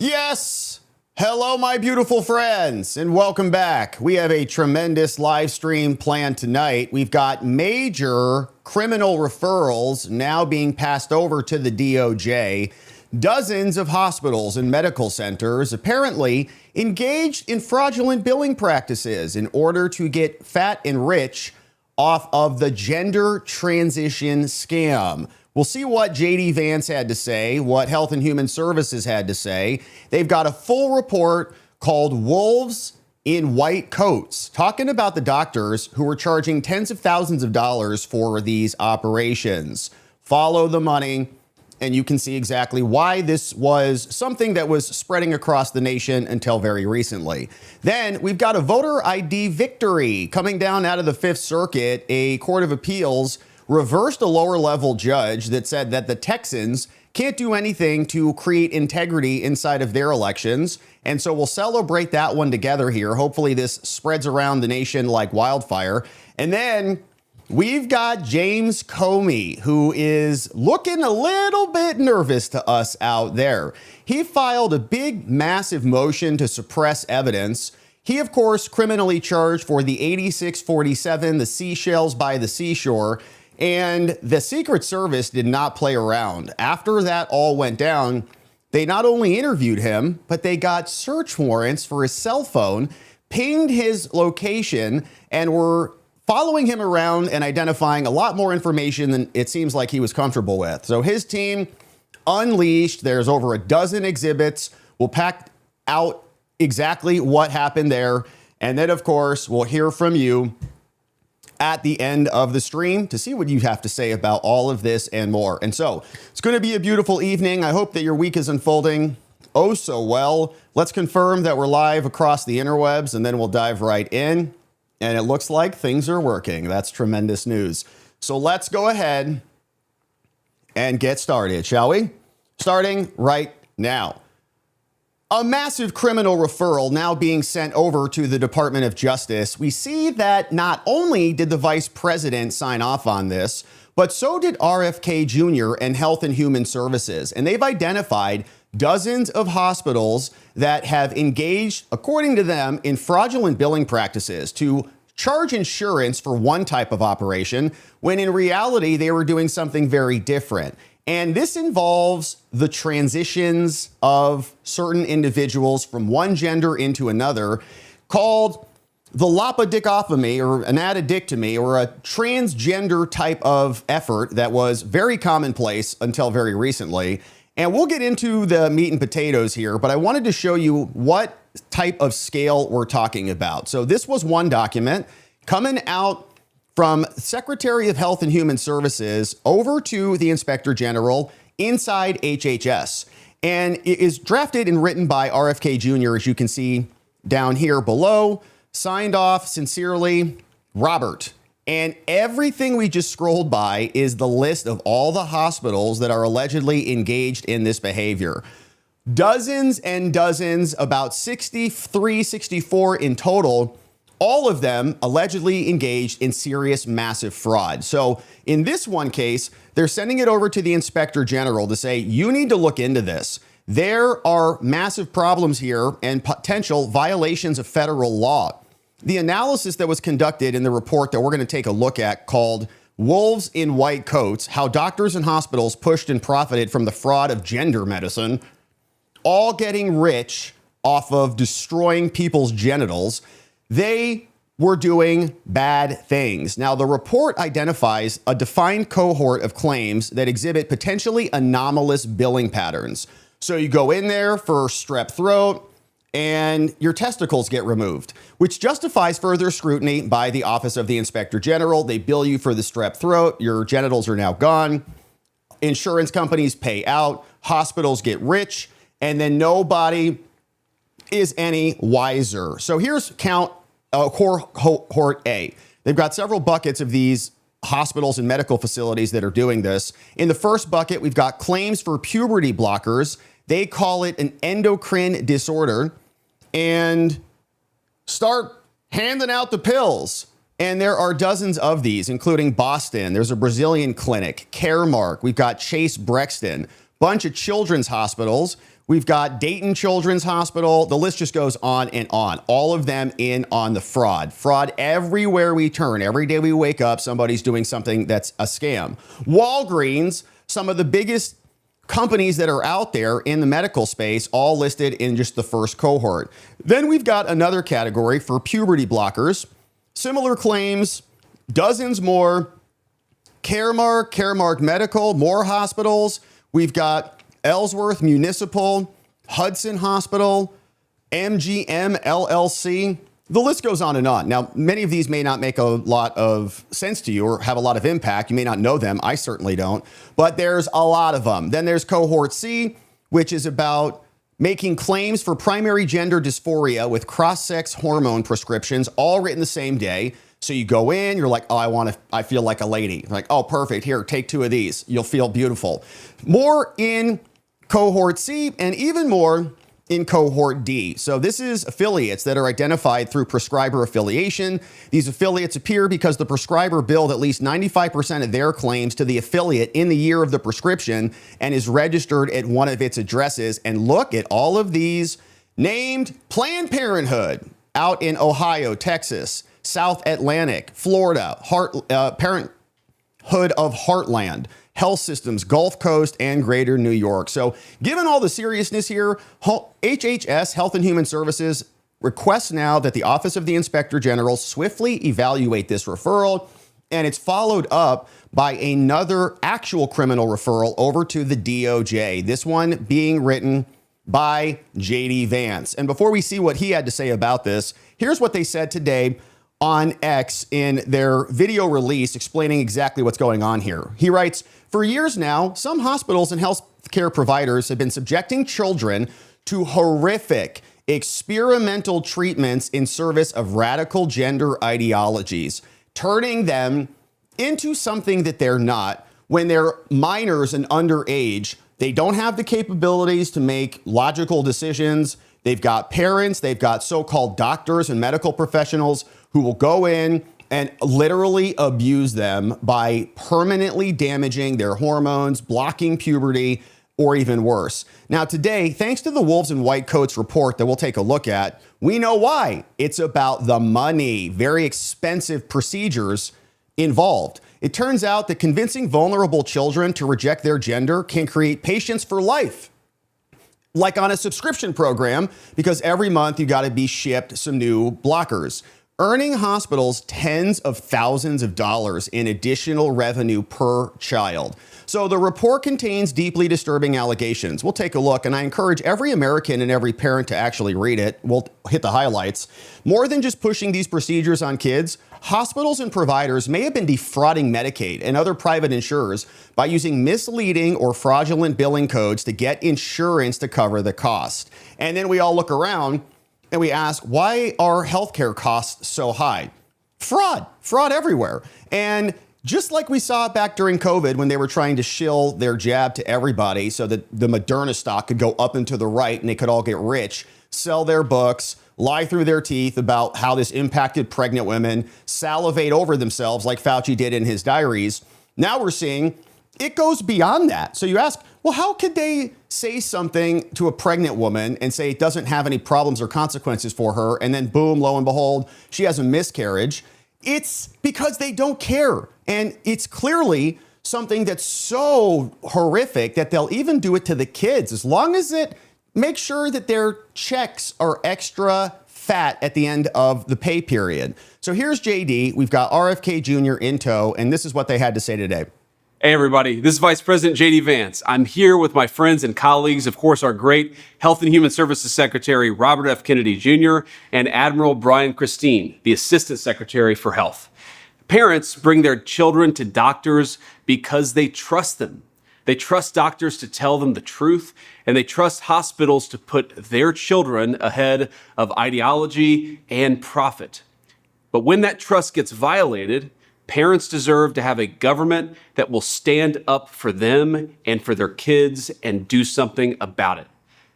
Yes! Hello, my beautiful friends, and welcome back. We have a tremendous live stream planned tonight. We've got major criminal referrals now being passed over to the DOJ. Dozens of hospitals and medical centers apparently engaged in fraudulent billing practices in order to get fat and rich off of the gender transition scam. We'll see what JD Vance had to say, what Health and Human Services had to say. They've got a full report called Wolves in White Coats, talking about the doctors who were charging tens of thousands of dollars for these operations. Follow the money, and you can see exactly why this was something that was spreading across the nation until very recently. Then we've got a voter ID victory coming down out of the Fifth Circuit. A court of appeals reversed a lower level judge that said that the Texans can't do anything to create integrity inside of their elections. And so we'll celebrate that one together here. Hopefully this spreads around the nation like wildfire. And then we've got James Comey, who is looking a little bit nervous to us out there. He filed a big, massive motion to suppress evidence. He, of course, criminally charged for the 8647, the seashells by the seashore. And the Secret Service did not play around. After that all went down, they not only interviewed him, but they got search warrants for his cell phone, pinged his location, and were following him around and identifying a lot more information than it seems like he was comfortable with. So his team unleashed. There's over a dozen exhibits. We'll pack out exactly what happened there. And then, of course, we'll hear from you at the end of the stream to see what you have to say about all of this and more. And so it's going to be a beautiful evening. I hope that your week is unfolding oh so well. Let's confirm that we're live across the interwebs, and then we'll dive right in. And it looks like things are working. That's tremendous news. So let's go ahead and get started, shall we? Starting right now. A massive criminal referral now being sent over to the Department of Justice. We see that not only did the vice president sign off on this, but so did RFK Jr. and Health and Human Services. And they've identified dozens of hospitals that have engaged, according to them, in fraudulent billing practices to charge insurance for one type of operation, when in reality, they were doing something very different. And this involves the transitions of certain individuals from one gender into another, called the lapidectomy or an addictomy, or a transgender type of effort that was very commonplace until very recently. And we'll get into the meat and potatoes here, but I wanted to show you what type of scale we're talking about. So this was one document coming out from Secretary of Health and Human Services over to the Inspector General inside HHS. And it is drafted and written by RFK Jr., as you can see down here below, signed off sincerely, Robert. And everything we just scrolled by is the list of all the hospitals that are allegedly engaged in this behavior. Dozens and dozens, about 63, 64 in total. All of them allegedly engaged in serious, massive fraud. So in this one case, they're sending it over to the Inspector General to say, you need to look into this. There are massive problems here and potential violations of federal law. The analysis that was conducted in the report that we're going to take a look at, called Wolves in White Coats, How Doctors and Hospitals Pushed and Profited from the Fraud of Gender Medicine, all getting rich off of destroying people's genitals. They were doing bad things. Now, the report identifies a defined cohort of claims that exhibit potentially anomalous billing patterns. So you go in there for strep throat and your testicles get removed, which justifies further scrutiny by the Office of the Inspector General. They bill you for the strep throat. Your genitals are now gone. Insurance companies pay out. Hospitals get rich. And then nobody is any wiser. So here's cohort A. They've got several buckets of these hospitals and medical facilities that are doing this. In the first bucket, we've got claims for puberty blockers. They call it an endocrine disorder and start handing out the pills. And there are dozens of these, including Boston. There's a Brazilian clinic, Caremark. We've got Chase Brexton, bunch of children's hospitals. We've got Dayton Children's Hospital. The list just goes on and on. All of them in on the fraud. Fraud everywhere we turn. Every day we wake up, somebody's doing something that's a scam. Walgreens, some of the biggest companies that are out there in the medical space, all listed in just the first cohort. Then we've got another category for puberty blockers. Similar claims, dozens more. Caremark Medical, more hospitals. We've got Ellsworth Municipal, Hudson Hospital, MGM LLC. The list goes on and on. Now, many of these may not make a lot of sense to you or have a lot of impact. You may not know them. I certainly don't. But there's a lot of them. Then there's Cohort C, which is about making claims for primary gender dysphoria with cross-sex hormone prescriptions, all written the same day. So you go in, you're like, oh, I feel like a lady. Like, oh, perfect. Here, take 2 of these. You'll feel beautiful. More in Cohort C and even more in Cohort D. So this is affiliates that are identified through prescriber affiliation. These affiliates appear because the prescriber billed at least 95% of their claims to the affiliate in the year of the prescription and is registered at one of its addresses. And look at all of these named: Planned Parenthood out in Ohio, Texas, South Atlantic, Florida, Parenthood of Heartland, Health Systems, Gulf Coast, and Greater New York. So given all the seriousness here, HHS, Health and Human Services, requests now that the Office of the Inspector General swiftly evaluate this referral, and it's followed up by another actual criminal referral over to the DOJ, this one being written by JD Vance. And before we see what he had to say about this, here's what they said today on X in their video release explaining exactly what's going on here. He writes, "For years now, some hospitals and healthcare providers have been subjecting children to horrific experimental treatments in service of radical gender ideologies, turning them into something that they're not. When they're minors and underage, they don't have the capabilities to make logical decisions. They've got parents, they've got so-called doctors and medical professionals who will go in and literally abuse them by permanently damaging their hormones, blocking puberty, or even worse." Now today, thanks to the Wolves in White Coats report that we'll take a look at, we know why. It's about the money, very expensive procedures involved. It turns out that convincing vulnerable children to reject their gender can create patients for life, like on a subscription program, because every month you got to be shipped some new blockers, earning hospitals tens of thousands of dollars in additional revenue per child. So the report contains deeply disturbing allegations. We'll take a look, and I encourage every American and every parent to actually read it. We'll hit the highlights. More than just pushing these procedures on kids, hospitals and providers may have been defrauding Medicaid and other private insurers by using misleading or fraudulent billing codes to get insurance to cover the cost. And then we all look around and we ask, why are healthcare costs so high? Fraud everywhere. And just like we saw back during COVID when they were trying to shill their jab to everybody so that the Moderna stock could go up and to the right and they could all get rich, sell their books, lie through their teeth about how this impacted pregnant women, salivate over themselves like Fauci did in his diaries. Now we're seeing it goes beyond that. So you ask, well, how could they say something to a pregnant woman and say it doesn't have any problems or consequences for her, and then boom, lo and behold, she has a miscarriage? It's because they don't care. And it's clearly something that's so horrific that they'll even do it to the kids, as long as it makes sure that their checks are extra fat at the end of the pay period. So here's JD. We've got RFK Jr. in tow, and this is what they had to say today. Hey everybody, this is Vice President JD Vance. I'm here with my friends and colleagues, of course, our great Health and Human Services Secretary, Robert F. Kennedy Jr., and Admiral Brian Christine, the Assistant Secretary for Health. Parents bring their children to doctors because they trust them. They trust doctors to tell them the truth, and they trust hospitals to put their children ahead of ideology and profit. But when that trust gets violated, parents deserve to have a government that will stand up for them and for their kids and do something about it.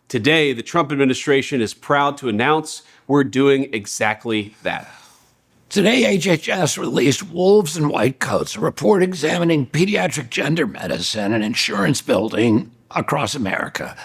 Today, the Trump administration is proud to announce we're doing exactly that. Today, HHS released Wolves in White Coats, a report examining pediatric gender medicine and insurance building across America.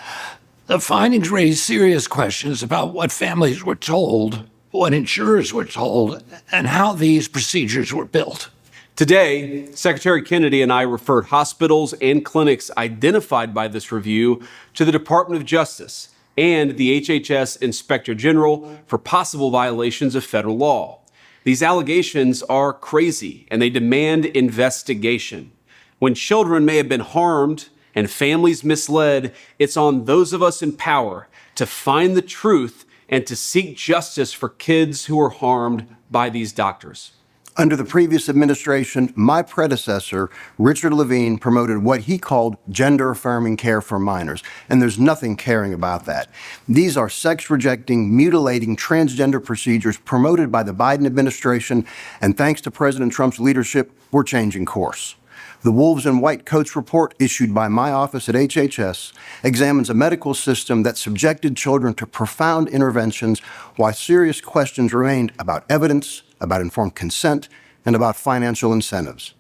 The findings raise serious questions about what families were told, what insurers were told, and how these procedures were built. Today, Secretary Kennedy and I referred hospitals and clinics identified by this review to the Department of Justice and the HHS Inspector General for possible violations of federal law. These allegations are crazy and they demand investigation. When children may have been harmed and families misled, it's on those of us in power to find the truth and to seek justice for kids who are harmed by these doctors. Under the previous administration, my predecessor, Richard Levine, promoted what he called gender-affirming care for minors, and there's nothing caring about that. These are sex-rejecting, mutilating, transgender procedures promoted by the Biden administration, and thanks to President Trump's leadership, we're changing course. The Wolves in White Coats report issued by my office at HHS examines a medical system that subjected children to profound interventions while serious questions remained about evidence, about informed consent, and about financial incentives.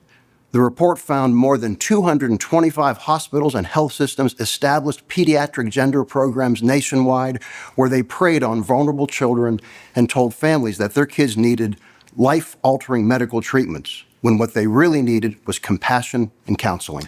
The report found more than 225 hospitals and health systems established pediatric gender programs nationwide where they preyed on vulnerable children and told families that their kids needed life-altering medical treatments, when what they really needed was compassion and counseling.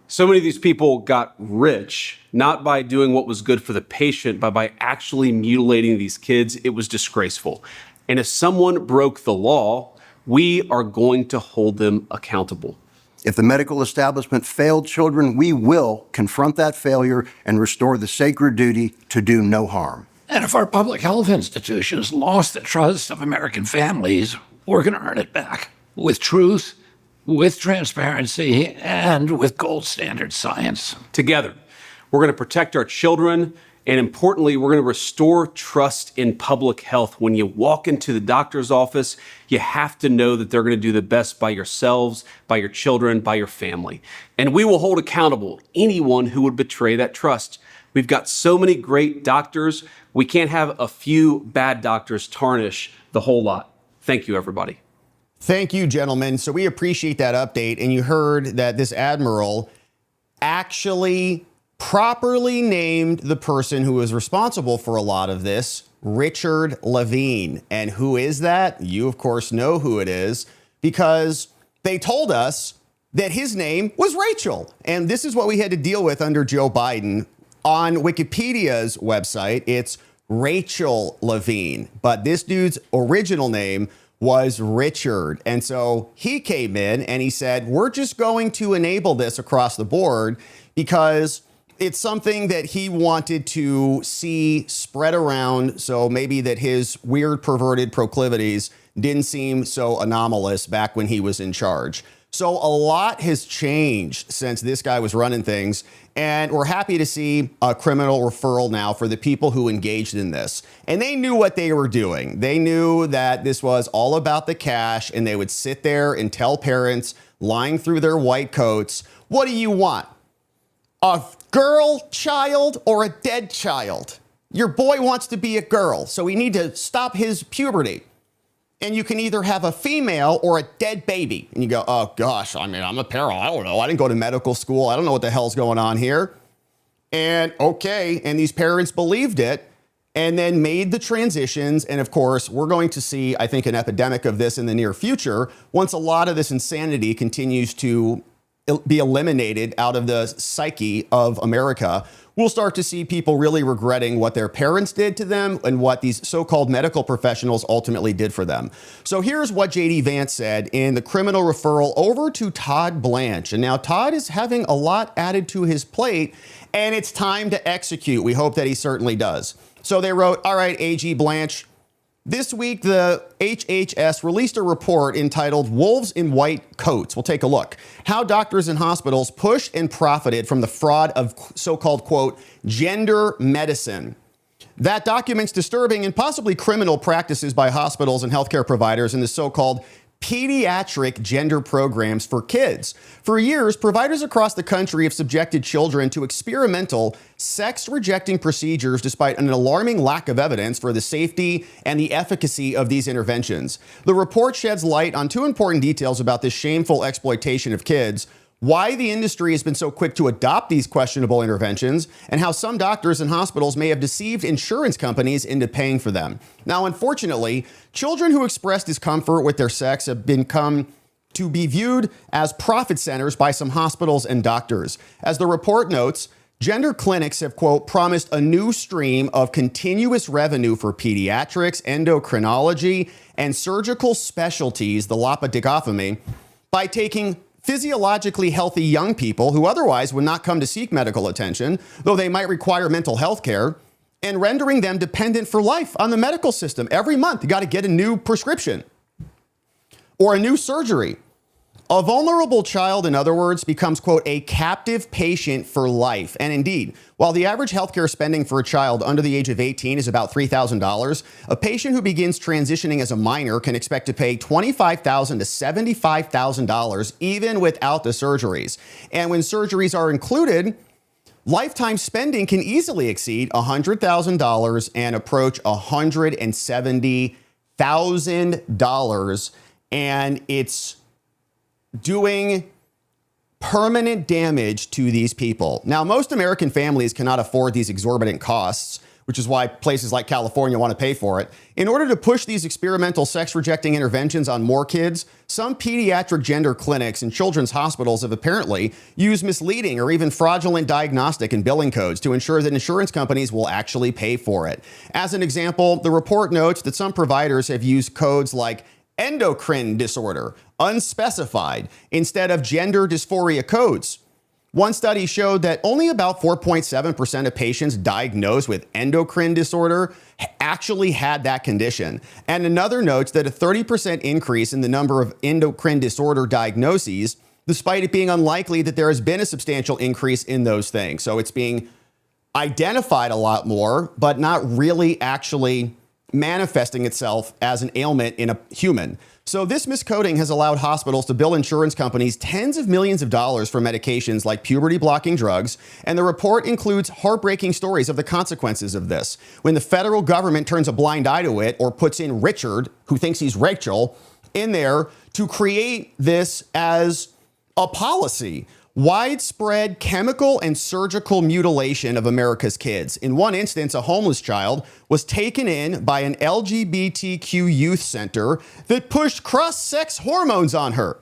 So many of these people got rich, not by doing what was good for the patient, but by actually mutilating these kids. It was disgraceful. And if someone broke the law, we are going to hold them accountable. If the medical establishment failed children, we will confront that failure and restore the sacred duty to do no harm. And if our public health institutions lost the trust of American families, we're going to earn it back with truth, with transparency, and with gold standard science. Together, we're going to protect our children, and importantly, we're going to restore trust in public health. When you walk into the doctor's office, you have to know that they're going to do the best by yourselves, by your children, by your family. And we will hold accountable anyone who would betray that trust. We've got so many great doctors. We can't have a few bad doctors tarnish the whole lot. Thank you, everybody. Thank you, gentlemen. So we appreciate that update. And you heard that this admiral actually properly named the person who was responsible for a lot of this, Richard Levine. And who is that? You, of course, know who it is because they told us that his name was Rachel. And this is what we had to deal with under Joe Biden. On Wikipedia's website, it's Rachel Levine. But this dude's original name was Richard. And so he came in and he said, we're just going to enable this across the board because it's something that he wanted to see spread around. So maybe that his weird perverted proclivities didn't seem so anomalous back when he was in charge. So a lot has changed since this guy was running things. And we're happy to see a criminal referral now for the people who engaged in this. And they knew what they were doing. They knew that this was all about the cash, and they would sit there and tell parents lying through their white coats, what do you want? A girl child or a dead child? Your boy wants to be a girl, so we need to stop his puberty. And you can either have a female or a dead baby. And you go, oh gosh, I mean, I'm a parent. I don't know. I didn't go to medical school. I don't know what the hell's going on here. And okay, and these parents believed it and then made the transitions. And of course, we're going to see, I think, an epidemic of this in the near future once a lot of this insanity continues to be eliminated out of the psyche of America. We'll start to see people really regretting what their parents did to them and what these so-called medical professionals ultimately did for them. So here's what JD Vance said in the criminal referral over to Todd Blanche. And now Todd is having a lot added to his plate, and it's time to execute. We hope that he certainly does. So they wrote, all right, AG Blanche, this week, the HHS released a report entitled Wolves in White Coats. We'll take a look. How doctors and hospitals pushed and profited from the fraud of so-called, quote, gender medicine. That documents disturbing and possibly criminal practices by hospitals and healthcare providers in the so-called pediatric gender programs for kids. For years, providers across the country have subjected children to experimental sex-rejecting procedures despite an alarming lack of evidence for the safety and the efficacy of these interventions. The report sheds light on two important details about this shameful exploitation of kids. why the industry has been so quick to adopt these questionable interventions, and how some doctors and hospitals may have deceived insurance companies into paying for them. Now, unfortunately, children who express discomfort with their sex have become to be viewed as profit centers by some hospitals and doctors. As the report notes, gender clinics have, quote, promised a new stream of continuous revenue for pediatrics, endocrinology, and surgical specialties, the laparoscopy, by taking physiologically healthy young people who otherwise would not come to seek medical attention, though they might require mental health care, and rendering them dependent for life on the medical system. Every month, you got to get a new prescription or a new surgery. A vulnerable child, in other words, becomes, quote, a captive patient for life. And indeed, while the average healthcare spending for a child under the age of 18 is about $3,000, a patient who begins transitioning as a minor can expect to pay $25,000 to $75,000 even without the surgeries. And when surgeries are included, lifetime spending can easily exceed $100,000 and approach $170,000. And it's doing permanent damage to these people. Now, most American families cannot afford these exorbitant costs, which is why places like California want to pay for it. In order to push these experimental sex-rejecting interventions on more kids, some pediatric gender clinics and children's hospitals have apparently used misleading or even fraudulent diagnostic and billing codes to ensure that insurance companies will actually pay for it. As an example, the report notes that some providers have used codes like endocrine disorder, unspecified, instead of gender dysphoria codes. One study showed that only about 4.7% of patients diagnosed with endocrine disorder actually had that condition. And another notes that a 30% increase in the number of endocrine disorder diagnoses, despite it being unlikely that there has been a substantial increase in those things. So it's being identified a lot more, but not really actually manifesting itself as an ailment in a human. So this miscoding has allowed hospitals to bill insurance companies tens of millions of dollars for medications like puberty-blocking drugs, and the report includes heartbreaking stories of the consequences of this. When the federal government turns a blind eye to it or puts in Richard, who thinks he's Rachel, in there to create this as a policy. Widespread chemical and surgical mutilation of America's kids. In one instance, a homeless child was taken in by an LGBTQ youth center that pushed cross-sex hormones on her.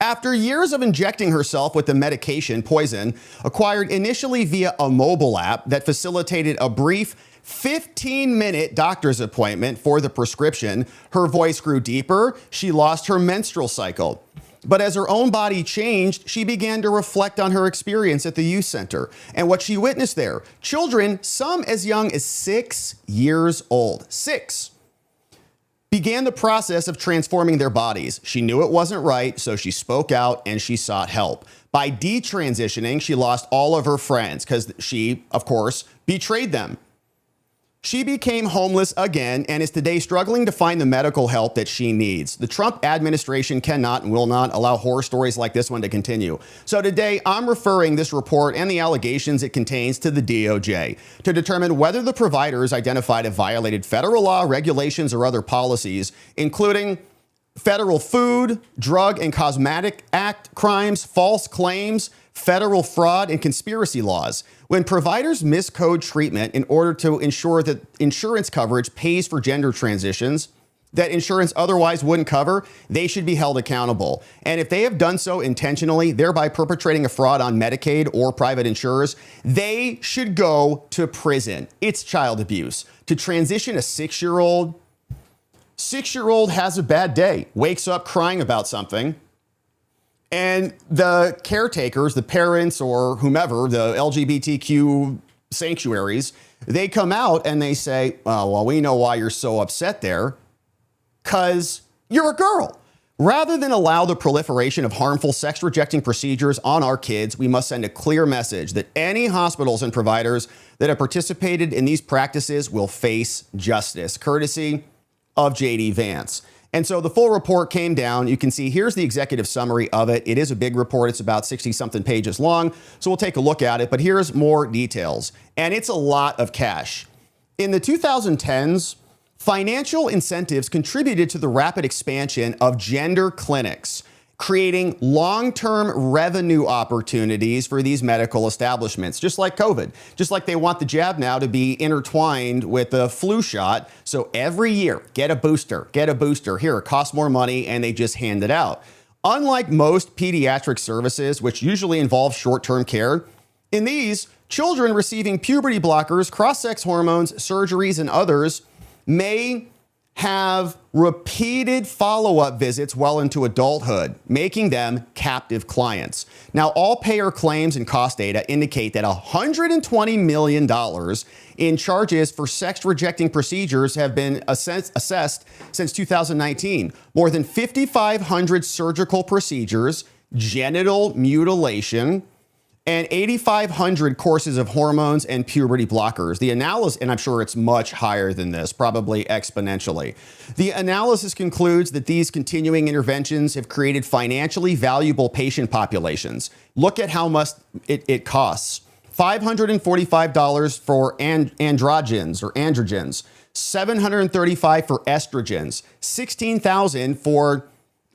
After years of injecting herself with the medication poison, acquired initially via a mobile app that facilitated a brief 15-minute doctor's appointment for the prescription, her voice grew deeper, she lost her menstrual cycle. But as her own body changed, she began to reflect on her experience at the youth center and what she witnessed there. Children, some as young as 6 years old, 6, began the process of transforming their bodies. She knew it wasn't right, so she spoke out and she sought help. By detransitioning, she lost all of her friends because she, of course, betrayed them. She became homeless again and is today struggling to find the medical help that she needs. The Trump administration cannot and will not allow horror stories like this one to continue. So today, I'm referring this report and the allegations it contains to the DOJ to determine whether the providers identified have violated federal law, regulations, or other policies, including federal Food, Drug, and Cosmetic Act crimes, false claims, federal fraud, and conspiracy laws. When providers miscode treatment in order to ensure that insurance coverage pays for gender transitions that insurance otherwise wouldn't cover, they should be held accountable. And if they have done so intentionally, thereby perpetrating a fraud on Medicaid or private insurers, they should go to prison. It's child abuse. To transition a 6-year-old has a bad day, wakes up crying about something, and the caretakers, the parents or whomever, the LGBTQ sanctuaries, they come out and they say, oh, well, we know why you're so upset there, because you're a girl. Rather than allow the proliferation of harmful sex-rejecting procedures on our kids, we must send a clear message that any hospitals and providers that have participated in these practices will face justice, courtesy of J.D. Vance. And so the full report came down. You can see here's the executive summary of it. It is a big report. It's about 60-something pages long. So we'll take a look at it. But here's more details. And it's a lot of cash. In the 2010s, financial incentives contributed to the rapid expansion of gender clinics. creating long-term revenue opportunities for these medical establishments, just like COVID, just like they want the jab now to be intertwined with the flu shot. So every year, get a booster. Here, it costs more money, and they just hand it out. Unlike most pediatric services, which usually involve short-term care, in these, children receiving puberty blockers, cross-sex hormones, surgeries, and others may have repeated follow-up visits well into adulthood, making them captive clients. Now, all payer claims and cost data indicate that $120 million in charges for sex-rejecting procedures have been assessed since 2019. More than 5,500 surgical procedures, genital mutilation, and 8,500 courses of hormones and puberty blockers. The analysis, and I'm sure it's much higher than this, probably exponentially. The analysis concludes that these continuing interventions have created financially valuable patient populations. Look at how much it costs. $545 for androgens, $735 for estrogens, $16,000 for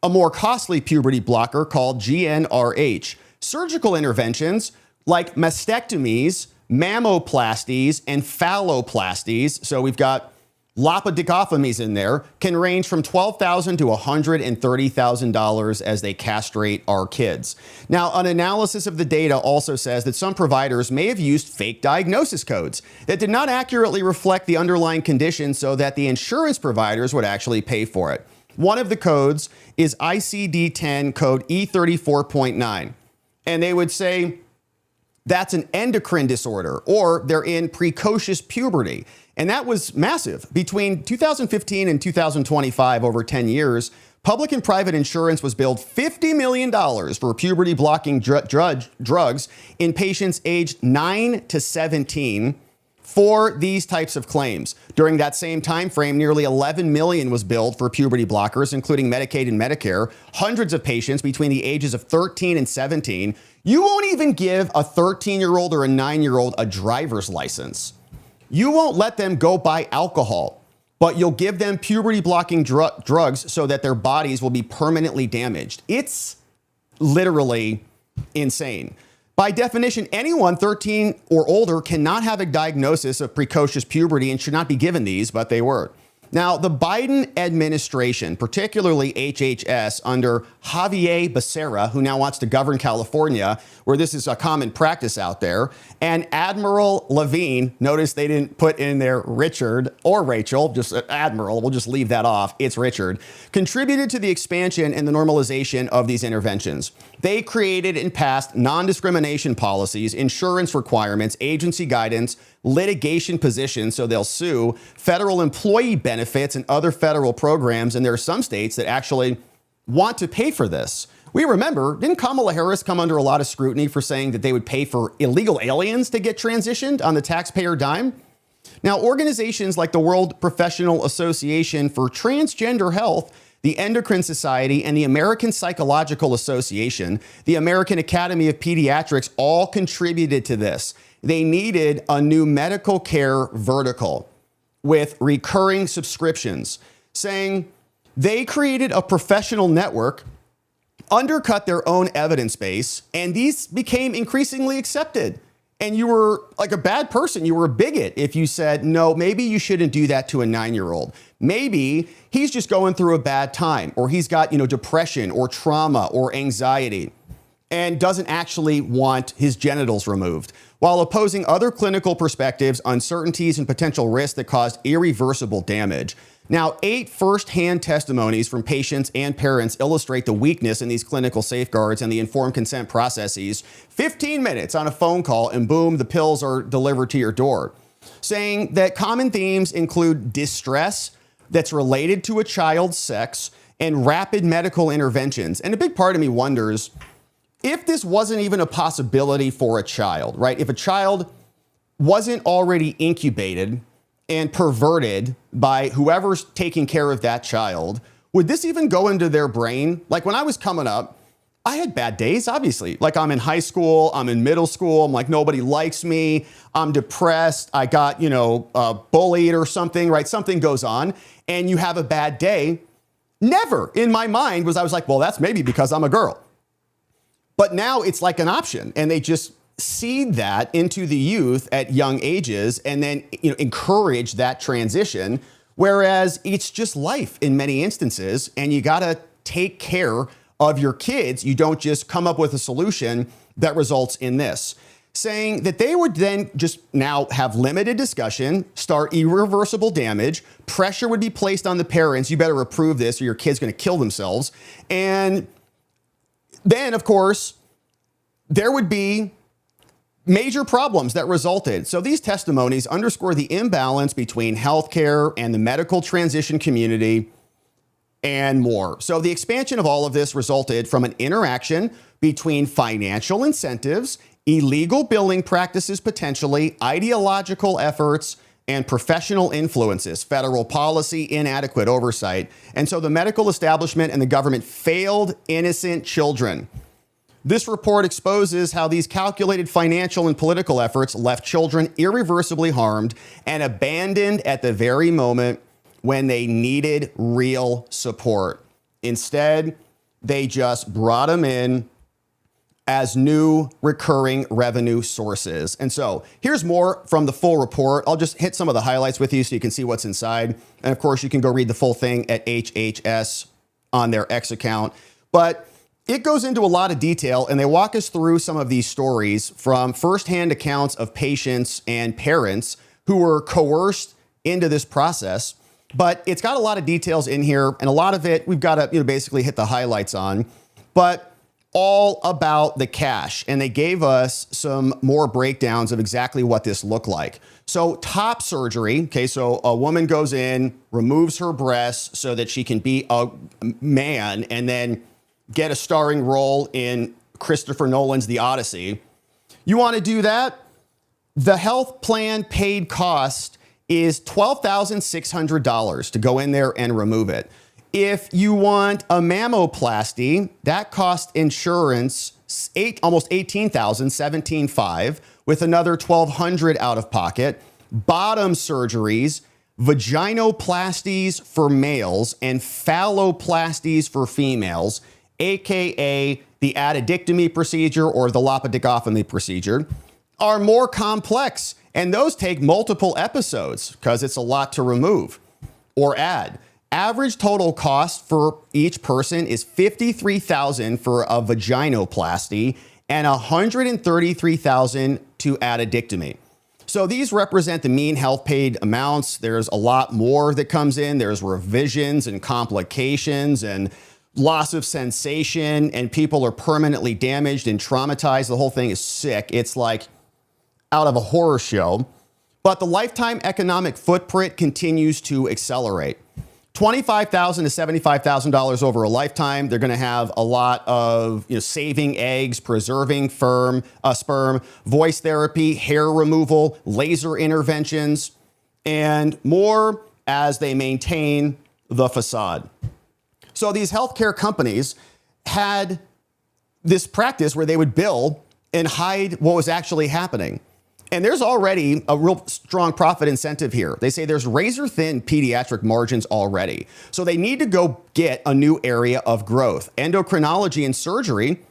a more costly puberty blocker called GnRH. Surgical interventions like mastectomies, mammoplasties, and phalloplasties, so we've got laparoscopies in there, can range from $12,000 to $130,000 as they castrate our kids. Now, an analysis of the data also says that some providers may have used fake diagnosis codes that did not accurately reflect the underlying condition so that the insurance providers would actually pay for it. One of the codes is ICD-10 code E34.9. And they would say that's an endocrine disorder, or they're in precocious puberty. And that was massive. Between 2015 and 2025, over 10 years, public and private insurance was billed $50 million for puberty blocking drugs in patients aged 9 to 17 for these types of claims. During that same time frame, nearly 11 million was billed for puberty blockers, including Medicaid and Medicare. Hundreds of patients between the ages of 13 and 17. You won't even give a 13-year-old or a 9-year-old a driver's license. You won't let them go buy alcohol, but you'll give them puberty blocking drugs so that their bodies will be permanently damaged. It's literally insane. By definition, anyone 13 or older cannot have a diagnosis of precocious puberty and should not be given these, but they were. Now, the Biden administration, particularly HHS under Javier Becerra, who now wants to govern California, where this is a common practice out there, and Admiral Levine, notice they didn't put in there Richard or Rachel, just Admiral, we'll just leave that off, it's Richard, contributed to the expansion and the normalization of these interventions. They created and passed non-discrimination policies, insurance requirements, agency guidance, litigation positions, so they'll sue, federal employee benefits, and other federal programs. And there are some states that actually want to pay for this. We remember, didn't Kamala Harris come under a lot of scrutiny for saying that they would pay for illegal aliens to get transitioned on the taxpayer dime? Now, organizations like the World Professional Association for Transgender Health, the Endocrine Society, and the American Psychological Association, the American Academy of Pediatrics all contributed to this. They needed a new medical care vertical with recurring subscriptions, saying they created a professional network, undercut their own evidence base, and these became increasingly accepted. And you were like a bad person. You were a bigot if you said, no, maybe you shouldn't do that to a 9-year-old. Maybe he's just going through a bad time, or he's got, depression or trauma or anxiety and doesn't actually want his genitals removed, while opposing other clinical perspectives, uncertainties, and potential risks that caused irreversible damage. Now, 8 firsthand testimonies from patients and parents illustrate the weakness in these clinical safeguards and the informed consent processes. 15 minutes on a phone call, and boom, the pills are delivered to your door. Saying that common themes include distress that's related to a child's sex and rapid medical interventions. And a big part of me wonders, if this wasn't even a possibility for a child, right? If a child wasn't already incubated and perverted by whoever's taking care of that child, would this even go into their brain? Like when I was coming up, I had bad days, obviously. Like I'm in high school, I'm in middle school, I'm like, nobody likes me, I'm depressed, I got, bullied or something, right? Something goes on and you have a bad day. Never in my mind was I was like, well, that's maybe because I'm a girl. But now it's like an option, and they just seed that into the youth at young ages and then encourage that transition. Whereas it's just life in many instances, and you got to take care of your kids. You don't just come up with a solution that results in this. Saying that they would then just now have limited discussion, start irreversible damage, pressure would be placed on the parents, you better approve this or your kid's going to kill themselves. And then, of course, there would be major problems that resulted. So these testimonies underscore the imbalance between healthcare and the medical transition community and more. So the expansion of all of this resulted from an interaction between financial incentives, illegal billing practices potentially, ideological efforts, and professional influences, federal policy, inadequate oversight. And so the medical establishment and the government failed innocent children. This report exposes how these calculated financial and political efforts left children irreversibly harmed and abandoned at the very moment when they needed real support. Instead, they just brought them in as new recurring revenue sources. And so here's more from the full report. I'll just hit some of the highlights with you so you can see what's inside. And of course, you can go read the full thing at HHS on their X account. But it goes into a lot of detail, and they walk us through some of these stories from firsthand accounts of patients and parents who were coerced into this process. But it's got a lot of details in here, and a lot of it we've got to basically hit the highlights on. But all about the cash. And they gave us some more breakdowns of exactly what this looked like. So top surgery, okay, so a woman goes in, removes her breasts so that she can be a man and then get a starring role in Christopher Nolan's The Odyssey. You want to do that? The health plan paid cost is $12,600 to go in there and remove it. If you want a mammoplasty, that costs insurance almost $18,000, $17,500, with another $1,200 out of pocket. Bottom surgeries, vaginoplasties for males and phalloplasties for females, aka the addictomy procedure or the laparotomy procedure, are more complex, and those take multiple episodes because it's a lot to remove or add. Average total cost for each person is $53,000 for a vaginoplasty and $133,000 to addictomy. So these represent the mean health paid amounts. There's a lot more that comes in. There's revisions and complications and loss of sensation, and people are permanently damaged and traumatized. The whole thing is sick. It's like out of a horror show. But the lifetime economic footprint continues to accelerate. $25,000 to $75,000 over a lifetime. They're going to have a lot of saving eggs, preserving sperm, voice therapy, hair removal, laser interventions, and more as they maintain the facade. So these healthcare companies had this practice where they would bill and hide what was actually happening. And there's already a real strong profit incentive here. They say there's razor thin pediatric margins already. So they need to go get a new area of growth. Endocrinology and surgery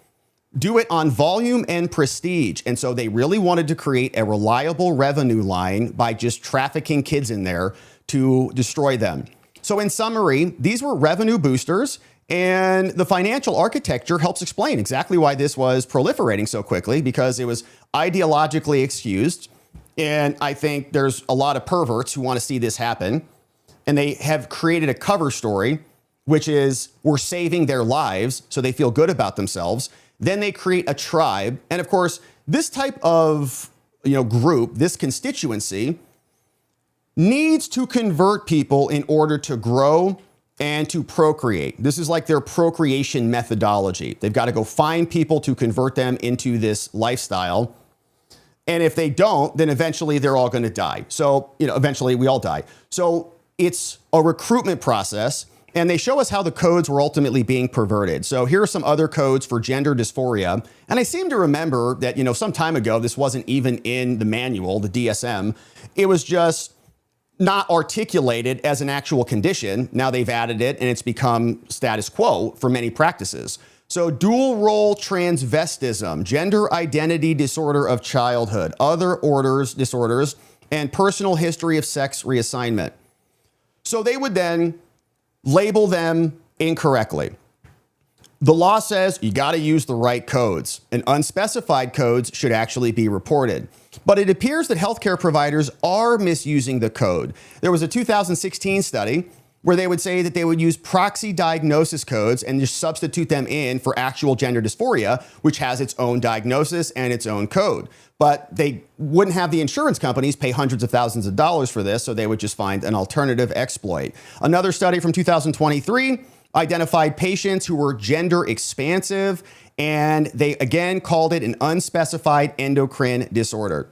do it on volume and prestige. And so they really wanted to create a reliable revenue line by just trafficking kids in there to destroy them. So in summary, these were revenue boosters, and the financial architecture helps explain exactly why this was proliferating so quickly, because it was ideologically excused. And I think there's a lot of perverts who want to see this happen. And they have created a cover story, which is we're saving their lives so they feel good about themselves. Then they create a tribe. And of course, this type of group, this constituency, needs to convert people in order to grow and to procreate. This is like their procreation methodology. They've got to go find people to convert them into this lifestyle. And if they don't, then eventually they're all going to die. So, eventually we all die. So it's a recruitment process, and they show us how the codes were ultimately being perverted. So here are some other codes for gender dysphoria. And I seem to remember that, some time ago, this wasn't even in the manual, the DSM. It was just not articulated as an actual condition. Now they've added it and it's become status quo for many practices. So dual role transvestism, gender identity disorder of childhood, other disorders, and personal history of sex reassignment. So they would then label them incorrectly. The law says you got to use the right codes, and unspecified codes should actually be reported. But it appears that healthcare providers are misusing the code. There was a 2016 study where they would say that they would use proxy diagnosis codes and just substitute them in for actual gender dysphoria, which has its own diagnosis and its own code. But they wouldn't have the insurance companies pay hundreds of thousands of dollars for this, so they would just find an alternative exploit. Another study from 2023 identified patients who were gender expansive, and they again called it an unspecified endocrine disorder.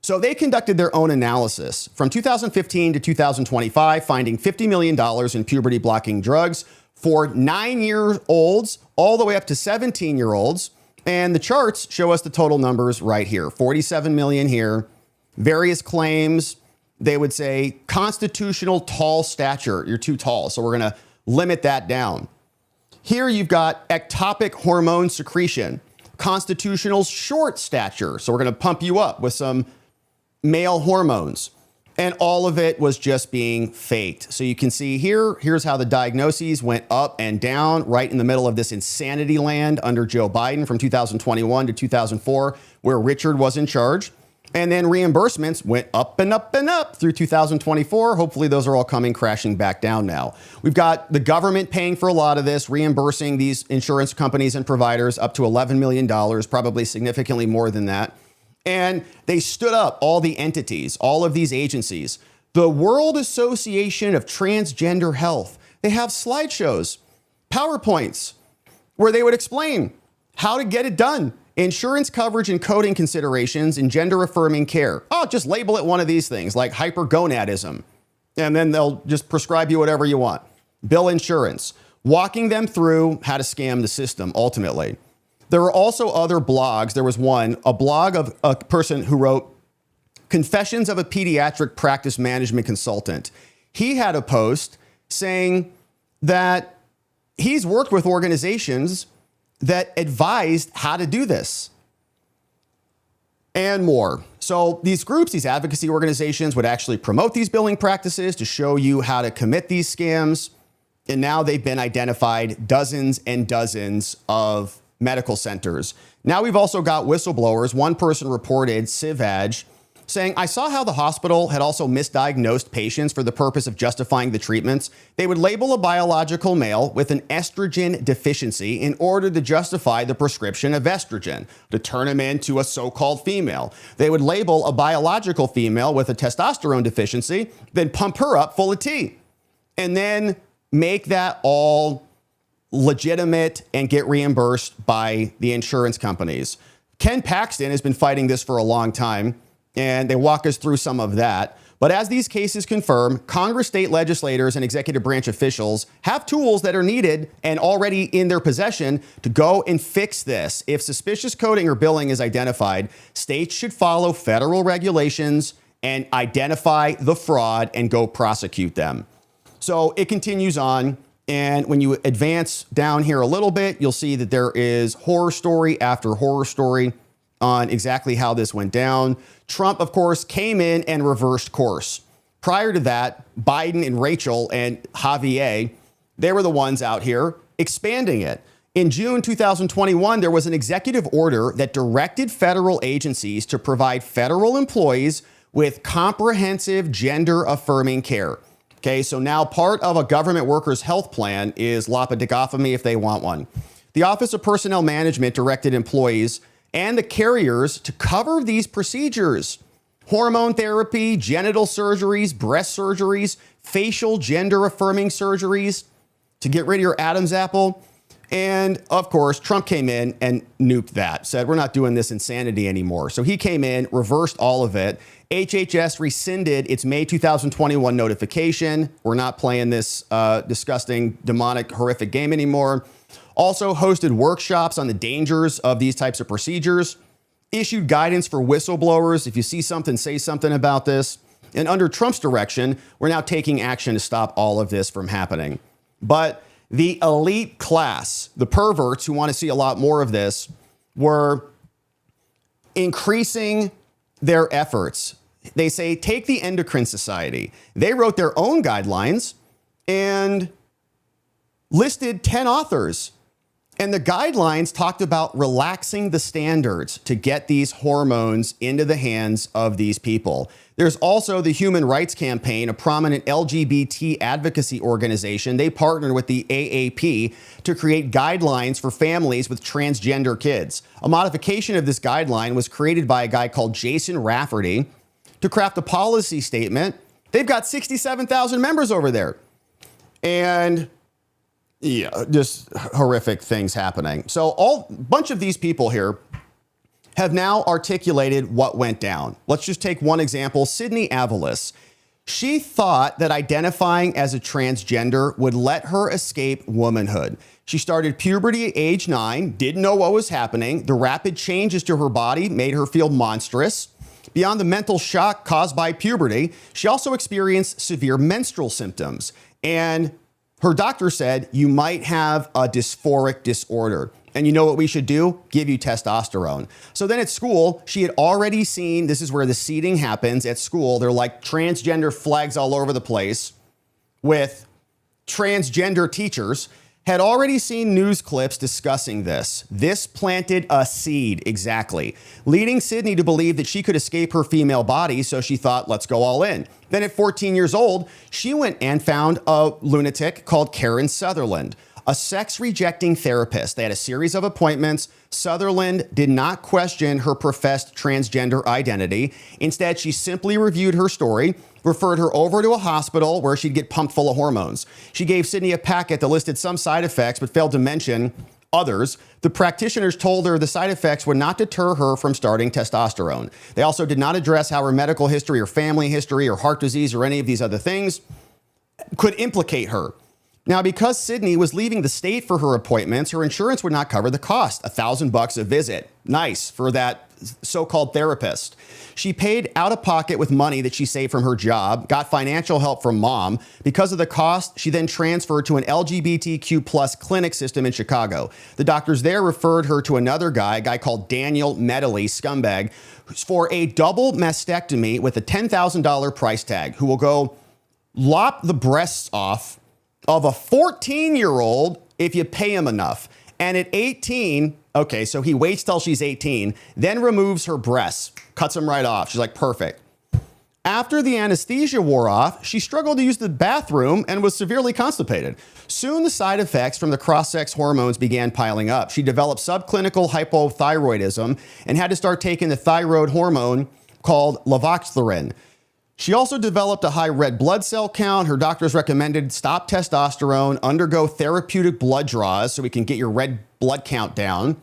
So they conducted their own analysis from 2015 to 2025, finding $50 million in puberty blocking drugs for 9-year-olds all the way up to 17-year-olds. And the charts show us the total numbers right here. 47 million here, various claims. They would say constitutional tall stature. You're too tall. So we're going to limit that down. Here you've got ectopic hormone secretion, constitutional short stature. So we're going to pump you up with some male hormones. And all of it was just being faked. So you can see here's how the diagnoses went up and down right in the middle of this insanity land under Joe Biden from 2021 to 2004, where Richard was in charge. And then reimbursements went up and up and up through 2024. Hopefully those are all coming crashing back down now. We've got the government paying for a lot of this, reimbursing these insurance companies and providers up to $11 million, probably significantly more than that. And they stood up all the entities, all of these agencies. The World Association of Transgender Health, they have slideshows, PowerPoints, where they would explain how to get it done. Insurance coverage and coding considerations in gender affirming care. Oh, just label it one of these things like hypergonadism. And then they'll just prescribe you whatever you want. Bill insurance, walking them through how to scam the system ultimately. There were also other blogs. There was a blog of a person who wrote Confessions of a Pediatric Practice Management Consultant. He had a post saying that he's worked with organizations that advised how to do this and more. So these groups, these advocacy organizations would actually promote these billing practices to show you how to commit these scams. And now they've been identified dozens and dozens of medical centers. Now we've also got whistleblowers. One person reported, Civag, saying, I saw how the hospital had also misdiagnosed patients for the purpose of justifying the treatments. They would label a biological male with an estrogen deficiency in order to justify the prescription of estrogen, to turn him into a so-called female. They would label a biological female with a testosterone deficiency, then pump her up full of T, and then make that all legitimate and get reimbursed by the insurance companies. Ken Paxton has been fighting this for a long time, and they walk us through some of that. But as these cases confirm, Congress, state legislators, and executive branch officials have tools that are needed and already in their possession to go and fix this. If suspicious coding or billing is identified, states should follow federal regulations and identify the fraud and go prosecute them. So it continues on. And when you advance down here a little bit, you'll see that there is horror story after horror story on exactly how this went down. Trump, of course, came in and reversed course. Prior to that, Biden and Rachel and Javier, they were the ones out here expanding it. In June 2021, there was an executive order that directed federal agencies to provide federal employees with comprehensive gender affirming care. Okay, so now part of a government worker's health plan is laparoscopy if they want one. The Office of Personnel Management directed employees and the carriers to cover these procedures: hormone therapy, genital surgeries, breast surgeries, facial gender affirming surgeries to get rid of your Adam's apple. And of course, Trump came in and nuked that, said, we're not doing this insanity anymore. So he came in, reversed all of it. HHS rescinded its May 2021 notification. We're not playing this disgusting, demonic, horrific game anymore. Also hosted workshops on the dangers of these types of procedures. Issued guidance for whistleblowers. If you see something, say something about this. And under Trump's direction, we're now taking action to stop all of this from happening. But the elite class, the perverts who want to see a lot more of this, were increasing their efforts. They say, take the Endocrine Society. They wrote their own guidelines and listed 10 authors. And the guidelines talked about relaxing the standards to get these hormones into the hands of these people. There's also the Human Rights Campaign, a prominent LGBT advocacy organization. They partnered with the AAP to create guidelines for families with transgender kids. A modification of this guideline was created by a guy called Jason Rafferty to craft a policy statement. They've got 67,000 members over there. And yeah, just horrific things happening. So a bunch of these people here have now articulated what went down. Let's just take one example. Sydney Avalos. She thought that identifying as a transgender would let her escape womanhood. She started puberty at age 9, didn't know what was happening. The rapid changes to her body made her feel monstrous. Beyond the mental shock caused by puberty, she also experienced severe menstrual symptoms. And her doctor said, you might have a dysphoric disorder. And you know what we should do? Give you testosterone. So then at school, she had already seen, this is where the seeding happens at school. They're like transgender flags all over the place with transgender teachers. Had already seen news clips discussing this. This planted a seed, exactly, leading Sydney to believe that she could escape her female body, so she thought, let's go all in. Then at 14 years old, she went and found a lunatic called Karen Sutherland, a sex-rejecting therapist. They had a series of appointments. Sutherland did not question her professed transgender identity. Instead, she simply reviewed her story, referred her over to a hospital where she'd get pumped full of hormones. She gave Sydney a packet that listed some side effects, but failed to mention others. The practitioners told her the side effects would not deter her from starting testosterone. They also did not address how her medical history or family history or heart disease or any of these other things could implicate her. Now, because Sydney was leaving the state for her appointments, her insurance would not cover the cost, $1,000 a visit. Nice for that so-called therapist. She paid out of pocket with money that she saved from her job, got financial help from mom. Because of the cost, she then transferred to an LGBTQ plus clinic system in Chicago. The doctors there referred her to another guy, a guy called Daniel Medley, scumbag, for a double mastectomy with a $10,000 price tag, who will go lop the breasts off of a 14-year-old if you pay him enough. And at 18, okay, so he waits till she's 18, then removes her breasts, cuts them right off. She's like, perfect. After the anesthesia wore off, she struggled to use the bathroom and was severely constipated. Soon the side effects from the cross-sex hormones began piling up. She developed subclinical hypothyroidism and had to start taking the thyroid hormone called Levothyroxine. She also developed a high red blood cell count. Her doctors recommended stop testosterone, undergo therapeutic blood draws so we can get your red blood count down.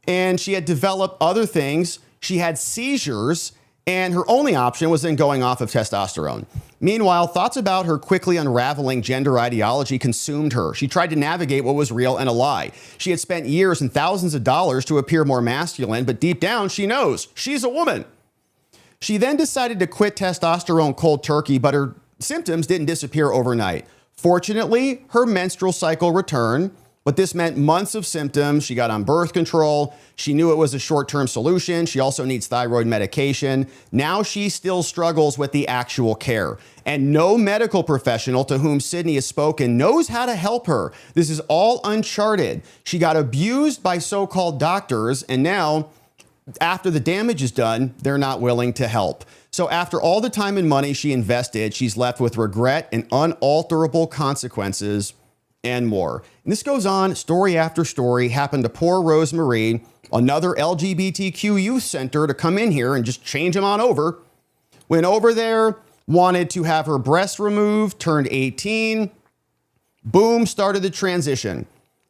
And she had developed other things. She had seizures, and her only option was then going off of testosterone. Meanwhile, thoughts about her quickly unraveling gender ideology consumed her. She tried to navigate what was real and a lie. She had spent years and thousands of dollars to appear more masculine, but deep down, she knows she's a woman. She then decided to quit testosterone cold turkey, but her symptoms didn't disappear overnight. Fortunately, her menstrual cycle returned, but this meant months of symptoms. She got on birth control. She knew it was a short-term solution. She also needs thyroid medication. Now she still struggles with the actual care. And no medical professional to whom Sydney has spoken knows how to help her. This is all uncharted. She got abused by so-called doctors, and now, after the damage is done, they're not willing to help. So after all the time and money she invested, she's left with regret and unalterable consequences and more. And this goes on, story after story. Happened to poor Rosemarie, another LGBTQ youth center, to come in here and just change them on over. Went over there, wanted to have her breasts removed, turned 18. Boom, started the transition.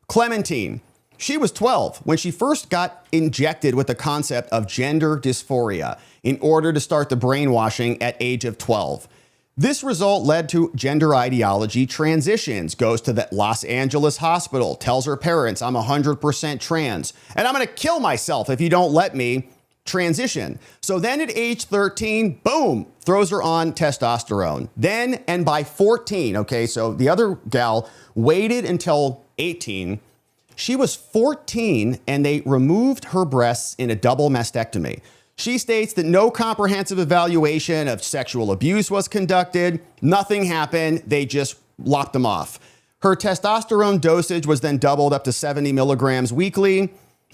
Clementine. She was 12 when she first got injected with the concept of gender dysphoria in order to start the brainwashing at age of 12. This result led to gender ideology transitions, goes to the Los Angeles hospital, tells her parents, I'm 100% trans, and I'm going to kill myself if you don't let me transition. So then at age 13, boom, throws her on testosterone. Then, and by 14, okay, so the other gal waited until 18. She was 14 and they removed her breasts in a double mastectomy. She states that no comprehensive evaluation of sexual abuse was conducted. Nothing happened. They just lopped them off. Her testosterone dosage was then doubled up to 70 milligrams weekly.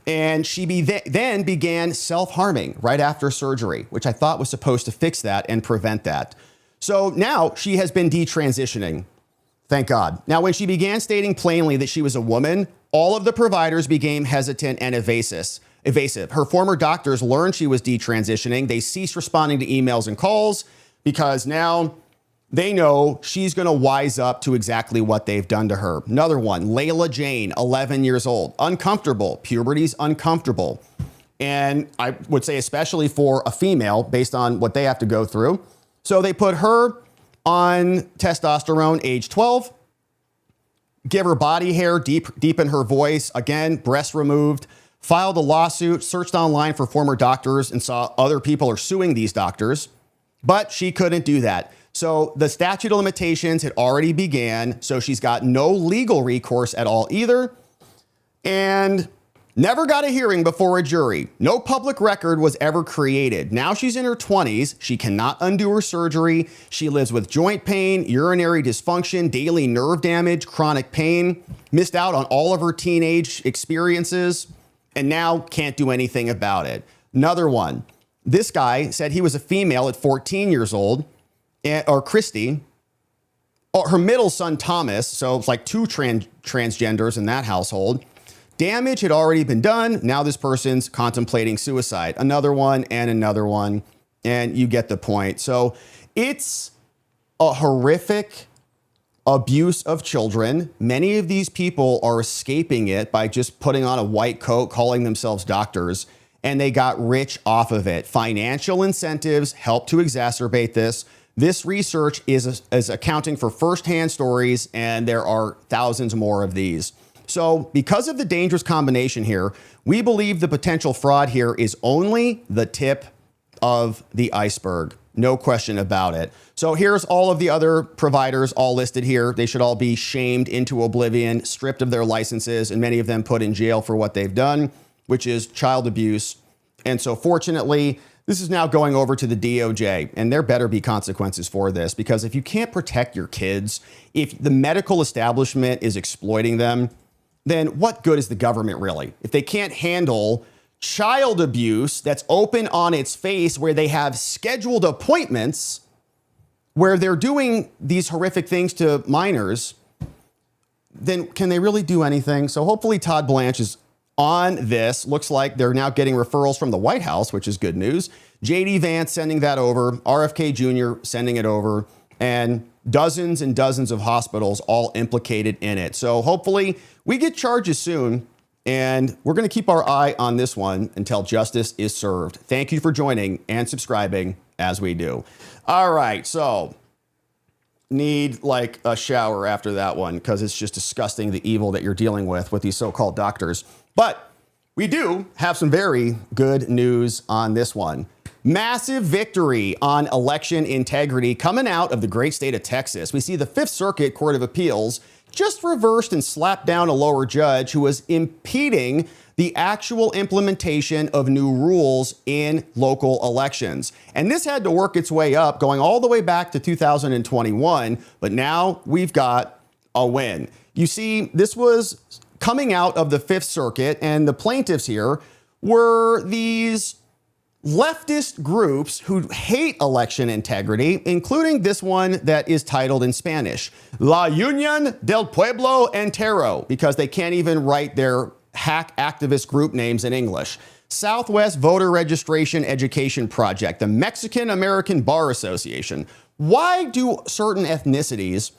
And she then began self-harming right after surgery, which I thought was supposed to fix that and prevent that. So now she has been detransitioning. Thank God. Now, when she began stating plainly that she was a woman, all of the providers became hesitant and evasive. Her former doctors learned she was detransitioning. They ceased responding to emails and calls because now they know she's going to wise up to exactly what they've done to her. Another one, Layla Jane, 11 years old, uncomfortable. Puberty's uncomfortable. And I would say especially for a female based on what they have to go through. So they put her on testosterone age 12, give her body hair, deepen her voice, again, breasts removed, filed a lawsuit, searched online for former doctors and saw other people are suing these doctors, but she couldn't do that. So the statute of limitations had already began, so she's got no legal recourse at all either, and never got a hearing before a jury. No public record was ever created. Now she's in her 20s. She cannot undo her surgery. She lives with joint pain, urinary dysfunction, daily nerve damage, chronic pain, missed out on all of her teenage experiences, and now can't do anything about it. Another one. This guy said he was a female at 14 years old, or Christy, or her middle son, Thomas. So it's like two transgenders in that household. Damage had already been done. Now this person's contemplating suicide. Another one and another one. And you get the point. So it's a horrific abuse of children. Many of these people are escaping it by just putting on a white coat, calling themselves doctors, and they got rich off of it. Financial incentives help to exacerbate this. This research is accounting for firsthand stories, and there are thousands more of these. So because of the dangerous combination here, we believe the potential fraud here is only the tip of the iceberg. No question about it. So here's all of the other providers all listed here. They should all be shamed into oblivion, stripped of their licenses, and many of them put in jail for what they've done, which is child abuse. And so fortunately, this is now going over to the DOJ, and there better be consequences for this, because if you can't protect your kids, if the medical establishment is exploiting them, then what good is the government really? If they can't handle child abuse that's open on its face, where they have scheduled appointments where they're doing these horrific things to minors, then can they really do anything? So hopefully Todd Blanche is on this. Looks like they're now getting referrals from the White House, which is good news. JD Vance sending that over, RFK Jr. sending it over, and dozens and dozens of hospitals all implicated in it. So hopefully we get charges soon, and we're going to keep our eye on this one until justice is served. Thank you for joining and subscribing as we do. All right, so need like a shower after that one, because it's just disgusting, the evil that you're dealing with these so-called doctors. But we do have some very good news on this one. Massive victory on election integrity coming out of the great state of Texas. We see the Fifth Circuit Court of Appeals just reversed and slapped down a lower judge who was impeding the actual implementation of new rules in local elections. And this had to work its way up, going all the way back to 2021, but now we've got a win. You see, this was coming out of the Fifth Circuit, and the plaintiffs here were these leftist groups who hate election integrity, including this one that is titled in Spanish, La Unión del Pueblo Entero, because they can't even write their hack activist group names in English. Southwest Voter Registration Education Project, the Mexican American Bar Association. Why do certain ethnicities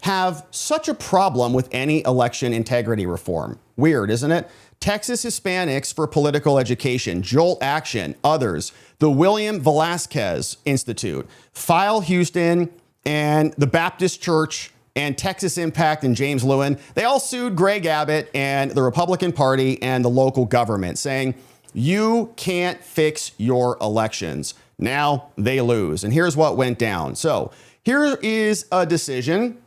have such a problem with any election integrity reform? Weird, isn't it? Texas Hispanics for Political Education, Jolt Action, others, the William Velasquez Institute, File Houston, and the Baptist Church, and Texas Impact and James Lewin. They all sued Greg Abbott and the Republican Party and the local government, saying You can't fix your elections. Now they lose. And here's what went down. So here is a decision.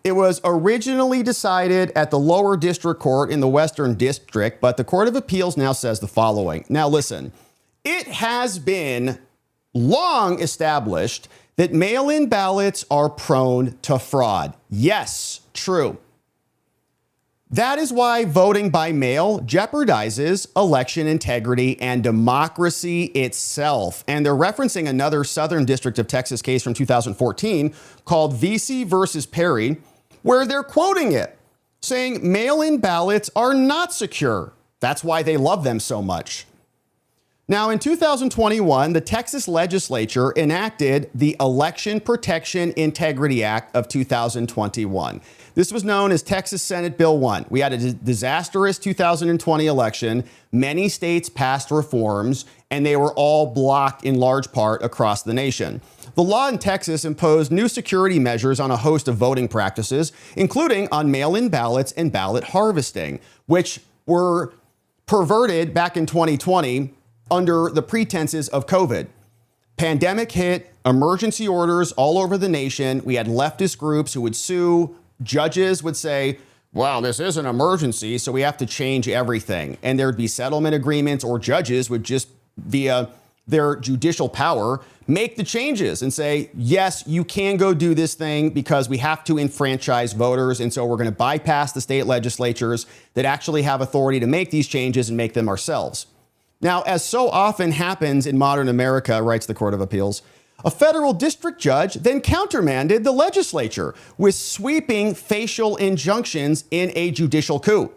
It was originally decided at the lower district court in the Western District, but the Court of Appeals now says the following. Now listen, it has been long established that mail-in ballots are prone to fraud. Yes, true. That is why voting by mail jeopardizes election integrity and democracy itself. And they're referencing another Southern District of Texas case from 2014 called VC versus Perry, where they're quoting it, saying mail-in ballots are not secure. That's why they love them so much. Now, in 2021, the Texas legislature enacted the Election Protection Integrity Act of 2021. This was known as Texas Senate Bill 1. We had a disastrous 2020 election. Many states passed reforms, and they were all blocked in large part across the nation. The law in Texas imposed new security measures on a host of voting practices, including on mail-in ballots and ballot harvesting, which were perverted back in 2020 under the pretenses of COVID. Pandemic hit, emergency orders all over the nation. We had leftist groups who would sue. Judges would say, well, this is an emergency, so we have to change everything. And there'd be settlement agreements, or judges would just, via their judicial power, make the changes and say, yes, you can go do this thing because we have to enfranchise voters. And so we're going to bypass the state legislatures that actually have authority to make these changes and make them ourselves. Now, as so often happens in modern America, writes the Court of Appeals, a federal district judge then countermanded the legislature with sweeping facial injunctions in a judicial coup.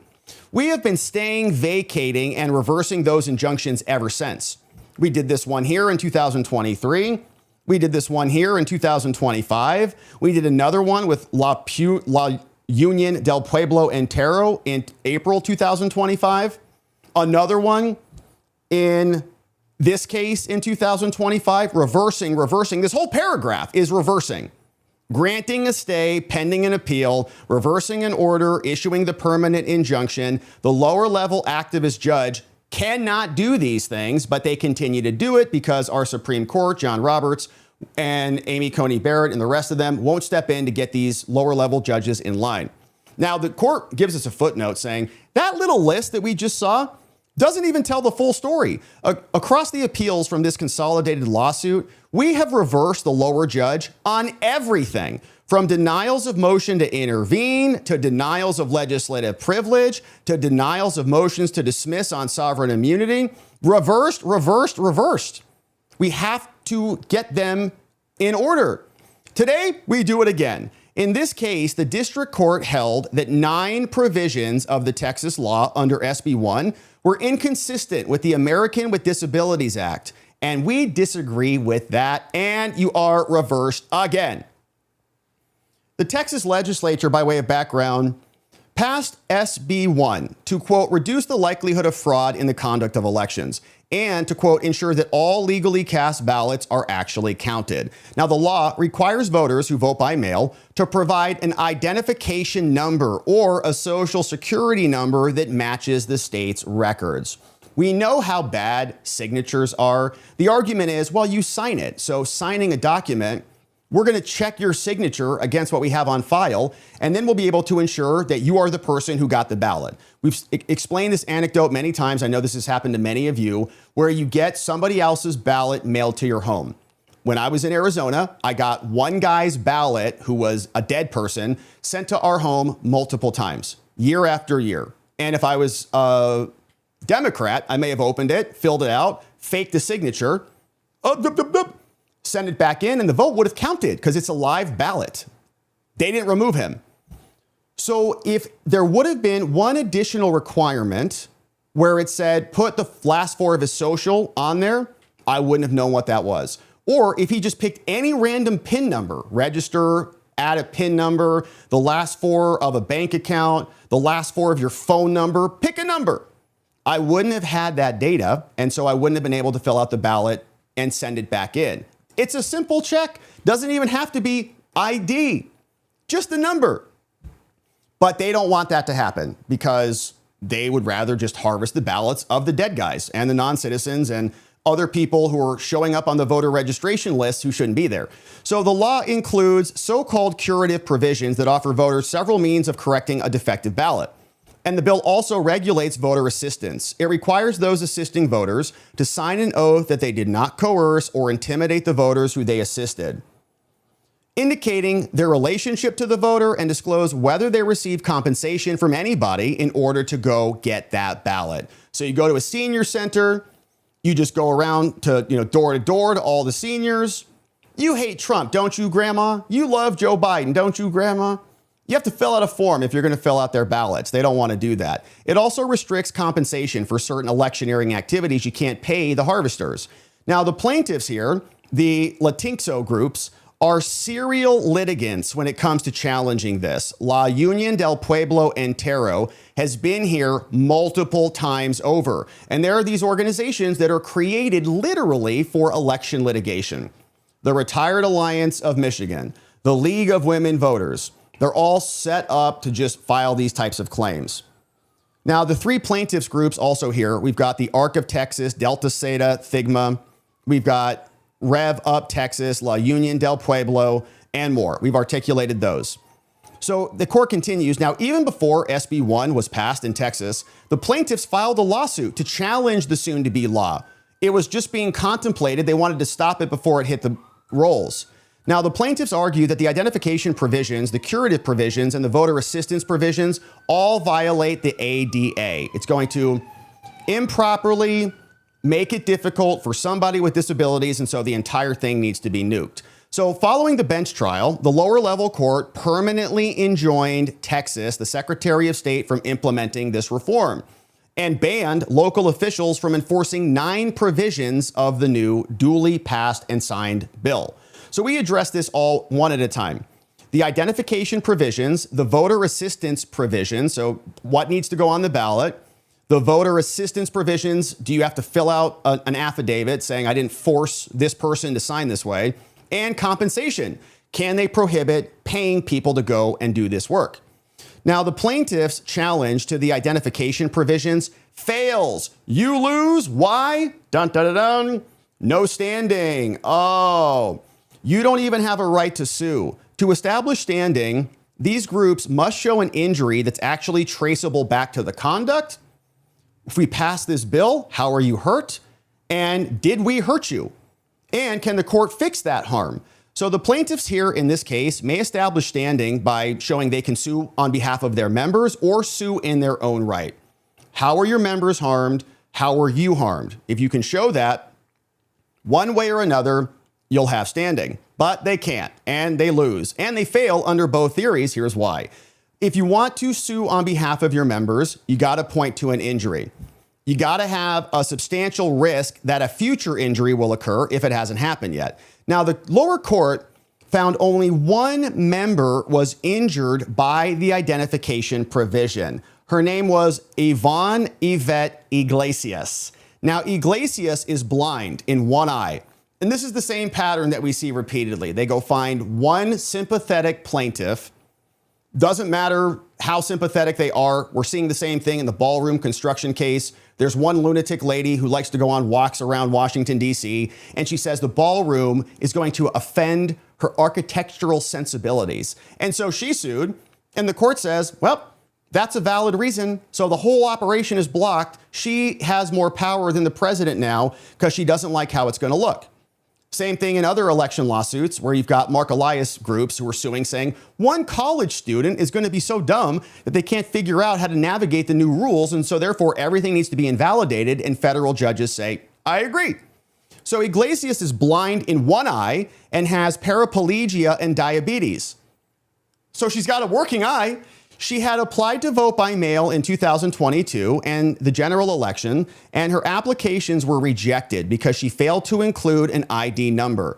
We have been staying, vacating, and reversing those injunctions ever since. We did this one here in 2023. We did this one here in 2025. We did another one with La Union del Pueblo Entero in April 2025. Another one in this case in 2025, reversing. This whole paragraph is reversing. Granting a stay, pending an appeal, reversing an order, issuing the permanent injunction. The lower level activist judge cannot do these things, but they continue to do it because our Supreme Court, John Roberts and Amy Coney Barrett and the rest of them won't step in to get these lower level judges in line. Now, the court gives us a footnote saying that little list that we just saw doesn't even tell the full story. Across the appeals from this consolidated lawsuit, we have reversed the lower judge on everything from denials of motion to intervene, to denials of legislative privilege, to denials of motions to dismiss on sovereign immunity. Reversed. We have to get them in order. Today, we do it again. In this case, the district court held that 9 provisions of the Texas law under SB 1 were inconsistent with the American with Disabilities Act. And we disagree with that, and you are reversed again. The Texas legislature, by way of background, passed SB 1 to, quote, reduce the likelihood of fraud in the conduct of elections and to, quote, ensure that all legally cast ballots are actually counted. Now, the law requires voters who vote by mail to provide an identification number or a social security number that matches the state's records. We know how bad signatures are. The argument is, well, you sign it. So signing a document, we're going to check your signature against what we have on file, and then we'll be able to ensure that you are the person who got the ballot. We've explained this anecdote many times. I know this has happened to many of you, where you get somebody else's ballot mailed to your home. When I was in Arizona, I got one guy's ballot, who was a dead person, sent to our home multiple times, year after year. And if I was a Democrat, I may have opened it, filled it out, faked the signature, send it back in, and the vote would have counted because it's a live ballot. They didn't remove him. So if there would have been one additional requirement where it said put the last 4 of his social on there, I wouldn't have known what that was. Or if he just picked any random PIN number, register, add a PIN number, the last 4 of a bank account, the last 4 of your phone number, pick a number. I wouldn't have had that data, and so I wouldn't have been able to fill out the ballot and send it back in. It's a simple check. Doesn't even have to be ID, just the number. But they don't want that to happen because they would rather just harvest the ballots of the dead guys and the non-citizens and other people who are showing up on the voter registration list who shouldn't be there. So the law includes so-called curative provisions that offer voters several means of correcting a defective ballot. And the bill also regulates voter assistance. It requires those assisting voters to sign an oath that they did not coerce or intimidate the voters who they assisted, indicating their relationship to the voter and disclose whether they receive compensation from anybody in order to go get that ballot. So you go to a senior center, you just go around to, door to door to all the seniors. You hate Trump, don't you, Grandma? You love Joe Biden, don't you, Grandma? You have to fill out a form if you're going to fill out their ballots. They don't want to do that. It also restricts compensation for certain electioneering activities you can't pay the harvesters. Now, the plaintiffs here, the Latinxo groups, are serial litigants when it comes to challenging this. La Union del Pueblo Entero has been here multiple times over. And there are these organizations that are created literally for election litigation. The Retired Alliance of Michigan, the League of Women Voters, they're all set up to just file these types of claims. Now, the three plaintiffs groups also here, we've got the Arc of Texas, Delta Zeta, Thigma. We've got Rev Up Texas, La Union del Pueblo, and more. We've articulated those. So the court continues. Now, even before SB 1 was passed in Texas, the plaintiffs filed a lawsuit to challenge the soon-to-be law. It was just being contemplated. They wanted to stop it before it hit the rolls. Now, the plaintiffs argue that the identification provisions, the curative provisions, and the voter assistance provisions all violate the ADA. It's going to improperly make it difficult for somebody with disabilities, and so the entire thing needs to be nuked. So following the bench trial, the lower level court permanently enjoined Texas, the Secretary of State, from implementing this reform and banned local officials from enforcing 9 provisions of the new duly passed and signed bill. So we address this all one at a time. The identification provisions, the voter assistance provisions, so what needs to go on the ballot, the voter assistance provisions, do you have to fill out an affidavit saying I didn't force this person to sign this way, and compensation. Can they prohibit paying people to go and do this work? Now, the plaintiff's challenge to the identification provisions fails. You lose. Why? Dun, dun, dun, dun. No standing. Oh. You don't even have a right to sue. To establish standing, these groups must show an injury that's actually traceable back to the conduct. If we pass this bill, how are you hurt? And did we hurt you? And can the court fix that harm? So the plaintiffs here in this case may establish standing by showing they can sue on behalf of their members or sue in their own right. How are your members harmed? How are you harmed? If you can show that, one way or another, you'll have standing. But they can't, and they lose, and they fail under both theories. Here's why. If you want to sue on behalf of your members, you got to point to an injury. You got to have a substantial risk that a future injury will occur if it hasn't happened yet. Now, the lower court found only one member was injured by the identification provision. Her name was Yvette Iglesias. Now, Iglesias is blind in one eye. And this is the same pattern that we see repeatedly. They go find one sympathetic plaintiff. Doesn't matter how sympathetic they are. We're seeing the same thing in the ballroom construction case. There's one lunatic lady who likes to go on walks around Washington, D.C., and she says the ballroom is going to offend her architectural sensibilities. And so she sued, and the court says, well, that's a valid reason. So the whole operation is blocked. She has more power than the president now because she doesn't like how it's going to look. Same thing in other election lawsuits where you've got Mark Elias groups who are suing saying one college student is going to be so dumb that they can't figure out how to navigate the new rules. And so therefore everything needs to be invalidated. And federal judges say, I agree. So Iglesias is blind in one eye and has paraplegia and diabetes. So she's got a working eye. She had applied to vote by mail in 2022 and the general election, and her applications were rejected because she failed to include an ID number.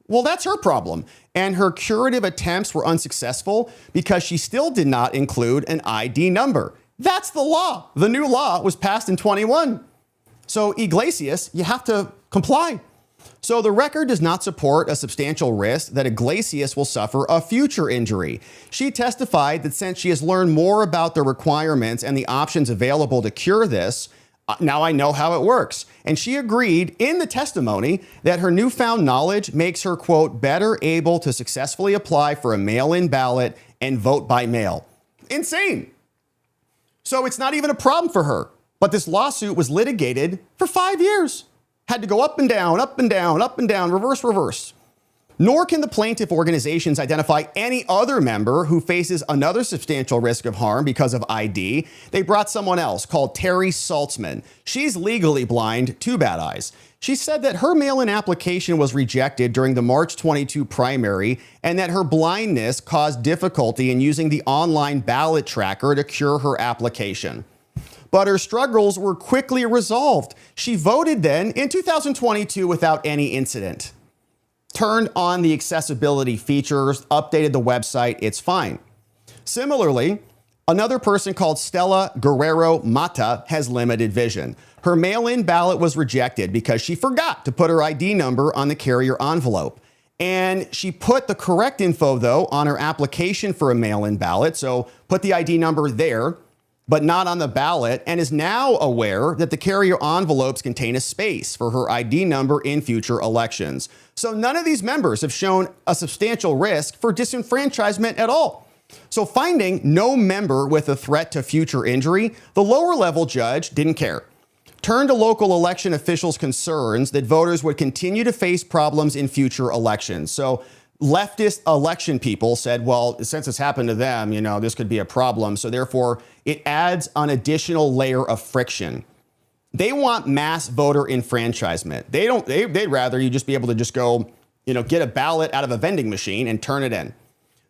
Well, that's her problem. And her curative attempts were unsuccessful because she still did not include an ID number. That's the law. The new law was passed in 21. So Iglesias, you have to comply. So the record does not support a substantial risk that Iglesias will suffer a future injury. She testified that since she has learned more about the requirements and the options available to cure this, now I know how it works. And she agreed in the testimony that her newfound knowledge makes her, quote, better able to successfully apply for a mail-in ballot and vote by mail. Insane. So it's not even a problem for her. But this lawsuit was litigated for 5 years. Had to go up and down, up and down, up and down, reverse, reverse. Nor can the plaintiff organizations identify any other member who faces another substantial risk of harm because of ID. They brought someone else called Terry Saltzman. She's legally blind, 2 bad eyes. She said that her mail-in application was rejected during the March 22 primary and that her blindness caused difficulty in using the online ballot tracker to cure her application. But her struggles were quickly resolved. She voted then in 2022 without any incident. Turned on the accessibility features, updated the website, it's fine. Similarly, another person called Stella Guerrero Mata has limited vision. Her mail-in ballot was rejected because she forgot to put her ID number on the carrier envelope. And she put the correct info, though, on her application for a mail-in ballot. So put the ID number there, but not on the ballot, and is now aware that the carrier envelopes contain a space for her ID number in future elections. So none of these members have shown a substantial risk for disenfranchisement at all. So finding no member with a threat to future injury, the lower level judge didn't care. Turned to local election officials' concerns that voters would continue to face problems in future elections. So leftist election people said, well, since it's happened to them, this could be a problem. So therefore, it adds an additional layer of friction. They want mass voter enfranchisement. They'd rather you just be able to just go, get a ballot out of a vending machine and turn it in.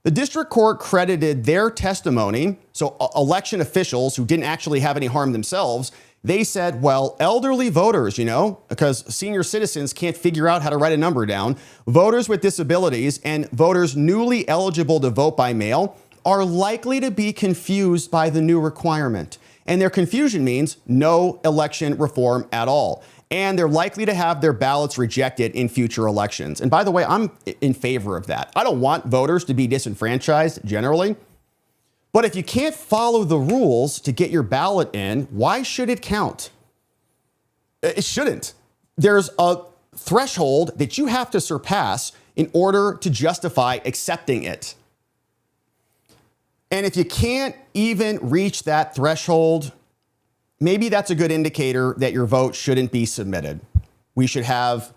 The district court credited their testimony. So election officials who didn't actually have any harm themselves, they said, well, elderly voters, because senior citizens can't figure out how to write a number down, voters with disabilities and voters newly eligible to vote by mail are likely to be confused by the new requirement. And their confusion means no election reform at all. And they're likely to have their ballots rejected in future elections. And by the way, I'm in favor of that. I don't want voters to be disenfranchised generally. But if you can't follow the rules to get your ballot in, why should it count? It shouldn't. There's a threshold that you have to surpass in order to justify accepting it. And if you can't even reach that threshold, maybe that's a good indicator that your vote shouldn't be submitted. We should have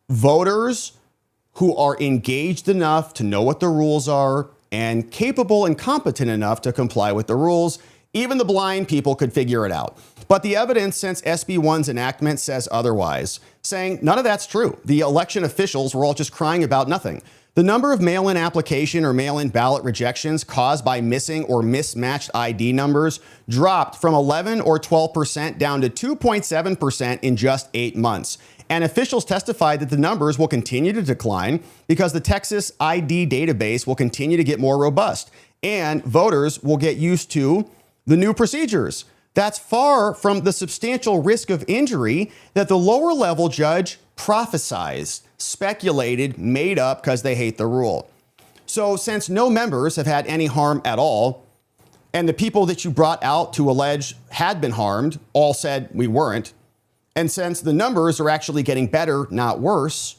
voters who are engaged enough to know what the rules are and capable and competent enough to comply with the rules. Even the blind people could figure it out. But the evidence since SB 1's enactment says otherwise, saying none of that's true. The election officials were all just crying about nothing. The number of mail-in application or mail-in ballot rejections caused by missing or mismatched ID numbers dropped from 11 or 12% down to 2.7% in just 8 months. And officials testified that the numbers will continue to decline because the Texas ID database will continue to get more robust and voters will get used to the new procedures. That's far from the substantial risk of injury that the lower level judge prophesized, speculated, made up because they hate the rule. So since no members have had any harm at all, and the people that you brought out to allege had been harmed all said we weren't, and since the numbers are actually getting better, not worse,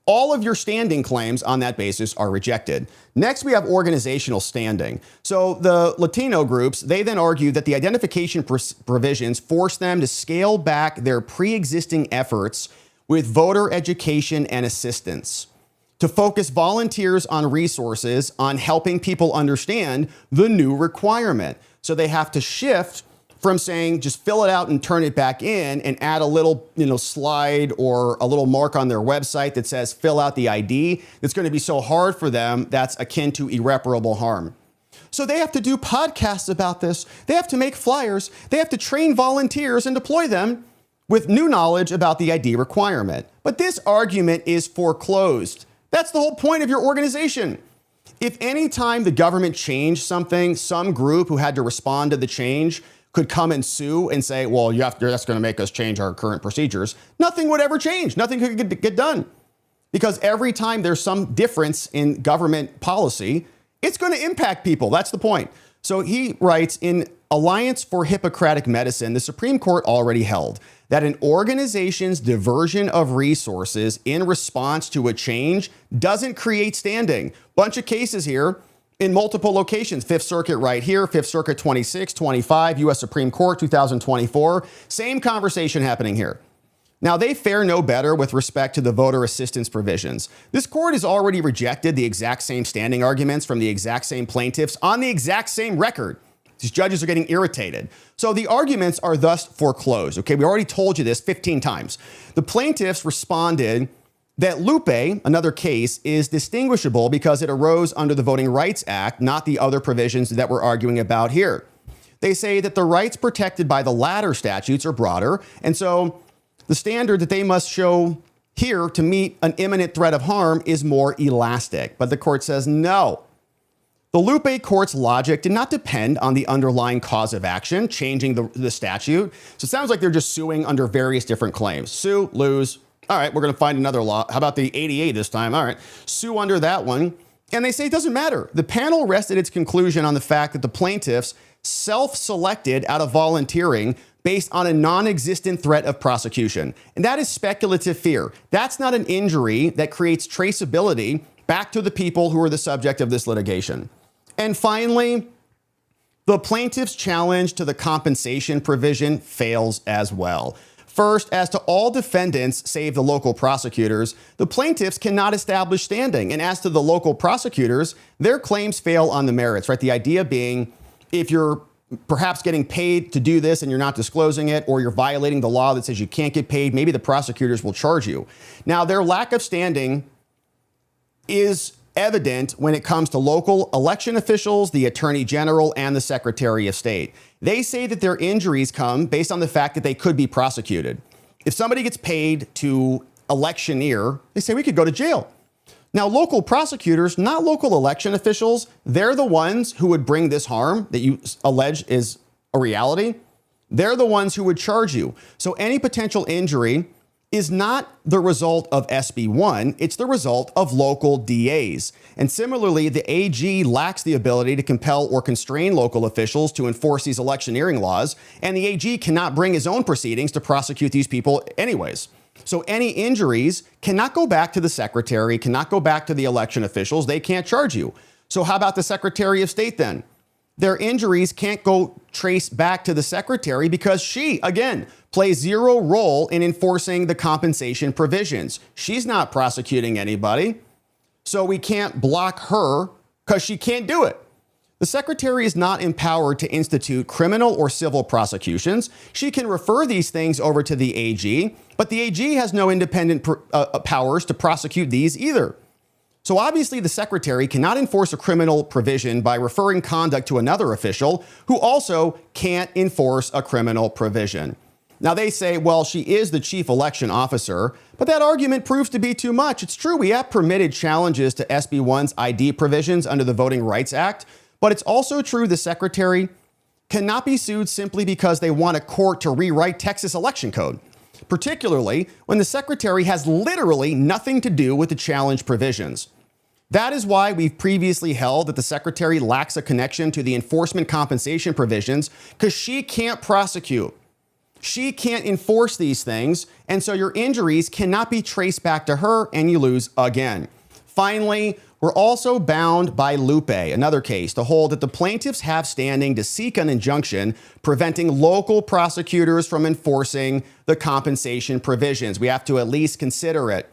all of your standing claims on that basis are rejected. Next, we have organizational standing. So the Latino groups, they then argue that the identification provisions force them to scale back their pre-existing efforts with voter education and assistance, to focus volunteers on resources on helping people understand the new requirement. So they have to shift from saying just fill it out and turn it back in and add a little slide or a little mark on their website that says fill out the ID. It's going to be so hard for them that's akin to irreparable harm. So they have to do podcasts about this. They have to make flyers. They have to train volunteers and deploy them with new knowledge about the ID requirement. But this argument is foreclosed. That's the whole point of your organization. If any time the government changed something, some group who had to respond to the change could come and sue and say, well, that's going to make us change our current procedures, nothing would ever change. Nothing could get done. Because every time there's some difference in government policy, it's going to impact people. That's the point. So he writes, in Alliance for Hippocratic Medicine, the Supreme Court already held that an organization's diversion of resources in response to a change doesn't create standing. Bunch of cases here in multiple locations. Fifth Circuit right here, Fifth Circuit 26, 25, U.S. Supreme Court 2024. Same conversation happening here. Now, they fare no better with respect to the voter assistance provisions. This court has already rejected the exact same standing arguments from the exact same plaintiffs on the exact same record. These judges are getting irritated. So the arguments are thus foreclosed. Okay, we already told you this 15 times. The plaintiffs responded that Lupe, another case, is distinguishable because it arose under the Voting Rights Act, not the other provisions that we're arguing about here. They say that the rights protected by the latter statutes are broader, and so the standard that they must show here to meet an imminent threat of harm is more elastic. But the court says no. The Lupe court's logic did not depend on the underlying cause of action, changing the statute. So it sounds like they're just suing under various different claims. Sue, lose. All right, we're going to find another law. How about the 88 this time? All right, sue under that one. And they say it doesn't matter. The panel rested its conclusion on the fact that the plaintiffs self-selected out of volunteering based on a non-existent threat of prosecution. And that is speculative fear. That's not an injury that creates traceability back to the people who are the subject of this litigation. And finally, the plaintiff's challenge to the compensation provision fails as well. First, as to all defendants, save the local prosecutors, the plaintiffs cannot establish standing. And as to the local prosecutors, their claims fail on the merits, right? The idea being, if you're perhaps getting paid to do this and you're not disclosing it, or you're violating the law that says you can't get paid, maybe the prosecutors will charge you. Now, their lack of standing is evident when it comes to local election officials, the Attorney General, and the Secretary of State. They say that their injuries come based on the fact that they could be prosecuted. If somebody gets paid to electioneer, they say we could go to jail. Now, local prosecutors, not local election officials, they're the ones who would bring this harm that you allege is a reality. They're the ones who would charge you. So any potential injury is not the result of SB 1, it's the result of local DAs. And similarly, the AG lacks the ability to compel or constrain local officials to enforce these electioneering laws, and the AG cannot bring his own proceedings to prosecute these people anyways. So any injuries cannot go back to the secretary, cannot go back to the election officials, they can't charge you. So how about the Secretary of State then? Their injuries can't go trace back to the secretary because she, again, plays zero role in enforcing the compensation provisions. She's not prosecuting anybody, so we can't block her because she can't do it. The secretary is not empowered to institute criminal or civil prosecutions. She can refer these things over to the AG, but the AG has no independent powers to prosecute these either. So obviously the secretary cannot enforce a criminal provision by referring conduct to another official who also can't enforce a criminal provision. Now they say, well, she is the chief election officer, but that argument proves to be too much. It's true, we have permitted challenges to SB 1's ID provisions under the Voting Rights Act, but it's also true the secretary cannot be sued simply because they want a court to rewrite Texas election code, particularly when the secretary has literally nothing to do with the challenge provisions. That is why we've previously held that the secretary lacks a connection to the enforcement compensation provisions because she can't prosecute. She can't enforce these things, and so your injuries cannot be traced back to her and you lose again. Finally, we're also bound by Lupe, another case, to hold that the plaintiffs have standing to seek an injunction preventing local prosecutors from enforcing the compensation provisions. We have to at least consider it.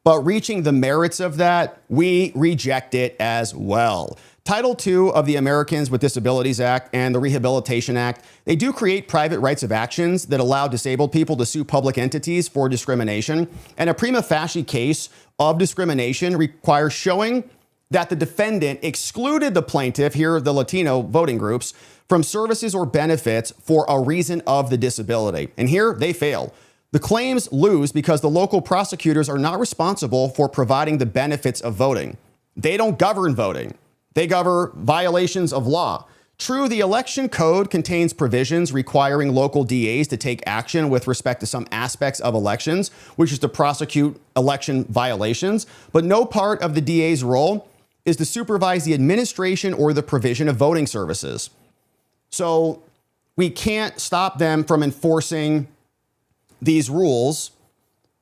But reaching the merits of that, we reject it as well. Title II of the Americans with Disabilities Act and the Rehabilitation Act, they do create private rights of actions that allow disabled people to sue public entities for discrimination. And a prima facie case of discrimination requires showing that the defendant excluded the plaintiff, here the Latino voting groups, from services or benefits for a reason of the disability. And here they fail. The claims lose because the local prosecutors are not responsible for providing the benefits of voting. They don't govern voting. They govern violations of law. True, the election code contains provisions requiring local DAs to take action with respect to some aspects of elections, which is to prosecute election violations, but no part of the DA's role is to supervise the administration or the provision of voting services. So we can't stop them from enforcing these rules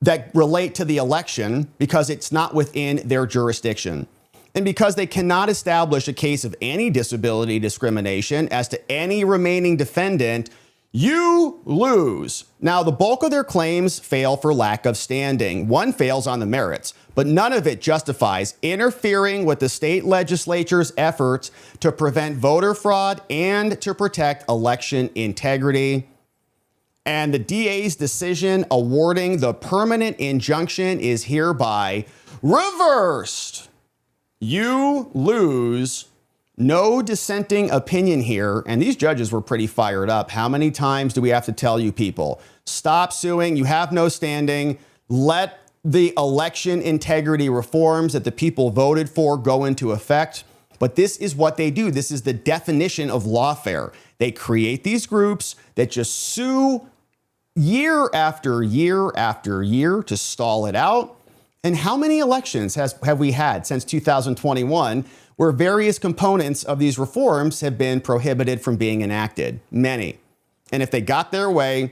that relate to the election because it's not within their jurisdiction. And because they cannot establish a case of any disability discrimination as to any remaining defendant, you lose. Now, the bulk of their claims fail for lack of standing. One fails on the merits, but none of it justifies interfering with the state legislature's efforts to prevent voter fraud and to protect election integrity. And the DA's decision awarding the permanent injunction is hereby reversed. You lose. No dissenting opinion here. And these judges were pretty fired up. How many times do we have to tell you people? Stop suing. You have no standing. Let the election integrity reforms that the people voted for go into effect. But this is what they do. This is the definition of lawfare. They create these groups that just sue year after year after year to stall it out. And how many elections have we had since 2021 where various components of these reforms have been prohibited from being enacted? Many. And if they got their way,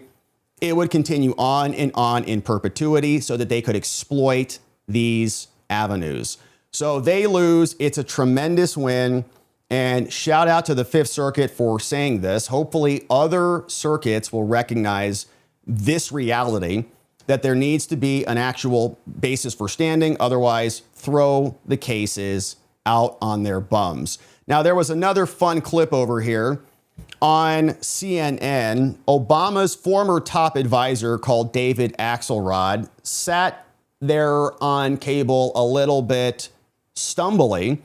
it would continue on in perpetuity so that they could exploit these avenues. So they lose. It's a tremendous win. And shout out to the Fifth Circuit for saying this. Hopefully other circuits will recognize this reality, that there needs to be an actual basis for standing. Otherwise, throw the cases out on their bums. Now, there was another fun clip over here on CNN. Obama's former top advisor, called David Axelrod, sat there on cable a little bit stumbly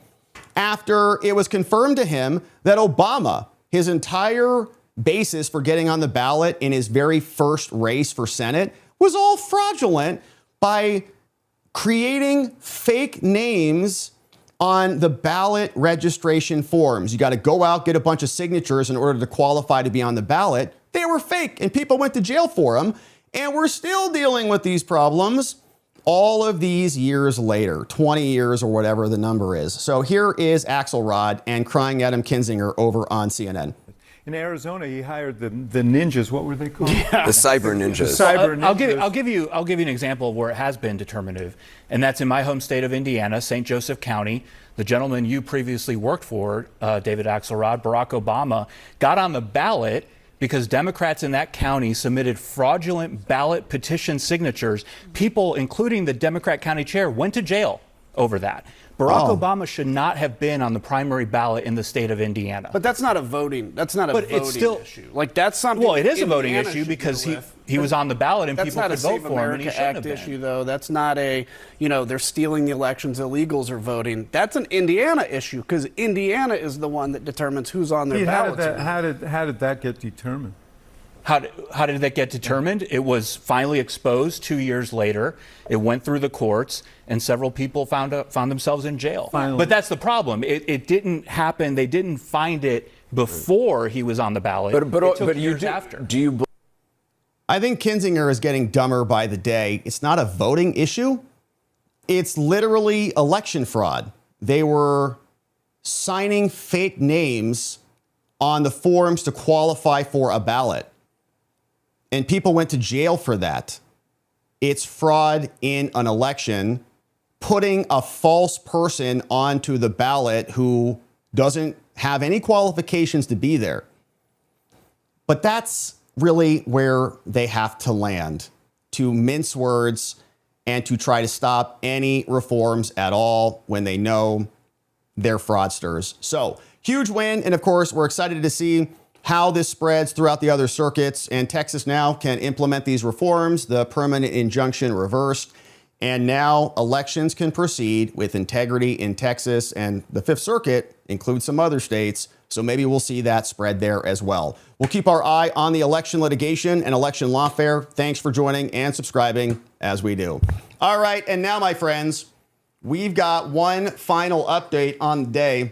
after it was confirmed to him that Obama, his entire basis for getting on the ballot in his very first race for Senate, was all fraudulent by creating fake names on the ballot registration forms. You got to go out, get a bunch of signatures in order to qualify to be on the ballot. They were fake and people went to jail for them. And we're still dealing with these problems all of these years later, 20 years or whatever the number is. So here is Axelrod and crying Adam Kinzinger over on CNN. In Arizona, he hired the ninjas. What were they called? Yeah. The cyber ninjas. The cyber ninjas. I'll give you an example of where it has been determinative, and that's in my home state of Indiana, St. Joseph County. The gentleman you previously worked for, David Axelrod, Barack Obama, got on the ballot because Democrats in that county submitted fraudulent ballot petition signatures. People, including the Democrat county chair, went to jail over that. Barack Obama should not have been on the primary ballot in the state of Indiana. But that's not a voting. That's not a But voting it's still, issue. Like that's something. Well, it is a voting Indiana issue should because deal with. he was on the ballot and That's people not could a vote Save for him, and he America shouldn't Act have been. issue, though. That's not a, they're stealing the elections. Illegals are voting. That's an Indiana issue because Indiana is the one that determines who's on their ballots. How did that get determined? How did that get determined? It was finally exposed 2 years later. It went through the courts, and several people found themselves in jail. Finally. But that's the problem. It didn't happen. They didn't find it before he was on the ballot. It took years after. I think Kinzinger is getting dumber by the day. It's not a voting issue. It's literally election fraud. They were signing fake names on the forms to qualify for a ballot. And people went to jail for that. It's fraud in an election, putting a false person onto the ballot who doesn't have any qualifications to be there. But that's really where they have to land, to mince words and to try to stop any reforms at all when they know they're fraudsters. So, huge win. And of course, we're excited to see how this spreads throughout the other circuits. And Texas now can implement these reforms, the permanent injunction reversed. And now elections can proceed with integrity in Texas, and the Fifth Circuit includes some other states. So maybe we'll see that spread there as well. We'll keep our eye on the election litigation and election lawfare. Thanks for joining and subscribing as we do. All right. And now, my friends, we've got one final update on the day.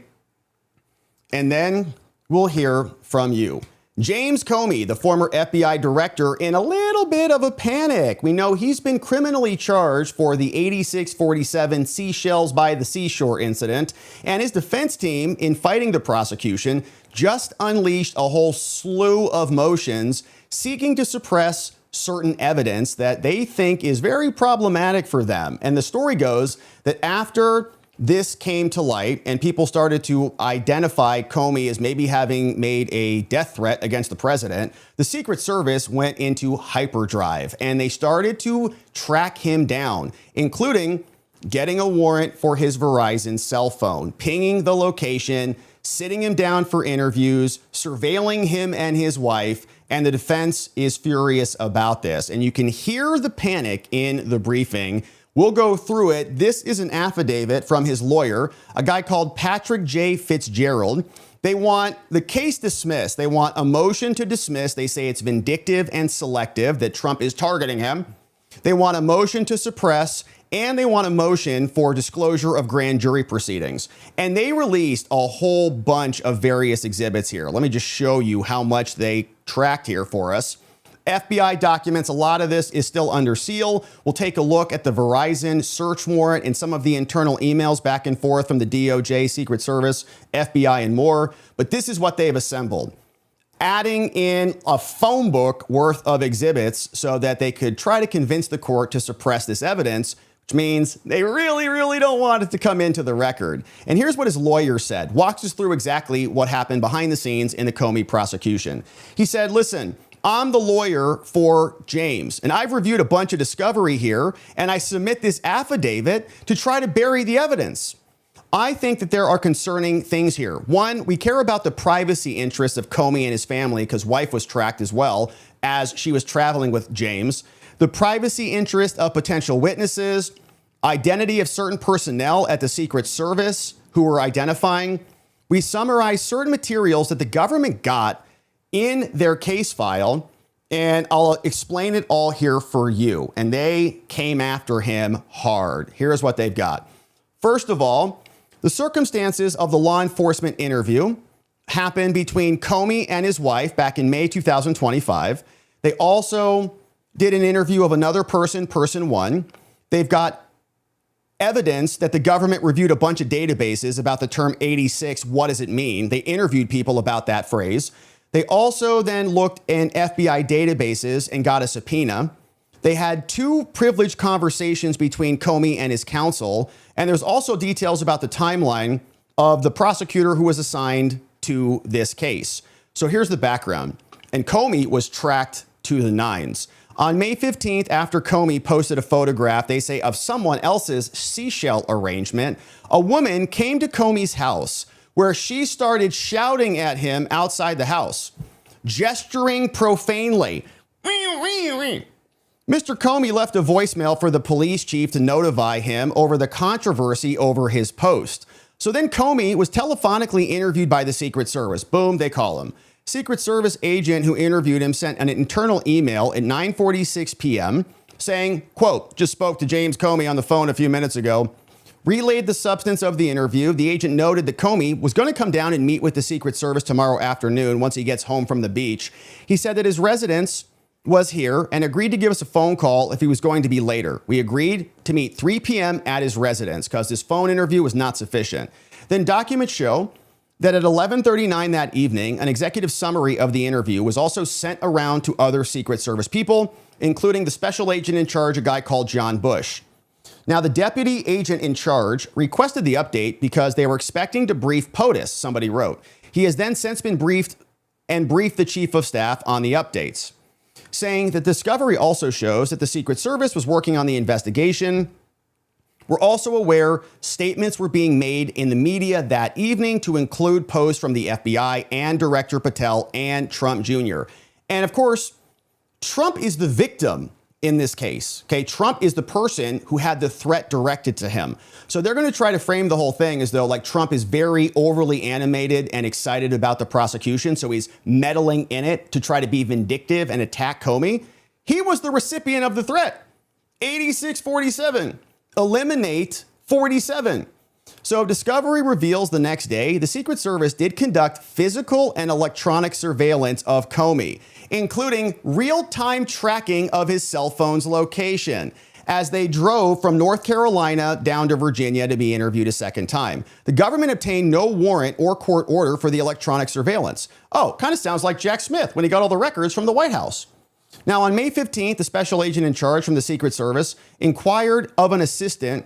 And then we'll hear from you. James Comey, the former FBI director, in a little bit of a panic. We know he's been criminally charged for the 8647 seashells by the seashore incident, and his defense team, in fighting the prosecution, just unleashed a whole slew of motions seeking to suppress certain evidence that they think is very problematic for them. And the story goes that after this came to light and people started to identify Comey as maybe having made a death threat against the president, the Secret Service went into hyperdrive and they started to track him down, including getting a warrant for his Verizon cell phone, pinging the location, sitting him down for interviews, surveilling him and his wife, and the defense is furious about this. And you can hear the panic in the briefing. We'll go through it. This is an affidavit from his lawyer, a guy called Patrick J. Fitzgerald. They want the case dismissed. They want a motion to dismiss. They say it's vindictive and selective, that Trump is targeting him. They want a motion to suppress, and they want a motion for disclosure of grand jury proceedings. And they released a whole bunch of various exhibits here. Let me just show you how much they tracked here for us. FBI documents, a lot of this is still under seal. We'll take a look at the Verizon search warrant and some of the internal emails back and forth from the DOJ, Secret Service, FBI, and more. But this is what they've assembled, adding in a phone book worth of exhibits so that they could try to convince the court to suppress this evidence, which means they really, really don't want it to come into the record. And here's what his lawyer said. Walks us through exactly what happened behind the scenes in the Comey prosecution. He said, listen, I'm the lawyer for James, and I've reviewed a bunch of discovery here, and I submit this affidavit to try to bury the evidence. I think that there are concerning things here. One, we care about the privacy interests of Comey and his family because wife was tracked as well as she was traveling with James. The privacy interest of potential witnesses, identity of certain personnel at the Secret Service who were identifying. We summarize certain materials that the government got in their case file, and I'll explain it all here for you. And they came after him hard. Here's what they've got. First of all, the circumstances of the law enforcement interview happened between Comey and his wife back in May 2025. They also did an interview of another person, person one. They've got evidence that the government reviewed a bunch of databases about the term 86. What does it mean? They interviewed people about that phrase. They also then looked in FBI databases and got a subpoena. They had two privileged conversations between Comey and his counsel. And there's also details about the timeline of the prosecutor who was assigned to this case. So here's the background. And Comey was tracked to the nines. On May 15th, after Comey posted a photograph, they say, of someone else's seashell arrangement, a woman came to Comey's house where she started shouting at him outside the house, gesturing profanely. Mr. Comey left a voicemail for the police chief to notify him over the controversy over his post. So then Comey was telephonically interviewed by the Secret Service. Boom, they call him. Secret Service agent who interviewed him sent an internal email at 9:46 p.m. saying, quote, just spoke to James Comey on the phone a few minutes ago. Relayed the substance of the interview. The agent noted that Comey was going to come down and meet with the Secret Service tomorrow afternoon once he gets home from the beach. He said that his residence was here and agreed to give us a phone call if he was going to be later. We agreed to meet 3 p.m. at his residence because his phone interview was not sufficient. Then documents show that at 11:39 that evening, an executive summary of the interview was also sent around to other Secret Service people, including the special agent in charge, a guy called John Bush. Now, the deputy agent in charge requested the update because they were expecting to brief POTUS, somebody wrote. He has then since been briefed the chief of staff on the updates, saying that discovery also shows that the Secret Service was working on the investigation. We're also aware statements were being made in the media that evening to include posts from the FBI and Director Patel and Trump Jr. And of course, Trump is the victim in this case. Okay, Trump is the person who had the threat directed to him. So they're going to try to frame the whole thing as though like Trump is very overly animated and excited about the prosecution. So he's meddling in it to try to be vindictive and attack Comey. He was the recipient of the threat. 8647. Eliminate 47. So Discovery reveals the next day, the Secret Service did conduct physical and electronic surveillance of Comey, including real-time tracking of his cell phone's location as they drove from North Carolina down to Virginia to be interviewed a second time. The government obtained no warrant or court order for the electronic surveillance. Oh, kind of sounds like Jack Smith when he got all the records from the White House. Now, on May 15th, the special agent in charge from the Secret Service inquired of an assistant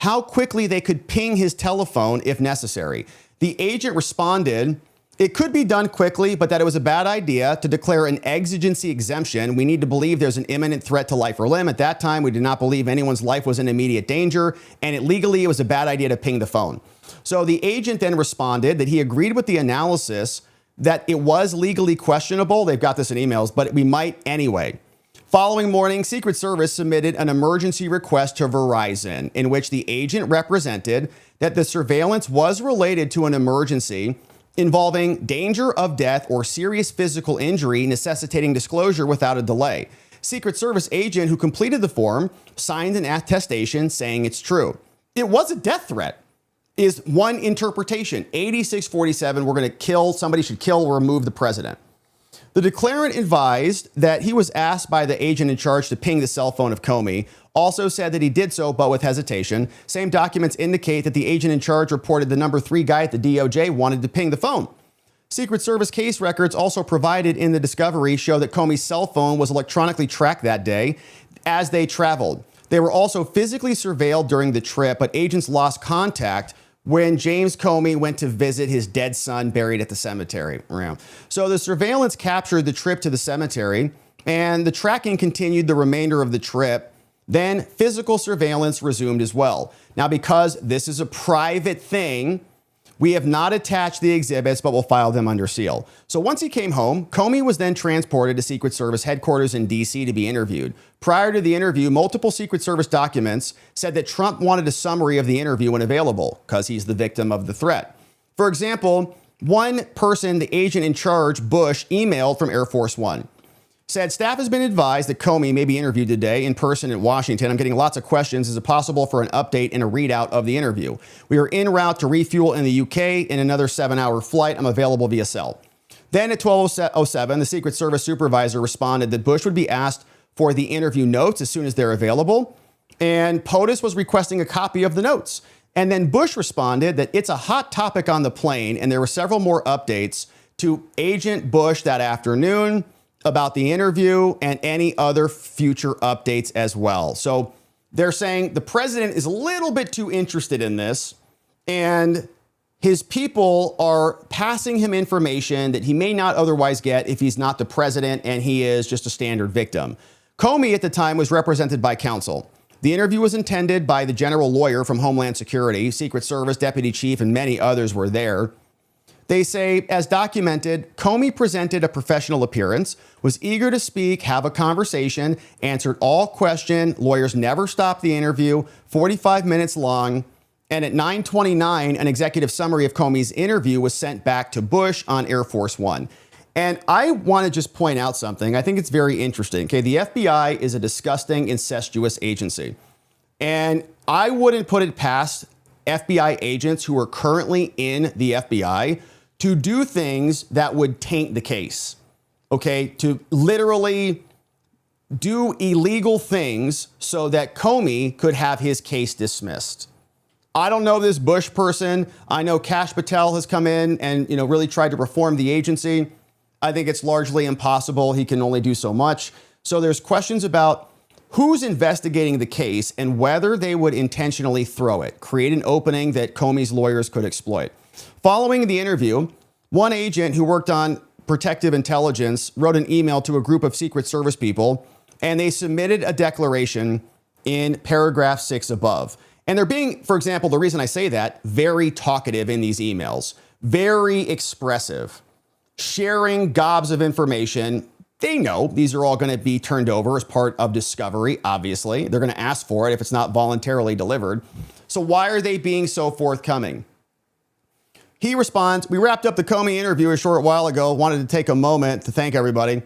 how quickly they could ping his telephone if necessary. The agent responded, it could be done quickly, but that it was a bad idea to declare an exigency exemption. We need to believe there's an imminent threat to life or limb. At that time, we did not believe anyone's life was in immediate danger, and legally it was a bad idea to ping the phone. So the agent then responded that he agreed with the analysis that it was legally questionable. They've got this in emails, but we might anyway. Following morning, Secret Service submitted an emergency request to Verizon in which the agent represented that the surveillance was related to an emergency involving danger of death or serious physical injury necessitating disclosure without a delay. Secret Service agent who completed the form signed an attestation saying it's true. It was a death threat, is one interpretation. 8647, we're going to kill, somebody should kill or remove the president. The declarant advised that he was asked by the agent in charge to ping the cell phone of Comey, also said that he did so, but with hesitation. Same documents indicate that the agent in charge reported the number 3 guy at the DOJ wanted to ping the phone. Secret Service case records also provided in the discovery show that Comey's cell phone was electronically tracked that day as they traveled. They were also physically surveilled during the trip, but agents lost contact when James Comey went to visit his dead son buried at the cemetery. So the surveillance captured the trip to the cemetery, and the tracking continued the remainder of the trip. Then physical surveillance resumed as well. Now, because this is a private thing, we have not attached the exhibits, but we'll file them under seal. So once he came home, Comey was then transported to Secret Service headquarters in D.C. to be interviewed. Prior to the interview, multiple Secret Service documents said that Trump wanted a summary of the interview when available because he's the victim of the threat. For example, one person, the agent in charge, Bush, emailed from Air Force One. Said, staff has been advised that Comey may be interviewed today in person in Washington. I'm getting lots of questions. Is it possible for an update and a readout of the interview? We are en route to refuel in the UK in another 7-hour flight. I'm available via cell. Then at 12:07, the Secret Service supervisor responded that Bush would be asked for the interview notes as soon as they're available. And POTUS was requesting a copy of the notes. And then Bush responded that it's a hot topic on the plane. And there were several more updates to Agent Bush that afternoon about the interview and any other future updates as well. So they're saying the president is a little bit too interested in this, and his people are passing him information that he may not otherwise get if he's not the president and he is just a standard victim. Comey at the time was represented by counsel. The interview was intended by the general lawyer from Homeland Security, Secret Service deputy chief, and many others were there. They say, as documented, Comey presented a professional appearance, was eager to speak, have a conversation, answered all questions. Lawyers never stopped the interview, 45 minutes long. And at 9:29, an executive summary of Comey's interview was sent back to Bush on Air Force One. And I want to just point out something. I think it's very interesting. Okay, the FBI is a disgusting, incestuous agency. And I wouldn't put it past FBI agents who are currently in the FBI to do things that would taint the case, okay? To literally do illegal things so that Comey could have his case dismissed. I don't know this Bush person. I know Kash Patel has come in and, really tried to reform the agency. I think it's largely impossible. He can only do so much. So there's questions about who's investigating the case and whether they would intentionally throw it, create an opening that Comey's lawyers could exploit. Following the interview, one agent who worked on protective intelligence wrote an email to a group of Secret Service people, and they submitted a declaration in paragraph 6 above. And they're being, for example, the reason I say that, very talkative in these emails, very expressive, sharing gobs of information. They know these are all going to be turned over as part of discovery, obviously. They're going to ask for it if it's not voluntarily delivered. So why are they being so forthcoming? He responds, we wrapped up the Comey interview a short while ago, wanted to take a moment to thank everybody.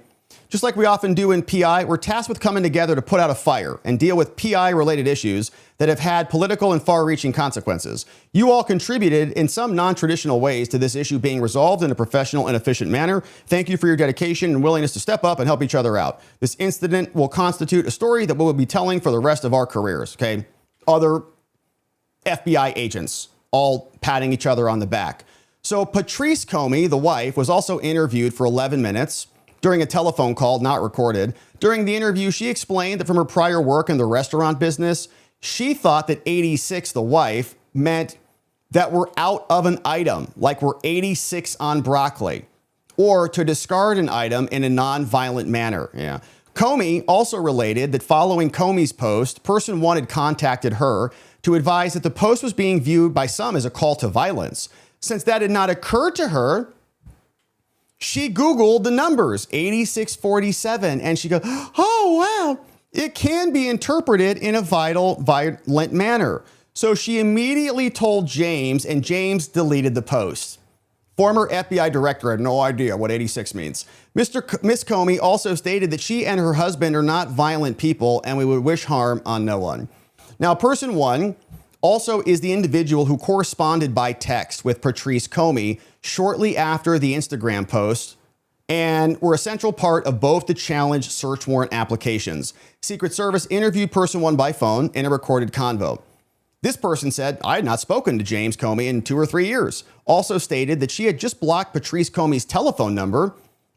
Just like we often do in PI, we're tasked with coming together to put out a fire and deal with PI-related issues that have had political and far-reaching consequences. You all contributed in some non-traditional ways to this issue being resolved in a professional and efficient manner. Thank you for your dedication and willingness to step up and help each other out. This incident will constitute a story that we will be telling for the rest of our careers, okay? Other FBI agents all patting each other on the back. So Patrice Comey, the wife, was also interviewed for 11 minutes during a telephone call not recorded. During the interview, she explained that from her prior work in the restaurant business, she thought that 86, the wife, meant that we're out of an item, like we're 86 on broccoli, or to discard an item in a non-violent manner. Yeah. Comey also related that following Comey's post, person one had contacted her to advise that the post was being viewed by some as a call to violence. Since that had not occurred to her, she Googled the numbers, 8647, and she goes, oh, wow, it can be interpreted in a violent manner. So she immediately told James, and James deleted the post. Former FBI director had no idea what 86 means. Miss Comey also stated that she and her husband are not violent people, and we would wish harm on no one. Now, person one also is the individual who corresponded by text with Patrice Comey shortly after the Instagram post and were a central part of both the challenge search warrant applications. Secret Service interviewed person one by phone in a recorded convo. This person said, I had not spoken to James Comey in 2 or 3 years. Also stated that she had just blocked Patrice Comey's telephone number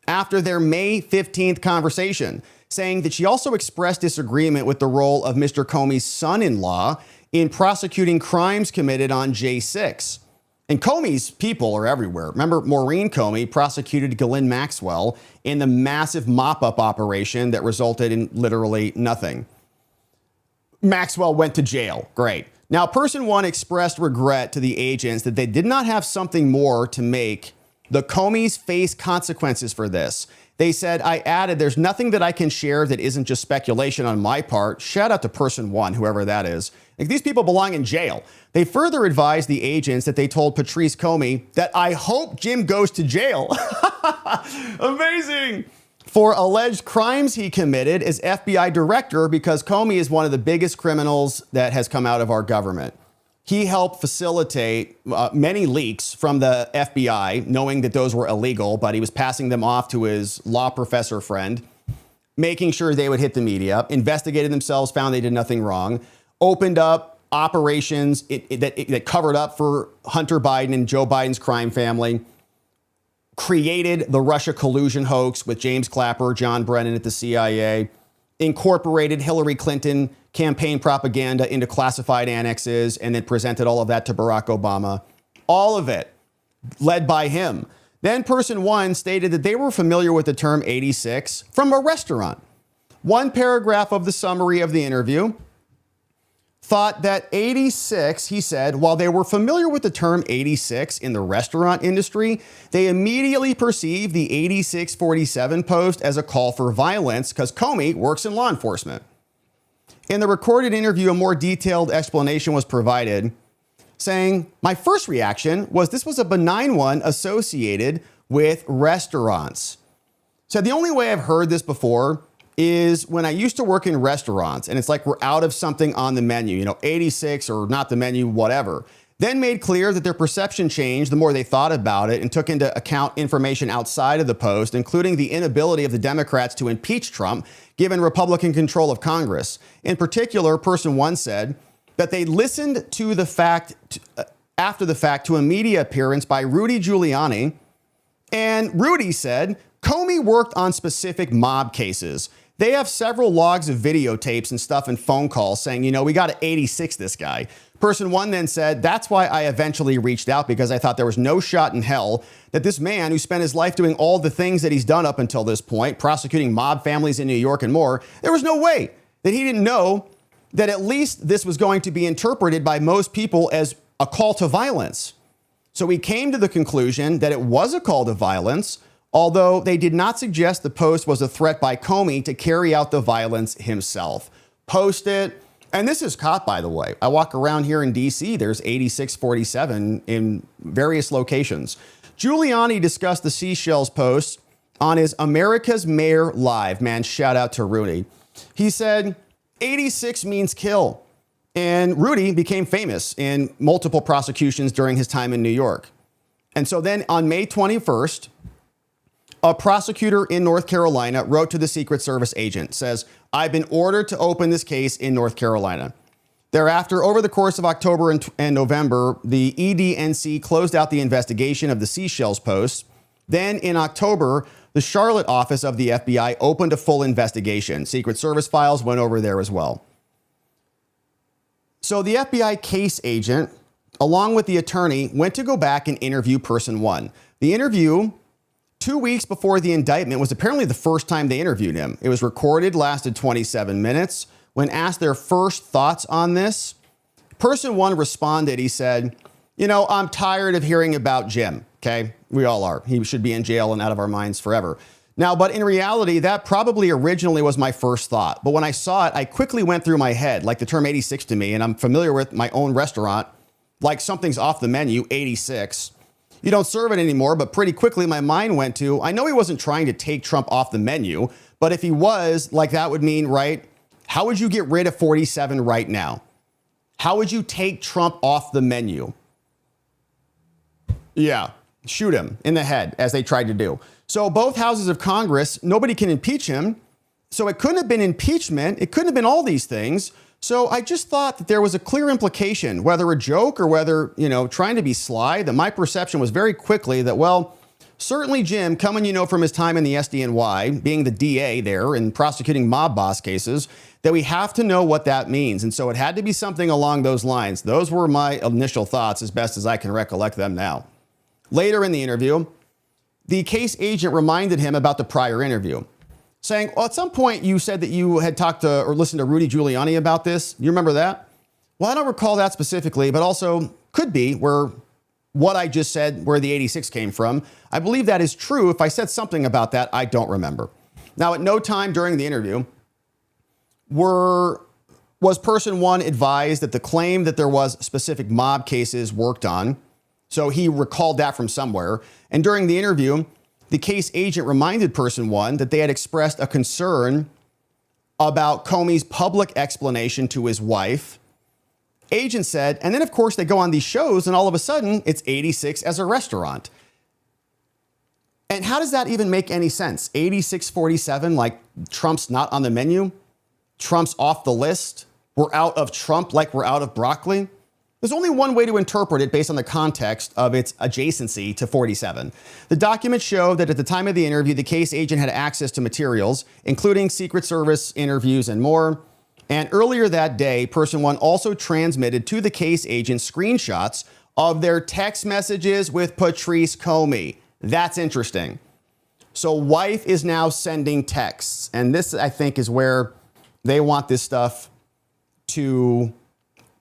after their May 15th conversation, saying that she also expressed disagreement with the role of Mr. Comey's son-in-law in prosecuting crimes committed on J6. And Comey's people are everywhere. Remember, Maureen Comey prosecuted Ghislaine Maxwell in the massive mop-up operation that resulted in literally nothing. Maxwell went to jail. Great. Now, person one expressed regret to the agents that they did not have something more to make the Comeys face consequences for this. They said, I added, there's nothing that I can share that isn't just speculation on my part. Shout out to person one, whoever that is. Like, these people belong in jail. They further advised the agents that they told Patrice Comey that I hope Jim goes to jail. Amazing. For alleged crimes he committed as FBI director, because Comey is one of the biggest criminals that has come out of our government. He helped facilitate many leaks from the FBI, knowing that those were illegal, but he was passing them off to his law professor friend, making sure they would hit the media, investigated themselves, found they did nothing wrong, opened up operations that covered up for Hunter Biden and Joe Biden's crime family, created the Russia collusion hoax with James Clapper, John Brennan at the CIA, incorporated Hillary Clinton campaign propaganda into classified annexes, and then presented all of that to Barack Obama. All of it led by him. Then person one stated that they were familiar with the term 86 from a restaurant. One paragraph of the summary of the interview thought that 86, he said, while they were familiar with the term 86 in the restaurant industry, they immediately perceived the 8647 post as a call for violence because Comey works in law enforcement. In the recorded interview, a more detailed explanation was provided, saying, my first reaction was this was a benign one associated with restaurants. So the only way I've heard this before is when I used to work in restaurants, and it's like we're out of something on the menu, 86 or not the menu, whatever. Then made clear that their perception changed the more they thought about it and took into account information outside of the post, including the inability of the Democrats to impeach Trump, given Republican control of Congress. In particular, person one said that they listened to the fact, after the fact, to a media appearance by Rudy Giuliani. And Rudy said, Comey worked on specific mob cases. They have several logs of videotapes and stuff and phone calls saying, we got to 86 this guy. Person one then said, that's why I eventually reached out, because I thought there was no shot in hell that this man who spent his life doing all the things that he's done up until this point, prosecuting mob families in New York and more, there was no way that he didn't know that at least this was going to be interpreted by most people as a call to violence. So he came to the conclusion that it was a call to violence, although they did not suggest the post was a threat by Comey to carry out the violence himself. Post it. And this is caught, by the way. I walk around here in D.C. There's 8647 in various locations. Giuliani discussed the seashells post on his America's Mayor Live. Man, shout out to Rudy. He said, 86 means kill. And Rudy became famous in multiple prosecutions during his time in New York. And so then on May 21st, a prosecutor in North Carolina wrote to the Secret Service agent, says, I've been ordered to open this case in North Carolina. Thereafter, over the course of October and November, the EDNC closed out the investigation of the Seychelles posts. Then in October, the Charlotte office of the FBI opened a full investigation. Secret Service files went over there as well. So the FBI case agent, along with the attorney, went to go back and interview person one. The interview 2 weeks before the indictment was apparently the first time they interviewed him. It was recorded, lasted 27 minutes. When asked their first thoughts on this, person one responded. He said, I'm tired of hearing about Jim. Okay, we all are. He should be in jail and out of our minds forever. Now, but in reality, that probably originally was my first thought. But when I saw it, I quickly went through my head, like the term 86 to me, and I'm familiar with my own restaurant, like something's off the menu, 86. You don't serve it anymore, but pretty quickly my mind went to, I know he wasn't trying to take Trump off the menu, but if he was, like that would mean, right, how would you get rid of 47 right now? How would you take Trump off the menu? Yeah, shoot him in the head, as they tried to do. So both houses of Congress, nobody can impeach him. So it couldn't have been impeachment. It couldn't have been all these things. So I just thought that there was a clear implication, whether a joke or whether, trying to be sly, that my perception was very quickly that, well, certainly Jim, coming, from his time in the SDNY, being the DA there and prosecuting mob boss cases, that we have to know what that means. And so it had to be something along those lines. Those were my initial thoughts as best as I can recollect them now. Later in the interview, the case agent reminded him about the prior interview, saying, well, at some point you said that you had talked to or listened to Rudy Giuliani about this. You remember that? Well, I don't recall that specifically, but also could be where what I just said, where the 86 came from. I believe that is true. If I said something about that, I don't remember. Now, at no time during the interview was person one advised that the claim that there was specific mob cases worked on. So he recalled that from somewhere. And during the interview, the case agent reminded person one that they had expressed a concern about Comey's public explanation to his wife. Agent said, and then of course they go on these shows and all of a sudden it's 86 as a restaurant. And how does that even make any sense? 8647, like Trump's not on the menu? Trump's off the list? We're out of Trump like we're out of broccoli? There's only one way to interpret it based on the context of its adjacency to 47. The documents show that at the time of the interview, the case agent had access to materials, including Secret Service interviews and more. And earlier that day, person one also transmitted to the case agent screenshots of their text messages with Patrice Comey. That's interesting. So wife is now sending texts. And this, I think, is where they want this stuff to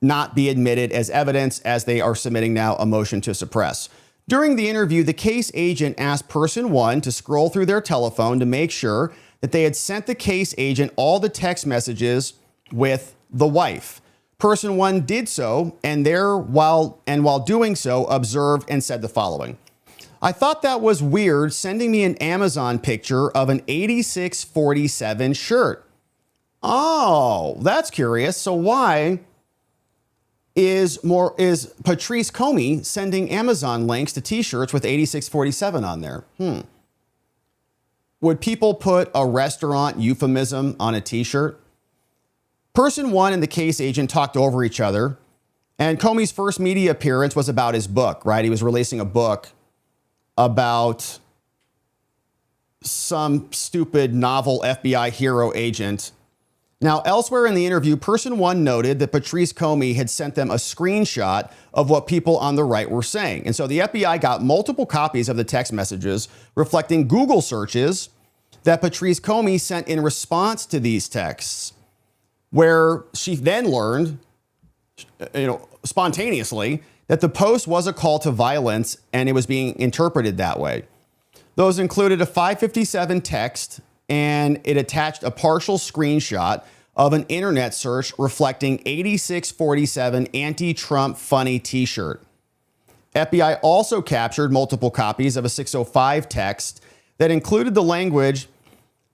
not be admitted as evidence, as they are submitting now a motion to suppress. During the interview, the case agent asked person one to scroll through their telephone to make sure that they had sent the case agent all the text messages with the wife. Person one did so, and while doing so, observed and said the following. I thought that was weird, sending me an Amazon picture of an 8647 shirt. Oh, that's curious. So why is Patrice Comey sending Amazon links to t-shirts with 8647 on there? Would people put a restaurant euphemism on a t-shirt? Person one and the case agent talked over each other, and Comey's first media appearance was about his book, right? He was releasing a book about some stupid novel FBI hero agent. Now, elsewhere in the interview, person one noted that Patrice Comey had sent them a screenshot of what people on the right were saying. And so the FBI got multiple copies of the text messages reflecting Google searches that Patrice Comey sent in response to these texts, where she then learned, spontaneously, that the post was a call to violence and it was being interpreted that way. Those included a 557 text, and it attached a partial screenshot of an internet search reflecting 8647 anti-Trump funny t-shirt. FBI also captured multiple copies of a 605 text that included the language,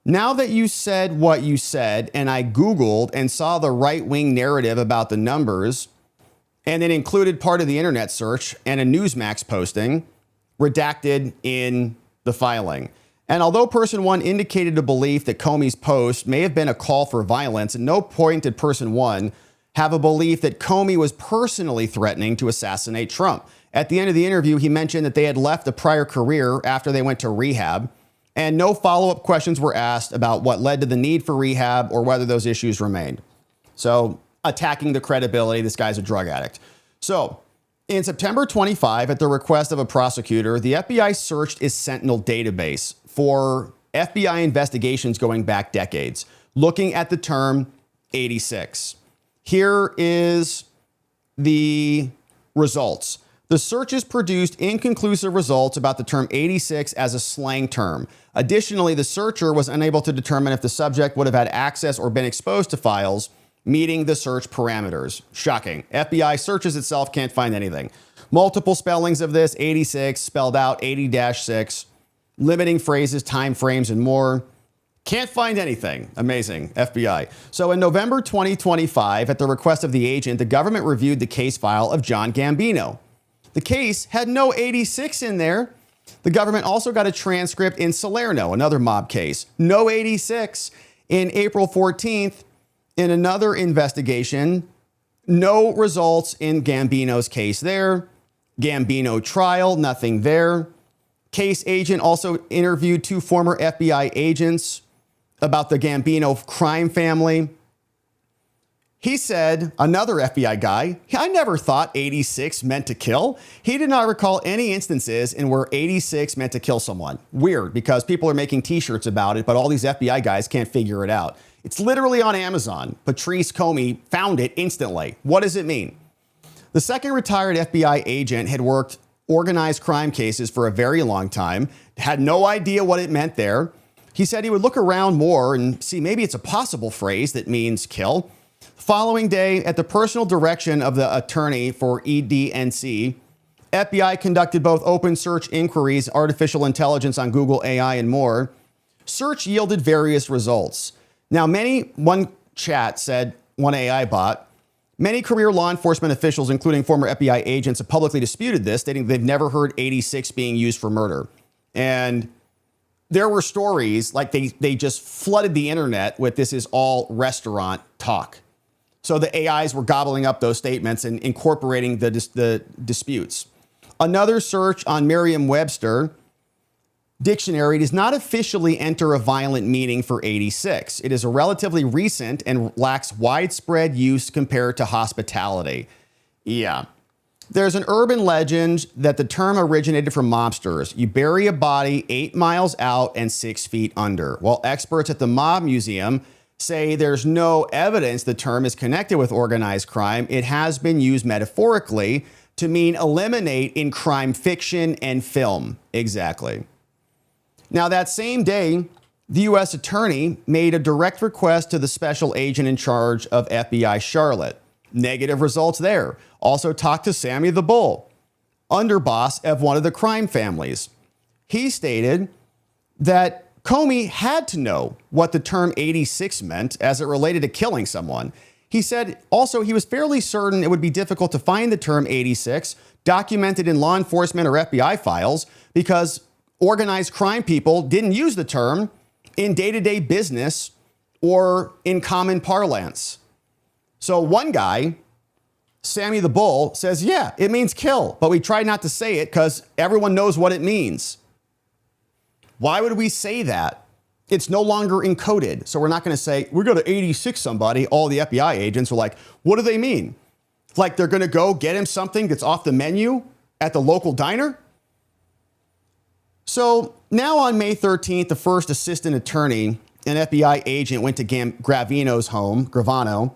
"Now that you said what you said, and I Googled and saw the right-wing narrative about the numbers," and it included part of the internet search and a Newsmax posting redacted in the filing. And although person one indicated a belief that Comey's post may have been a call for violence, at no point did person one have a belief that Comey was personally threatening to assassinate Trump. At the end of the interview, he mentioned that they had left a prior career after they went to rehab, and no follow-up questions were asked about what led to the need for rehab or whether those issues remained. So, attacking the credibility, this guy's a drug addict. So, in September 25, at the request of a prosecutor, the FBI searched its Sentinel database for FBI investigations going back decades, looking at the term 86. Here is the results. The searches produced inconclusive results about the term 86 as a slang term. Additionally, the searcher was unable to determine if the subject would have had access or been exposed to files meeting the search parameters. Shocking. FBI searches itself, can't find anything. Multiple spellings of this, 86, spelled out 80-6, limiting phrases, time frames, and more. Can't find anything. Amazing. FBI. So in November 2025, at the request of the agent, the government reviewed the case file of John Gambino. The case had no 86 in there. The government also got a transcript in Salerno, another mob case. No 86. In April 14th, in another investigation, no results in Gambino's case there. Gambino trial, nothing there. Case agent also interviewed 2 former FBI agents about the Gambino crime family. He said, another FBI guy, "I never thought 86 meant to kill." He did not recall any instances in where 86 meant to kill someone. Weird, because people are making t-shirts about it, but all these FBI guys can't figure it out. It's literally on Amazon. Patrice Comey found it instantly. What does it mean? The second retired FBI agent had worked organized crime cases for a very long time, had no idea what it meant there. He said he would look around more and see maybe it's a possible phrase that means kill. Following day, at the personal direction of the attorney for EDNC, FBI conducted both open search inquiries, artificial intelligence on Google AI, and more. Search yielded various results. Now, one chat said, one AI bot, many career law enforcement officials, including former FBI agents, have publicly disputed this, stating they've never heard 86 being used for murder. And there were stories like they just flooded the internet with "this is all restaurant talk." So the AIs were gobbling up those statements and incorporating the disputes. Another search on Merriam-Webster dictionary does not officially enter a violent meaning for 86. It is a relatively recent and lacks widespread use compared to hospitality. Yeah. There's an urban legend that the term originated from mobsters. You bury a body 8 miles out and 6 feet under. While experts at the Mob Museum say there's no evidence the term is connected with organized crime, it has been used metaphorically to mean eliminate in crime fiction and film. Exactly. Now, that same day, the U.S. attorney made a direct request to the special agent in charge of FBI Charlotte. Negative results there. Also talked to Sammy the Bull, underboss of one of the crime families. He stated that Comey had to know what the term 86 meant as it related to killing someone. He said also he was fairly certain it would be difficult to find the term 86 documented in law enforcement or FBI files because organized crime people didn't use the term in day-to-day business or in common parlance. So one guy, Sammy the Bull, says, yeah, it means kill, but we try not to say it because everyone knows what it means. Why would we say that? It's no longer encoded. So we're not going to say, we're going to 86 somebody. All the FBI agents are like, what do they mean? Like they're going to go get him something that's off the menu at the local diner? So now on May 13th, the first assistant attorney, an FBI agent, went to Gravino's home, Gravano,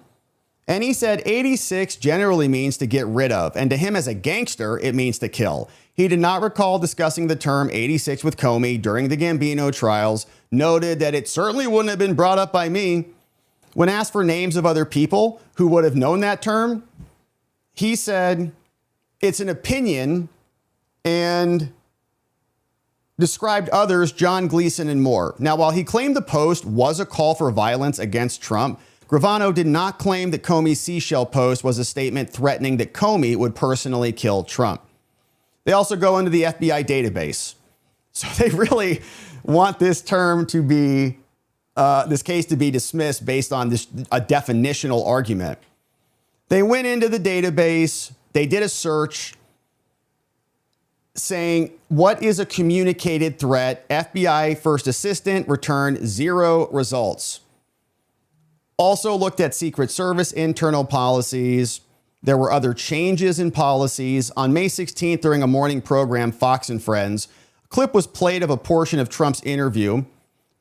and he said 86 generally means to get rid of, and to him as a gangster, it means to kill. He did not recall discussing the term 86 with Comey during the Gambino trials, noted that it certainly wouldn't have been brought up by me. When asked for names of other people who would have known that term, he said, it's an opinion and described others, John Gleason and more. Now, while he claimed the post was a call for violence against Trump, Gravano did not claim that Comey's seashell post was a statement threatening that Comey would personally kill Trump. They also go into the FBI database. So they really want this term to be, this case to be dismissed based on a definitional argument. They went into the database, they did a search saying, what is a communicated threat? FBI first assistant returned 0 results. Also looked at Secret Service internal policies. There were other changes in policies. On May 16th, during a morning program, Fox and Friends, a clip was played of a portion of Trump's interview.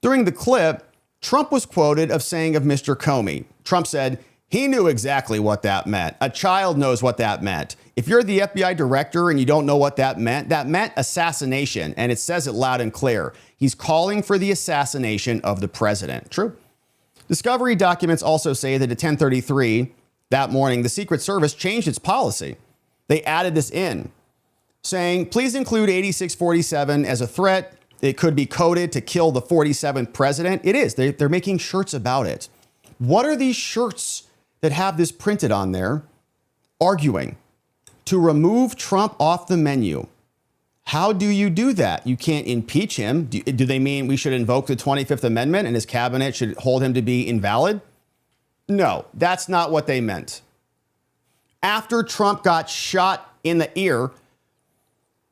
During the clip, Trump was quoted of saying of Mr. Comey, Trump said, he knew exactly what that meant. A child knows what that meant. If you're the FBI director and you don't know what that meant assassination, and it says it loud and clear. He's calling for the assassination of the president. True. Discovery documents also say that at 10:33 that morning, the Secret Service changed its policy. They added this in, saying, please include 8647 as a threat. It could be coded to kill the 47th president. It is. They're making shirts about it. What are these shirts that have this printed on there? Arguing to remove Trump off the menu. How do you do that? You can't impeach him. Do they mean we should invoke the 25th Amendment and his cabinet should hold him to be invalid? No, that's not what they meant. After Trump got shot in the ear,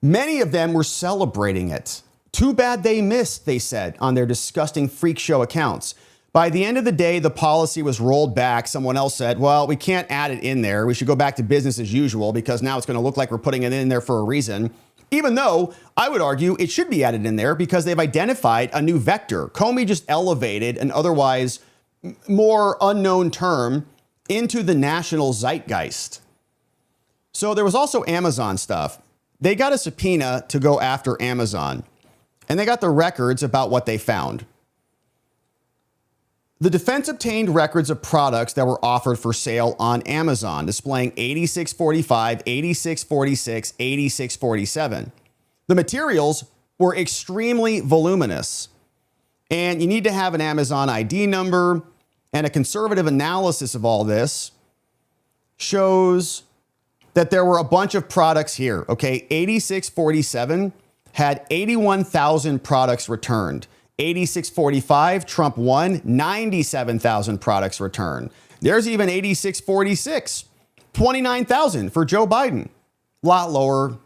many of them were celebrating it. Too bad they missed, they said on their disgusting freak show accounts. By the end of the day, the policy was rolled back. Someone else said, well, we can't add it in there. We should go back to business as usual because now it's going to look like we're putting it in there for a reason. Even though I would argue it should be added in there because they've identified a new vector. Comey just elevated an otherwise more unknown term into the national zeitgeist. So there was also Amazon stuff. They got a subpoena to go after Amazon, and they got the records about what they found. The defense obtained records of products that were offered for sale on Amazon, displaying 8645, 8646, 8647. The materials were extremely voluminous, and you need to have an Amazon ID number, and a conservative analysis of all this shows that there were a bunch of products here. Okay, 8647 had 81,000 products returned. 8645, Trump won, 97,000 products returned. There's even 8646, 29,000 for Joe Biden. A lot lower.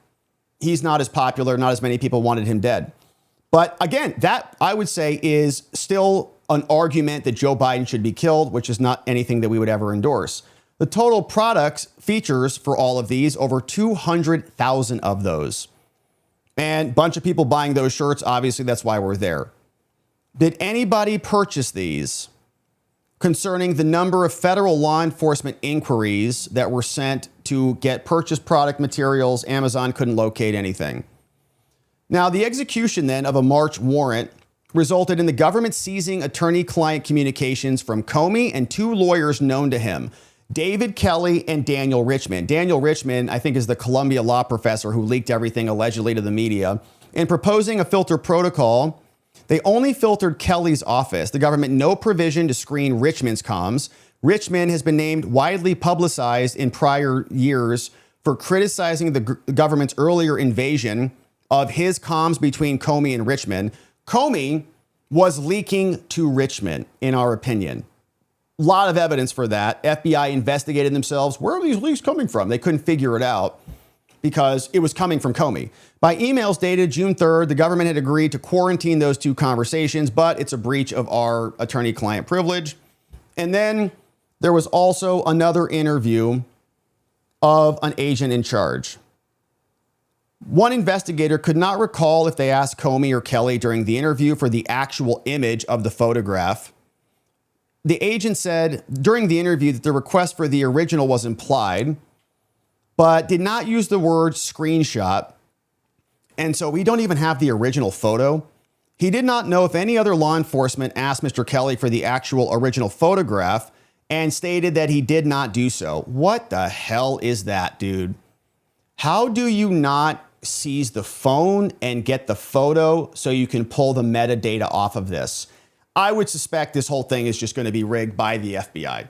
He's not as popular. Not as many people wanted him dead. But again, that I would say is still an argument that Joe Biden should be killed, which is not anything that we would ever endorse. The total products features for all of these, over 200,000 of those. And a bunch of people buying those shirts. Obviously, that's why we're there. Did anybody purchase these? Concerning the number of federal law enforcement inquiries that were sent to get purchased product materials, Amazon couldn't locate anything. Now, the execution then of a March warrant resulted in the government seizing attorney-client communications from Comey and 2 lawyers known to him, David Kelly and Daniel Richman. Daniel Richman, I think, is the Columbia law professor who leaked everything allegedly to the media. In proposing a filter protocol, they only filtered Kelly's office. The government no provision to screen Richman's comms. Richman has been named widely publicized in prior years for criticizing the government's earlier invasion of his comms between Comey and Richman. Comey was leaking to Richman, in our opinion. A lot of evidence for that. FBI investigated themselves. Where are these leaks coming from? They couldn't figure it out because it was coming from Comey. By emails dated June 3rd, the government had agreed to quarantine those 2 conversations, but it's a breach of our attorney-client privilege. And then there was also another interview of an agent in charge. One investigator could not recall if they asked Comey or Kelly during the interview for the actual image of the photograph. The agent said during the interview that the request for the original was implied, but did not use the word screenshot. And so we don't even have the original photo. He did not know if any other law enforcement asked Mr. Kelly for the actual original photograph and stated that he did not do so. What the hell is that, dude? How do you not seize the phone and get the photo so you can pull the metadata off of this. I would suspect this whole thing is just going to be rigged by the FBI.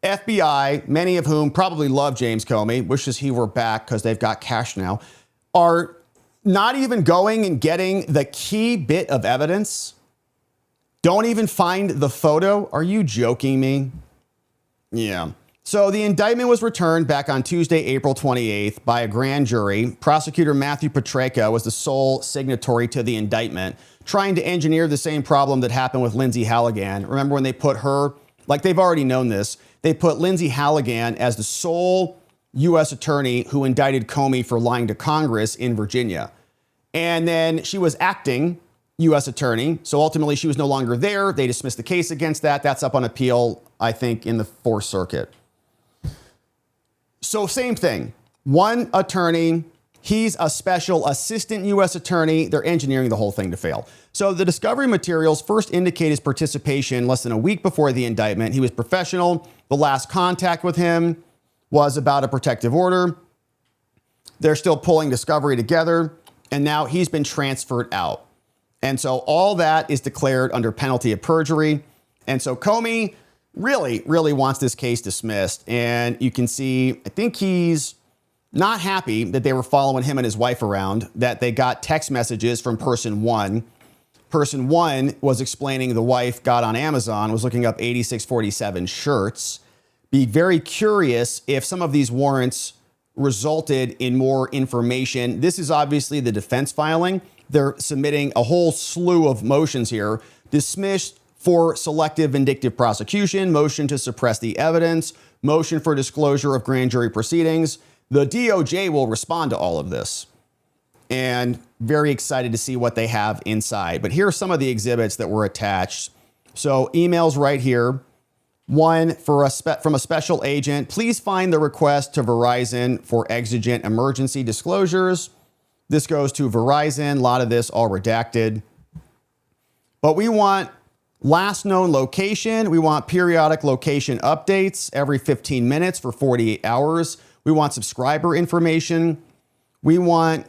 FBI, many of whom probably love James Comey, wishes he were back because they've got cash now, are not even going and getting the key bit of evidence. Don't even find the photo. Are you joking me? Yeah. So the indictment was returned back on Tuesday, April 28th by a grand jury. Prosecutor Matthew Petreka was the sole signatory to the indictment, trying to engineer the same problem that happened with Lindsay Halligan. Remember when they put her, like they've already known this, they put Lindsay Halligan as the sole U.S. attorney who indicted Comey for lying to Congress in Virginia. And then she was acting U.S. attorney. So ultimately she was no longer there. They dismissed the case against that. That's up on appeal, I think, in the Fourth Circuit. So same thing. One attorney, he's a special assistant U.S. attorney. They're engineering the whole thing to fail. So the discovery materials first indicate his participation less than a week before the indictment. He was professional. The last contact with him was about a protective order. They're still pulling discovery together, and now he's been transferred out. And so all that is declared under penalty of perjury. And so Comey really wants this case dismissed. And you can see, I think he's not happy that they were following him and his wife around, that they got text messages from person one. Person one was explaining the wife got on Amazon, was looking up 8647 shirts. Be very curious if some of these warrants resulted in more information. This is obviously the defense filing. They're submitting a whole slew of motions here. Dismissed for selective vindictive prosecution, motion to suppress the evidence, motion for disclosure of grand jury proceedings. The DOJ will respond to all of this. And very excited to see what they have inside. But here are some of the exhibits that were attached. So emails right here. One from a special agent. Please find the request to Verizon for exigent emergency disclosures. This goes to Verizon. A lot of this all redacted. But we want last known location. We want periodic location updates every 15 minutes for 48 hours. We want subscriber information. We want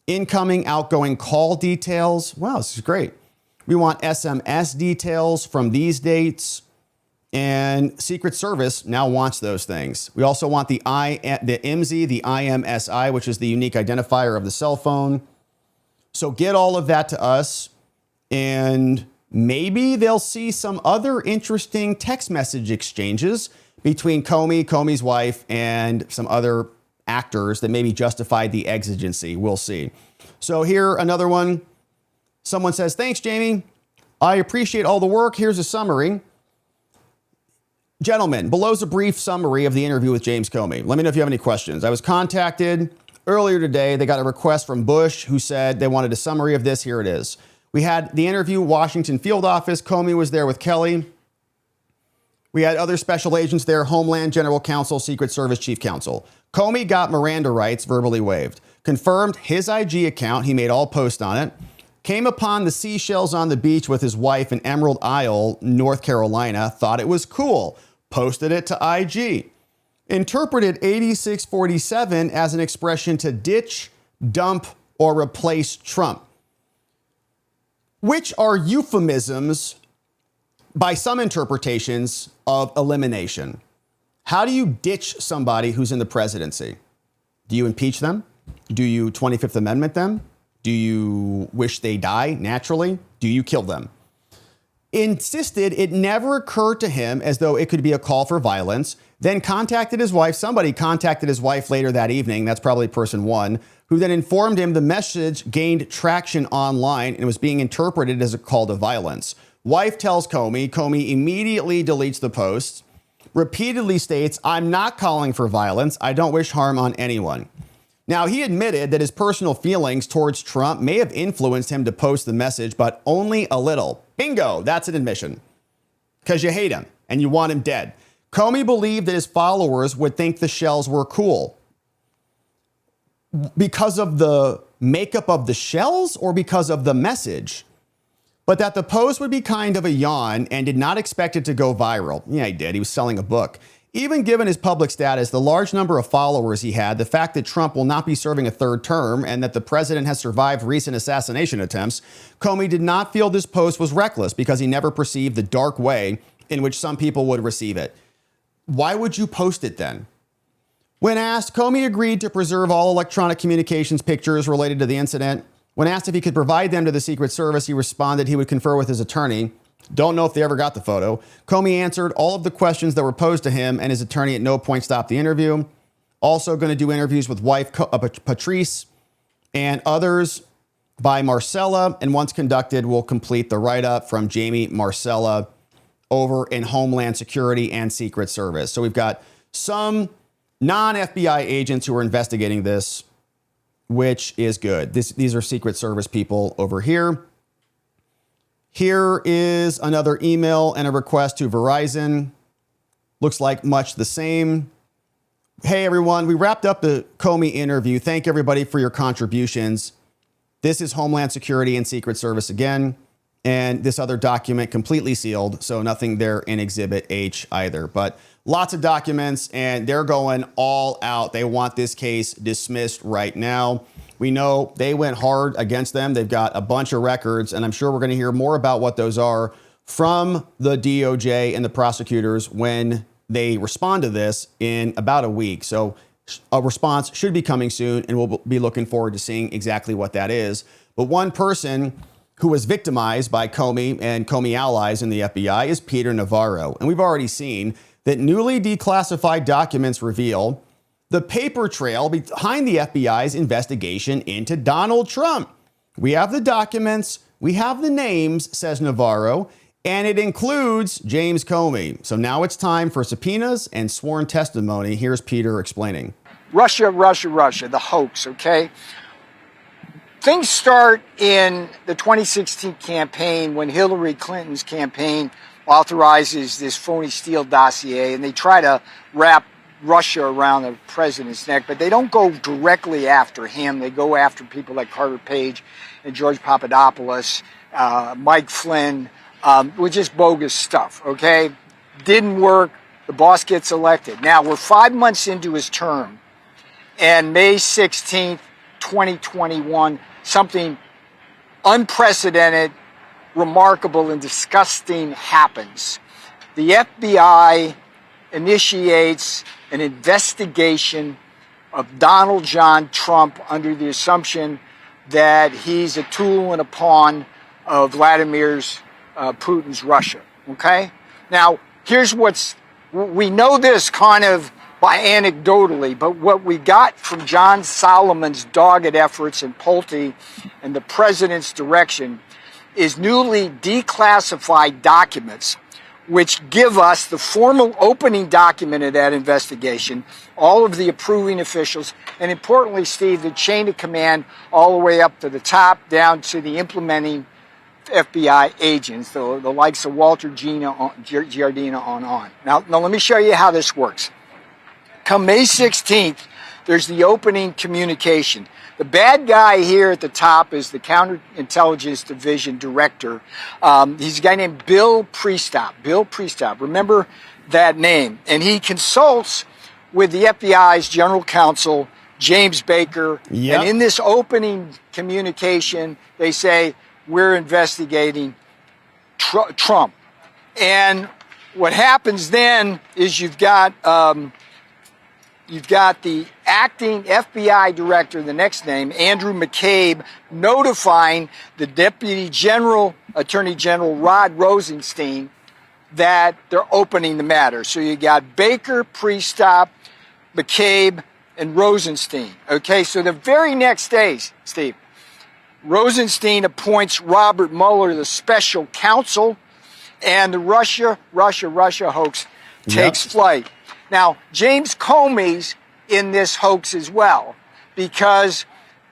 incoming, outgoing call details. Wow, this is great. We want SMS details from these dates. And Secret Service now wants those things. We also want the IMSI, the IMSI, which is the unique identifier of the cell phone. So get all of that to us, and maybe they'll see some other interesting text message exchanges between Comey's wife, and some other actors that maybe justified the exigency. We'll see. So here, another one. Someone says, thanks, Jamie. I appreciate all the work. Here's a summary. Gentlemen, below's a brief summary of the interview with James Comey. Let me know if you have any questions. I was contacted earlier today. They got a request from Bush, who said they wanted a summary of this. Here it is. We had the interview, Washington field office. Comey was there with Kelly. We had other special agents there, Homeland General Counsel, Secret Service Chief Counsel. Comey got Miranda rights verbally waived. Confirmed his IG account. He made all posts on it. Came upon the seashells on the beach with his wife in Emerald Isle, North Carolina. Thought it was cool. Posted it to IG. Interpreted 8647 as an expression to ditch, dump, or replace Trump, which are euphemisms by some interpretations of elimination. How do you ditch somebody who's in the presidency? Do you impeach them? Do you 25th Amendment them? Do you wish they die naturally? Do you kill them? Insisted it never occurred to him as though it could be a call for violence. Then contacted his wife. Somebody contacted his wife later that evening. That's probably person one, who then informed him the message gained traction online and was being interpreted as a call to violence. Wife tells Comey. Comey immediately deletes the post. Repeatedly states, I'm not calling for violence. I don't wish harm on anyone. Now, he admitted that his personal feelings towards Trump may have influenced him to post the message, but only a little. Bingo, that's an admission. Because you hate him and you want him dead. Comey believed that his followers would think the shells were cool. Because of the makeup of the shells or because of the message? But that the post would be kind of a yawn and did not expect it to go viral. Yeah, he did. He was selling a book. Even given his public status, the large number of followers he had, the fact that Trump will not be serving a third term, and that the president has survived recent assassination attempts, Comey did not feel this post was reckless because he never perceived the dark way in which some people would receive it. Why would you post it then? When asked, Comey agreed to preserve all electronic communications pictures related to the incident. When asked if he could provide them to the Secret Service, he responded he would confer with his attorney. Don't know if they ever got the photo. Comey answered all of the questions that were posed to him, and his attorney at no point stopped the interview. Also going to do interviews with wife Patrice and others by Marcella, and once conducted, will complete the write-up from Jamie Marcella over in Homeland Security and Secret Service. So we've got some non-FBI agents who are investigating this, which is good. These are Secret Service people over here. Here is another email and a request to Verizon. Looks like much the same. Hey, everyone, we wrapped up the Comey interview. Thank everybody for your contributions. This is Homeland Security and Secret Service again. And this other document completely sealed, so nothing there in Exhibit H either. But lots of documents, and they're going all out. They want this case dismissed right now. We know they went hard against them. They've got a bunch of records, and I'm sure we're going to hear more about what those are from the DOJ and the prosecutors when they respond to this in about a week. So a response should be coming soon, and we'll be looking forward to seeing exactly what that is. But one person who was victimized by Comey and Comey allies in the FBI is Peter Navarro. And we've already seen that newly declassified documents reveal the paper trail behind the FBI's investigation into Donald Trump. We have the documents, we have the names, says Navarro, and it includes James Comey. So now it's time for subpoenas and sworn testimony. Here's Peter explaining. Russia, the hoax, okay? Things start in the 2016 campaign when Hillary Clinton's campaign authorizes this phony Steele dossier, and they try to wrap Russia around the president's neck, but they don't go directly after him. They go after people like Carter Page and George Papadopoulos, Mike Flynn, with just bogus stuff, okay? Didn't work. The boss gets elected. Now, we're 5 months into his term, and May 16th, 2021, something unprecedented, remarkable, and disgusting happens. The FBI initiates an investigation of Donald John Trump under the assumption that he's a tool and a pawn of Vladimir's Putin's Russia. Okay? Now, here's we know this kind of by anecdotally, but what we got from John Solomon's dogged efforts in Pulte and the president's direction is newly declassified documents which give us the formal opening document of that investigation, all of the approving officials, and importantly, Steve, the chain of command all the way up to the top, down to the implementing FBI agents, the likes of Walter Giardina on. Now, let me show you how this works. Come May 16th, there's the opening communication. The bad guy here at the top is the Counterintelligence Division Director. He's a guy named Bill Priestap. Bill Priestap, remember that name. And he consults with the FBI's General Counsel, James Baker. Yep. And in this opening communication, they say, we're investigating Trump. And what happens then is you've got the acting FBI director, the next name, Andrew McCabe, notifying the Deputy Attorney General Rod Rosenstein that they're opening the matter. So you got Baker, Priestap, McCabe, and Rosenstein. Okay, so the very next day, Steve, Rosenstein appoints Robert Mueller the special counsel, and the Russia hoax takes flight. Now, James Comey's in this hoax as well, because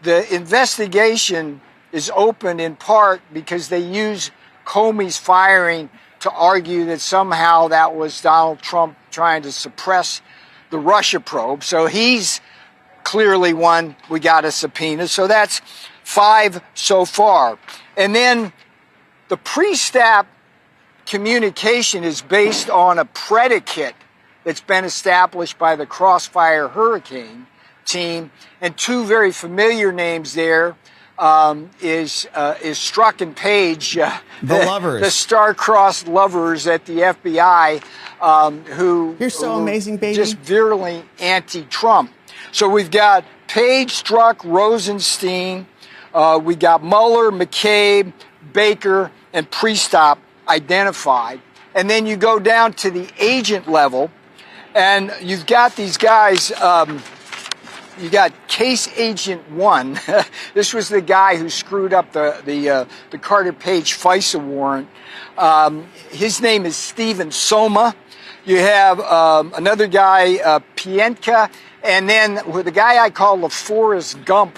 the investigation is opened in part because they use Comey's firing to argue that somehow that was Donald Trump trying to suppress the Russia probe. So he's clearly one we got a subpoena. So that's 5 so far. And then the Priestap communication is based on a predicate that's been established by the Crossfire Hurricane team, and two very familiar names there is Strzok and Page, the lovers, the star-crossed lovers at the FBI, who you're so amazing, baby, just virulently anti-Trump. So we've got Page, Strzok, Rosenstein. We got Mueller, McCabe, Baker, and Priestop identified. And then you go down to the agent level, and you've got these guys. You got Case Agent 1. This was the guy who screwed up the Carter Page FISA warrant. His name is Stephen Soma. You have another guy, Pientka, and then the guy I call the Forrest Gump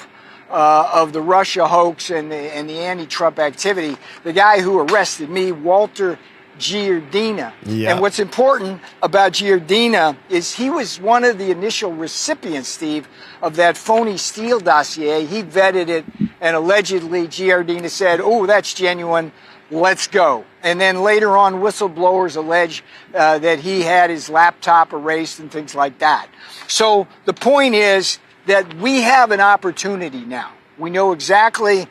of the Russia hoax and the anti-Trump activity, the guy who arrested me, Walter Giardina. Yep. And what's important about Giardina is he was one of the initial recipients, Steve, of that phony Steele dossier. He vetted it, and allegedly Giardina said, oh, that's genuine, let's go. And then later on, whistleblowers allege that he had his laptop erased and things like that. So the point is that we have an opportunity now. We know exactly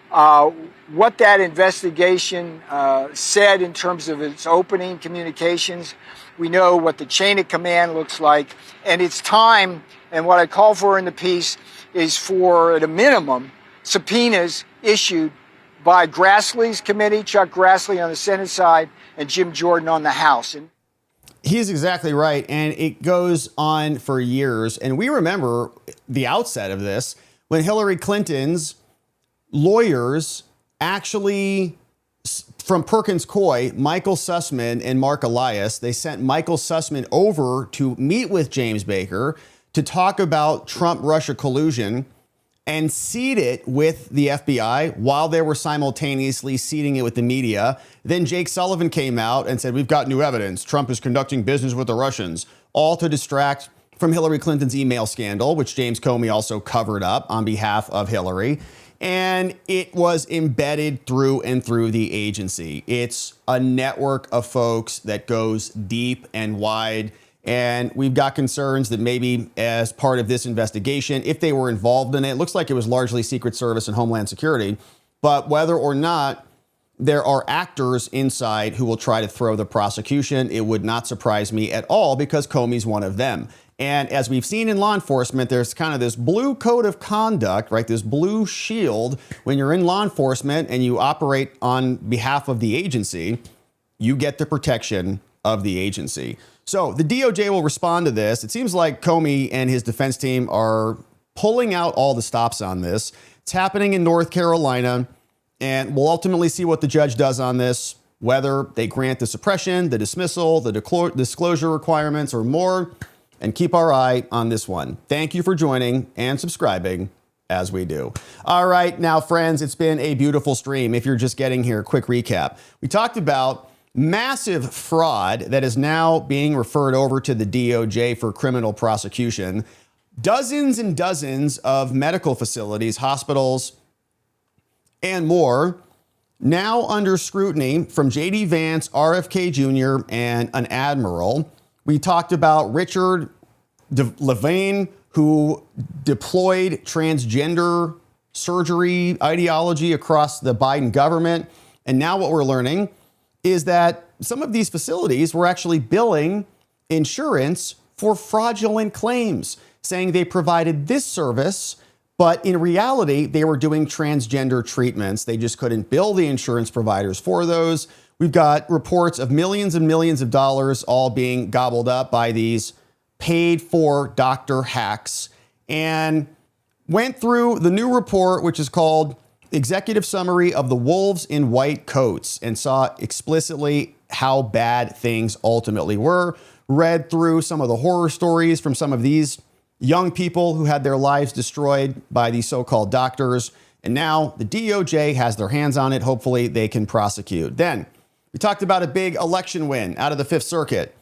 what that investigation said in terms of its opening communications. We know what the chain of command looks like. And it's time, and what I call for in the piece is for, at a minimum, subpoenas issued by Grassley's committee, Chuck Grassley on the Senate side, and Jim Jordan on the House. And he's exactly right. And it goes on for years. And we remember the outset of this when Hillary Clinton's lawyers actually, from Perkins Coie, Michael Sussman and Mark Elias, they sent Michael Sussman over to meet with James Baker to talk about Trump-Russia collusion and seed it with the FBI while they were simultaneously seeding it with the media. Then Jake Sullivan came out and said, we've got new evidence. Trump is conducting business with the Russians, all to distract from Hillary Clinton's email scandal, which James Comey also covered up on behalf of Hillary. And it was embedded through and through the agency. It's a network of folks that goes deep and wide. And we've got concerns that maybe as part of this investigation, if they were involved in it, it looks like it was largely Secret Service and Homeland Security. But whether or not there are actors inside who will try to throw the prosecution, it would not surprise me at all, because Comey's one of them. And as we've seen in law enforcement, there's kind of this blue code of conduct, right? This blue shield. When you're in law enforcement and you operate on behalf of the agency, you get the protection of the agency. So the DOJ will respond to this. It seems like Comey and his defense team are pulling out all the stops on this. It's happening in North Carolina, and we'll ultimately see what the judge does on this, whether they grant the suppression, the dismissal, the disclosure requirements, or more. And keep our eye on this one. Thank you for joining and subscribing as we do. All right, now, friends, it's been a beautiful stream. If you're just getting here, quick recap. We talked about massive fraud that is now being referred over to the DOJ for criminal prosecution. Dozens and dozens of medical facilities, hospitals, and more now under scrutiny from J.D. Vance, RFK Jr., and an admiral. We talked about Richard Levine, who deployed transgender surgery ideology across the Biden government. And now what we're learning is that some of these facilities were actually billing insurance for fraudulent claims, saying they provided this service, but in reality, they were doing transgender treatments. They just couldn't bill the insurance providers for those. We've got reports of millions and millions of dollars all being gobbled up by these paid for doctor hacks, and went through the new report, which is called Executive Summary of the Wolves in White Coats, and saw explicitly how bad things ultimately were. Read through some of the horror stories from some of these young people who had their lives destroyed by these so-called doctors. And now the DOJ has their hands on it. Hopefully they can prosecute. Then we talked about a big election win out of the Fifth Circuit.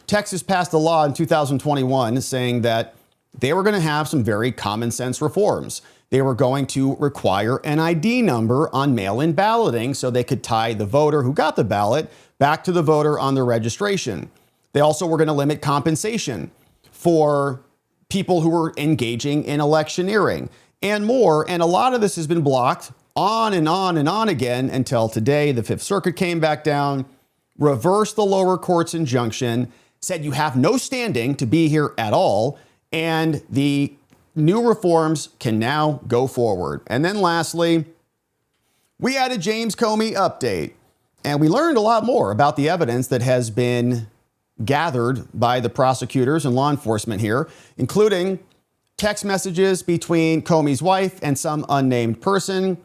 Texas passed a law in 2021 saying that they were going to have some very common sense reforms. They were going to require an ID number on mail-in balloting so they could tie the voter who got the ballot back to the voter on the registration. They also were going to limit compensation for people who were engaging in electioneering and more. And a lot of this has been blocked on and on and on again until today. The Fifth Circuit came back down, reversed the lower court's injunction, said you have no standing to be here at all, and the new reforms can now go forward. And then lastly, we had a James Comey update, and we learned a lot more about the evidence that has been gathered by the prosecutors and law enforcement here, including text messages between Comey's wife and some unnamed person.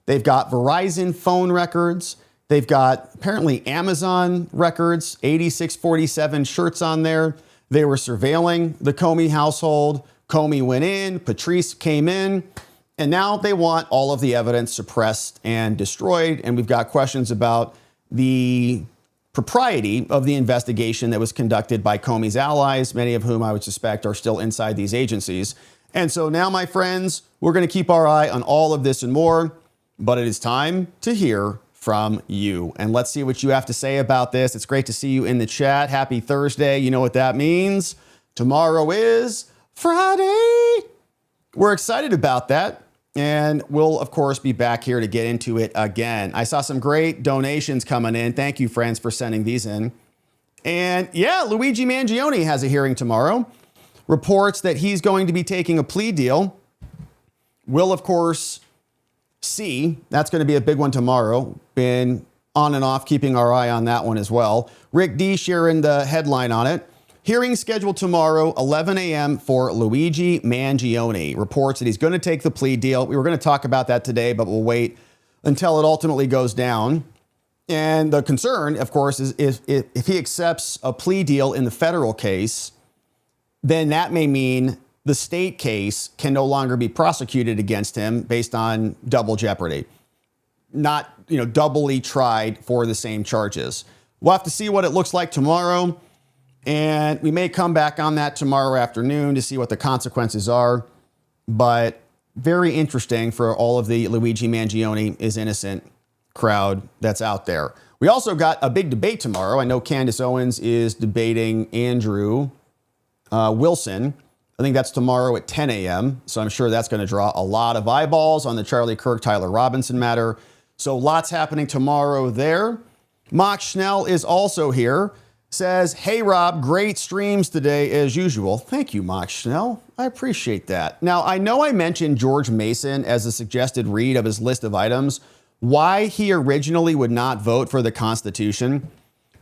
They've got Verizon phone records. They've got apparently Amazon records, 8647 shirts on there. They were surveilling the Comey household. Comey went in, Patrice came in, and now they want all of the evidence suppressed and destroyed. And we've got questions about the propriety of the investigation that was conducted by Comey's allies, many of whom I would suspect are still inside these agencies. And so now, my friends, we're going to keep our eye on all of this and more, but it is time to hear from you. And let's see what you have to say about this. It's great to see you in the chat. Happy Thursday. You know what that means. Tomorrow is Friday. We're excited about that. And we'll, of course, be back here to get into it again. I saw some great donations coming in. Thank you, friends, for sending these in. And yeah, Luigi Mangione has a hearing tomorrow. Reports that he's going to be taking a plea deal. We'll, of course, see. That's going to be a big one tomorrow. Been on and off keeping our eye on that one as well. Rick D sharing the headline on it. Hearing scheduled tomorrow, 11 a.m. for Luigi Mangione. Reports that he's going to take the plea deal. We were going to talk about that today, but we'll wait until it ultimately goes down. And the concern, of course, is if he accepts a plea deal in the federal case, then that may mean the state case can no longer be prosecuted against him based on double jeopardy. Not, doubly tried for the same charges. We'll have to see what it looks like tomorrow. And we may come back on that tomorrow afternoon to see what the consequences are. But very interesting for all of the Luigi Mangione is innocent crowd that's out there. We also got a big debate tomorrow. I know Candace Owens is debating Andrew Wilson. I think that's tomorrow at 10 a.m. So I'm sure that's going to draw a lot of eyeballs on the Charlie Kirk, Tyler Robinson matter. So lots happening tomorrow there. Mock Schnell is also here. Says, hey, Rob, great streams today as usual. Thank you, Mock Schnell. I appreciate that. Now, I know I mentioned George Mason as a suggested read of his list of items, why he originally would not vote for the Constitution.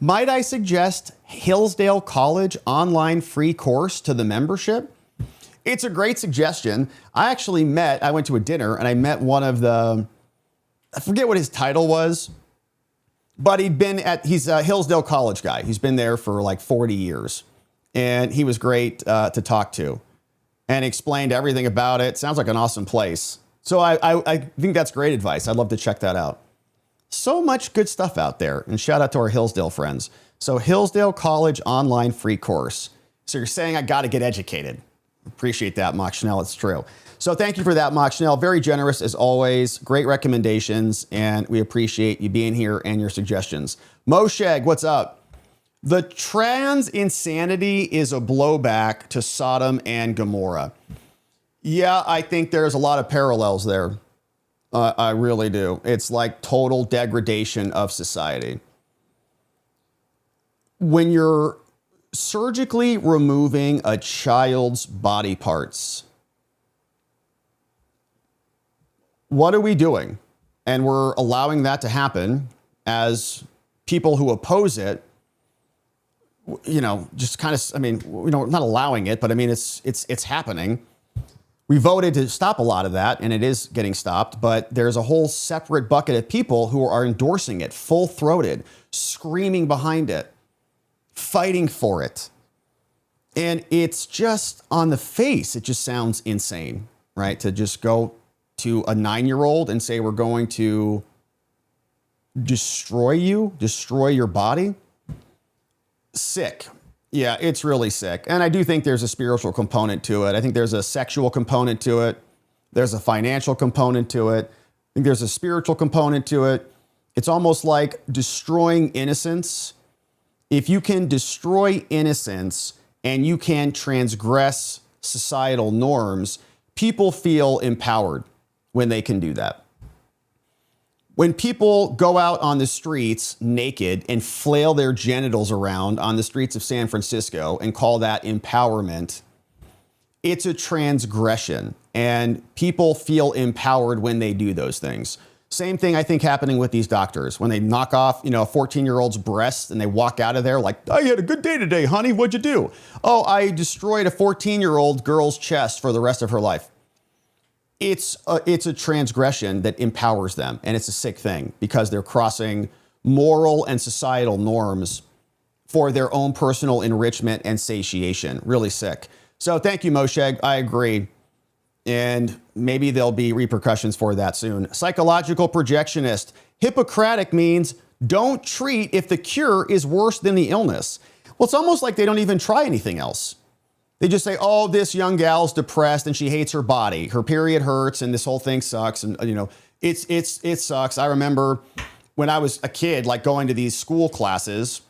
Might I suggest Hillsdale College online free course to the membership? It's a great suggestion. I went to a dinner and I met one of the, I forget what his title was, but he's a Hillsdale College guy. He's been there for like 40 years. And he was great to talk to and explained everything about it. Sounds like an awesome place. So I think that's great advice. I'd love to check that out. So much good stuff out there. And shout out to our Hillsdale friends. So Hillsdale College online free course. So you're saying I got to get educated. Appreciate that, Mock Schnell. It's true. So thank you for that, Mock Schnell. Very generous as always. Great recommendations. And we appreciate you being here and your suggestions. Mosheg, what's up? The trans insanity is a blowback to Sodom and Gomorrah. Yeah, I think there's a lot of parallels there. I really do. It's like total degradation of society. When you're surgically removing a child's body parts, what are we doing? And we're allowing that to happen as people who oppose it, just kind of, not allowing it, but it's happening. We voted to stop a lot of that, and it is getting stopped, but there's a whole separate bucket of people who are endorsing it, full-throated, screaming behind it, fighting for it. And it's just on the face, it just sounds insane, right? To just go to a 9-year-old and say, we're going to destroy your body. Sick. Yeah, it's really sick. And I do think there's a spiritual component to it. I think there's a sexual component to it. There's a financial component to it. I think there's a spiritual component to it. It's almost like destroying innocence if you can destroy innocence and you can transgress societal norms, people feel empowered when they can do that. When people go out on the streets naked and flail their genitals around on the streets of San Francisco and call that empowerment, it's a transgression, and people feel empowered when they do those things. Same thing, I think, happening with these doctors when they knock off, a 14-year-old's breast and they walk out of there like, "I had a good day today, honey. What'd you do?" "Oh, I destroyed a 14-year-old girl's chest for the rest of her life." It's a transgression that empowers them, and it's a sick thing because they're crossing moral and societal norms for their own personal enrichment and satiation. Really sick. So thank you, Moshe. I agree. And maybe there'll be repercussions for that soon. Psychological projectionist. Hippocratic means don't treat if the cure is worse than the illness. Well, it's almost like they don't even try anything else. They just say, "Oh, this young gal's depressed and she hates her body. Her period hurts and this whole thing sucks." And it sucks. I remember when I was a kid, like going to these school classes,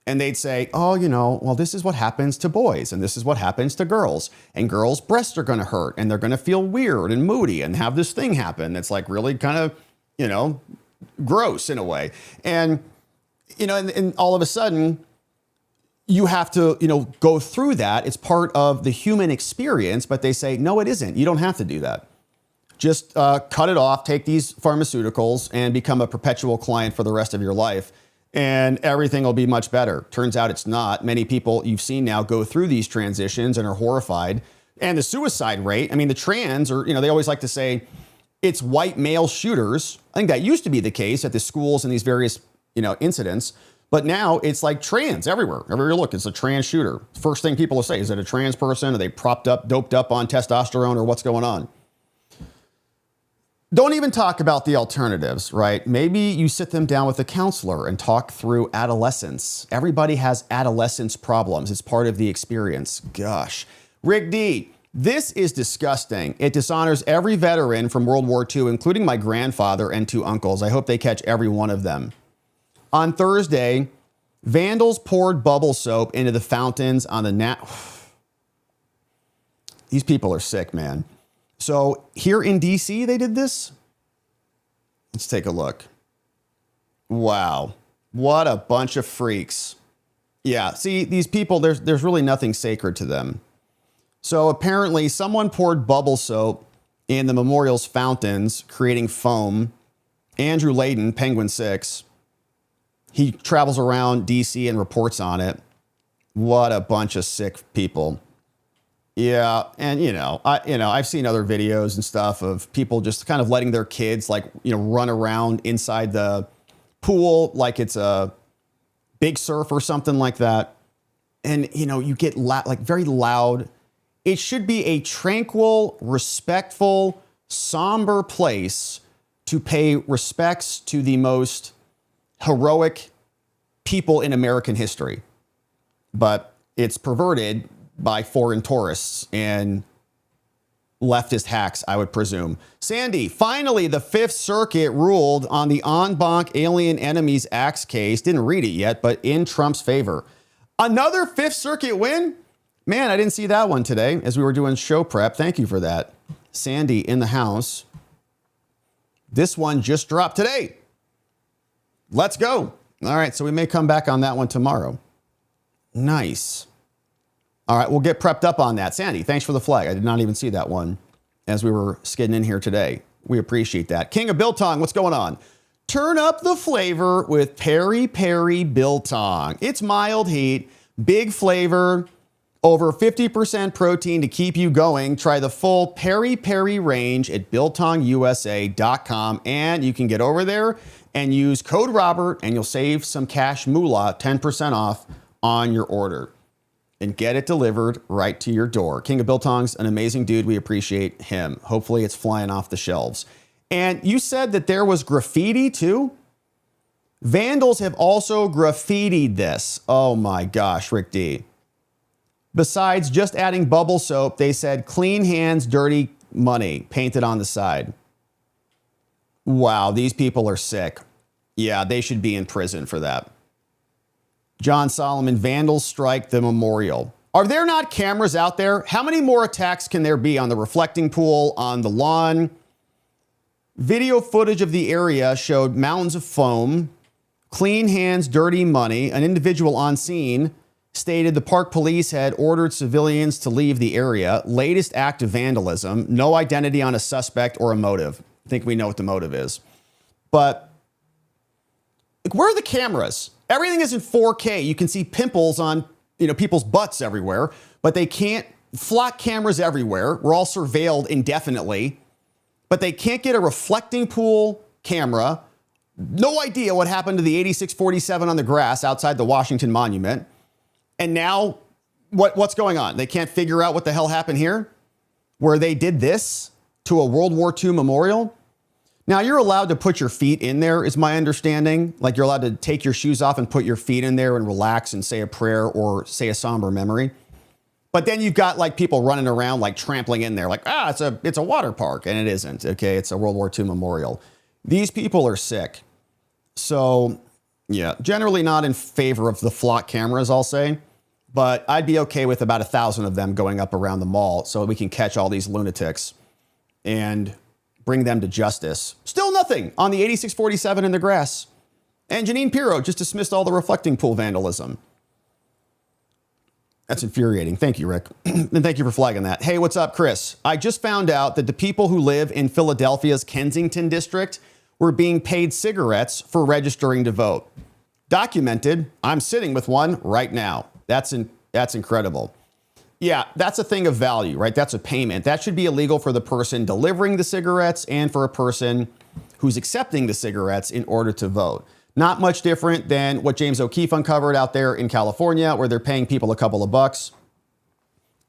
and they'd say, "Oh, well, this is what happens to boys and this is what happens to girls. And girls' breasts are going to hurt and they're going to feel weird and moody and have this thing happen." That's like really kind of, gross in a way. And, and all of a sudden, you have to, go through that. It's part of the human experience, but they say, no, it isn't. You don't have to do that. Just cut it off, take these pharmaceuticals and become a perpetual client for the rest of your life, and everything will be much better. Turns out it's not. Many people you've seen now go through these transitions and are horrified. And the suicide rate, the trans are, they always like to say it's white male shooters. I think that used to be the case at the schools and these various, incidents. But now it's like trans everywhere. Everywhere you look, it's a trans shooter. First thing people will say, is it a trans person? Are they doped up on testosterone, or what's going on? Don't even talk about the alternatives, right? Maybe you sit them down with a counselor and talk through adolescence. Everybody has adolescence problems. It's part of the experience. Gosh. Rick D, this is disgusting. It dishonors every veteran from World War II, including my grandfather and 2 uncles. I hope they catch every one of them. On Thursday, vandals poured bubble soap into the fountains on the These people are sick, man. So here in DC, they did this. Let's take a look. Wow. What a bunch of freaks. Yeah, see, these people, there's really nothing sacred to them. So apparently someone poured bubble soap in the memorial's fountains, creating foam. Andrew Layden, Penguin 6, he travels around DC and reports on it. What a bunch of sick people. Yeah, and I've seen other videos and stuff of people just kind of letting their kids run around inside the pool like it's a Big Surf or something like that. And you get very loud. It should be a tranquil, respectful, somber place to pay respects to the most heroic people in American history. But it's perverted by foreign tourists and leftist hacks, I would presume. Sandy, finally, the Fifth Circuit ruled on the en banc Alien Enemies Acts case. Didn't read it yet, but in Trump's favor. Another Fifth Circuit win? Man, I didn't see that one today as we were doing show prep. Thank you for that. Sandy in the house. This one just dropped today. Let's go. All right, so we may come back on that one tomorrow. Nice. All right, we'll get prepped up on that. Sandy, thanks for the flag. I did not even see that one as we were skidding in here today. We appreciate that. King of Biltong, what's going on? Turn up the flavor with Peri Peri Biltong. It's mild heat, big flavor, over 50% protein to keep you going. Try the full Peri Peri range at BiltongUSA.com, and you can get over there and use code Robert, and you'll save some cash moolah, 10% off on your order, and get it delivered right to your door. King of Biltong's an amazing dude. We appreciate him. Hopefully it's flying off the shelves. And you said that there was graffiti too? Vandals have also graffitied this. Oh my gosh, Rick D. Besides just adding bubble soap, they said clean hands, dirty money painted on the side. Wow, these people are sick. Yeah, they should be in prison for that. John Solomon, vandals strike the memorial. Are there not cameras out there? How many more attacks can there be on the reflecting pool, on the lawn? Video footage of the area showed mountains of foam, clean hands, dirty money. An individual on scene stated the park police had ordered civilians to leave the area. Latest act of vandalism. No identity on a suspect or a motive. I think we know what the motive is. But like, where are the cameras? Everything is in 4K. You can see pimples on people's butts everywhere, but they can't flock cameras everywhere. We're all surveilled indefinitely, but they can't get a reflecting pool camera. No idea what happened to the 8647 on the grass outside the Washington Monument. And now what's going on? They can't figure out what the hell happened here, where they did this to a World War II memorial. Now, you're allowed to put your feet in there, is my understanding. Like, you're allowed to take your shoes off and put your feet in there and relax and say a prayer or say a somber memory. But then you've got like people running around, like trampling in there, like, it's a water park. And it isn't. Okay. It's a World War II memorial. These people are sick. So, yeah, generally not in favor of the flock cameras, I'll say. But I'd be okay with about 1,000 of them going up around the mall so we can catch all these lunatics and bring them to justice. Still nothing on the 8647 in the grass. And Janine Pirro just dismissed all the reflecting pool vandalism. That's infuriating. Thank you, Rick. And thank you for flagging that. Hey, what's up, Chris? I just found out that the people who live in Philadelphia's Kensington district were being paid cigarettes for registering to vote. Documented. I'm sitting with one right now. That's incredible. Yeah, that's a thing of value, right? That's a payment. That should be illegal for the person delivering the cigarettes and for a person who's accepting the cigarettes in order to vote. Not much different than what James O'Keefe uncovered out there in California, where they're paying people a couple of bucks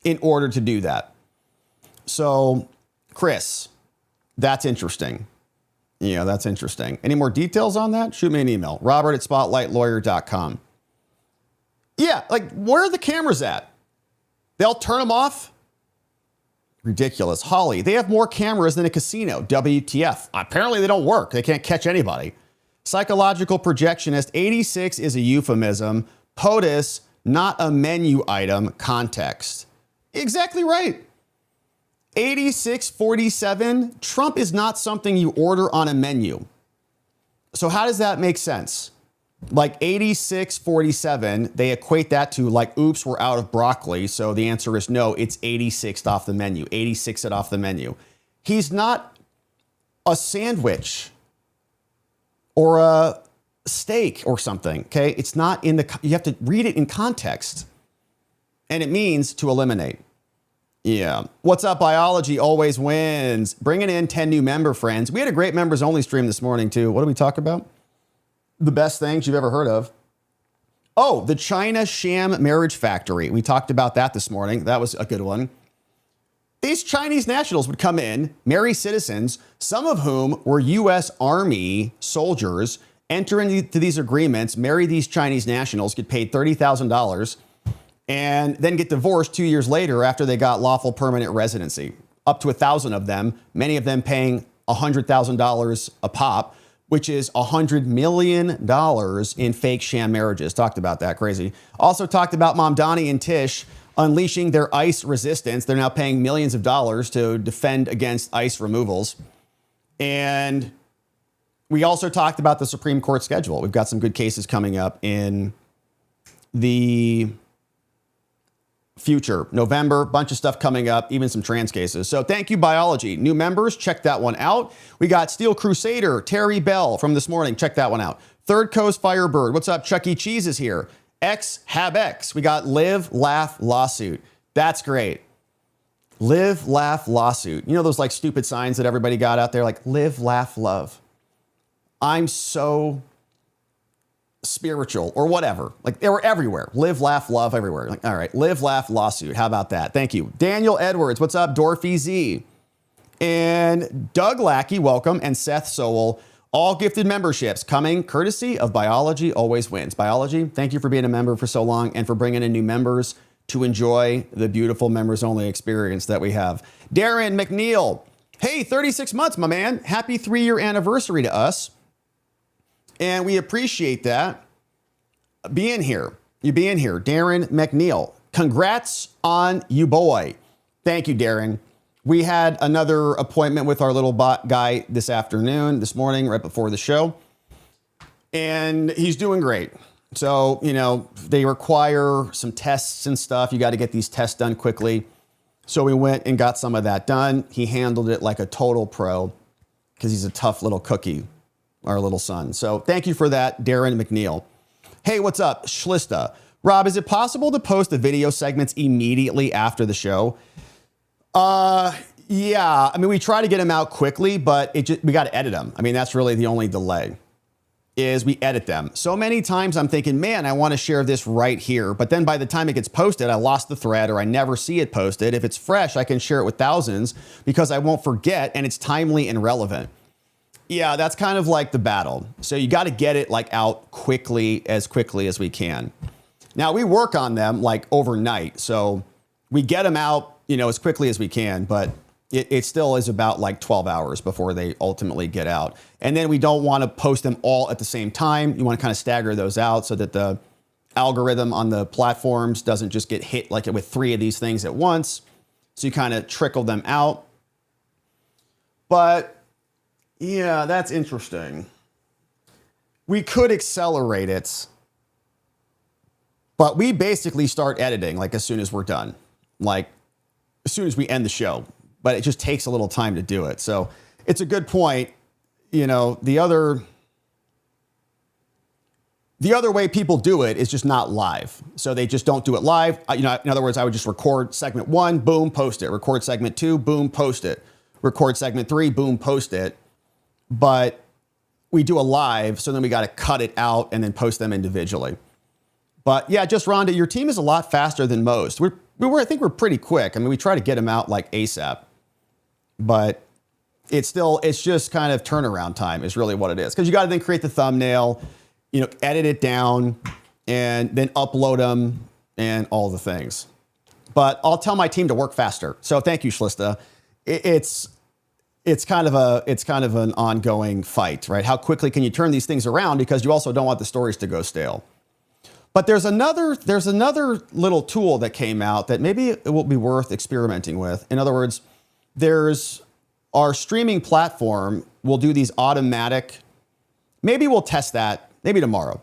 in order to do that. So, Chris, that's interesting. Yeah, that's interesting. Any more details on that? Shoot me an email, robert@spotlightlawyer.com. Yeah, like, where are the cameras at? They'll turn them off? Ridiculous. Holly, they have more cameras than a casino. WTF. Apparently they don't work. They can't catch anybody. Psychological projectionist, 86 is a euphemism. POTUS, not a menu item. Context. Exactly right. 8647, Trump is not something you order on a menu. So how does that make sense? Like 8647, they equate that to like, oops, we're out of broccoli. So the answer is no, it's 86th off the menu, 86 it off the menu. He's not a sandwich or a steak or something, okay? It's not in the, you have to read it in context. And it means to eliminate. Yeah. What's up, biology always wins. Bringing in 10 new member friends. We had a great members only stream this morning too. What did we talk about? The best things you've ever heard of. Oh, the China sham marriage factory. We talked about that this morning. That was a good one. These Chinese nationals would come in, marry citizens, some of whom were U.S. Army soldiers, enter into these agreements, marry these Chinese nationals, get paid $30,000, and then get divorced 2 years later after they got lawful permanent residency. Up to 1,000 of them, many of them paying $100,000 a pop, which is $100 million in fake sham marriages. Talked about that, crazy. Also talked about Mamdani and Tish unleashing their ICE resistance. They're now paying millions of dollars to defend against ICE removals. And we also talked about the Supreme Court schedule. We've got some good cases coming up in the future, November, bunch of stuff coming up, even some trans cases. So thank you, biology. New members, check that one out. We got Steel Crusader, Terry Bell from this morning. Check that one out. Third Coast Firebird. What's up? Chuck E. Cheese is here. Have X. We got Live, Laugh, Lawsuit. That's great. Live, Laugh, Lawsuit. You know those like stupid signs that everybody got out there, like Live, Laugh, Love. I'm so spiritual or whatever. Like they were everywhere. Live, laugh, love everywhere. Like, all right, live, laugh, lawsuit. How about that? Thank you. Daniel Edwards. What's up? Dorothy Z. And Doug Lackey, welcome. And Seth Sowell, all gifted memberships coming courtesy of Biology Always Wins. Biology, thank you for being a member for so long and for bringing in new members to enjoy the beautiful members only experience that we have. Darren McNeil. Hey, 36 months, my man. Happy 3-year anniversary to us. And we appreciate that. being here. You being here. Darren McNeil. Congrats on you, boy. Thank you, Darren. We had another appointment with our little bot guy this morning, right before the show. And he's doing great. So, they require some tests and stuff. You got to get these tests done quickly. So we went and got some of that done. He handled it like a total pro because he's a tough little cookie, our little son. So thank you for that, Darren McNeil. Hey, what's up? Shlista. Rob, is it possible to post the video segments immediately after the show? Yeah. I mean, we try to get them out quickly, but we got to edit them. I mean, that's really the only delay. Is we edit them. So many times I'm thinking, man, I want to share this right here. But then by the time it gets posted, I lost the thread or I never see it posted. If it's fresh, I can share it with thousands because I won't forget and it's timely and relevant. Yeah, that's kind of like the battle. So you got to get it like out quickly as we can. Now we work on them like overnight. So we get them out, as quickly as we can, but it still is about like 12 hours before they ultimately get out. And then we don't want to post them all at the same time. You want to kind of stagger those out so that the algorithm on the platforms doesn't just get hit like with 3 of these things at once. So you kind of trickle them out. But yeah, that's interesting. We could accelerate it, but we basically start editing like as soon as we're done, like as soon as we end the show. But it just takes a little time to do it. So it's a good point. The other way people do it is just not live. So they just don't do it live. In other words, I would just record segment 1, boom, post it. Record segment 2, boom, post it. Record segment 3, boom, post it. But we do a live, so then we got to cut it out and then post them individually. But yeah, just Rhonda, your team is a lot faster than most. I think we're pretty quick. I mean, we try to get them out like ASAP. But it's just kind of turnaround time is really what it is. Because you got to then create the thumbnail, edit it down, and then upload them and all the things. But I'll tell my team to work faster. So thank you, Shlista. It's kind of an ongoing fight, right? How quickly can you turn these things around? Because you also don't want the stories to go stale. But there's another little tool that came out that maybe it will be worth experimenting with. In other words, there's our streaming platform will do these automatic, maybe we'll test that, maybe tomorrow.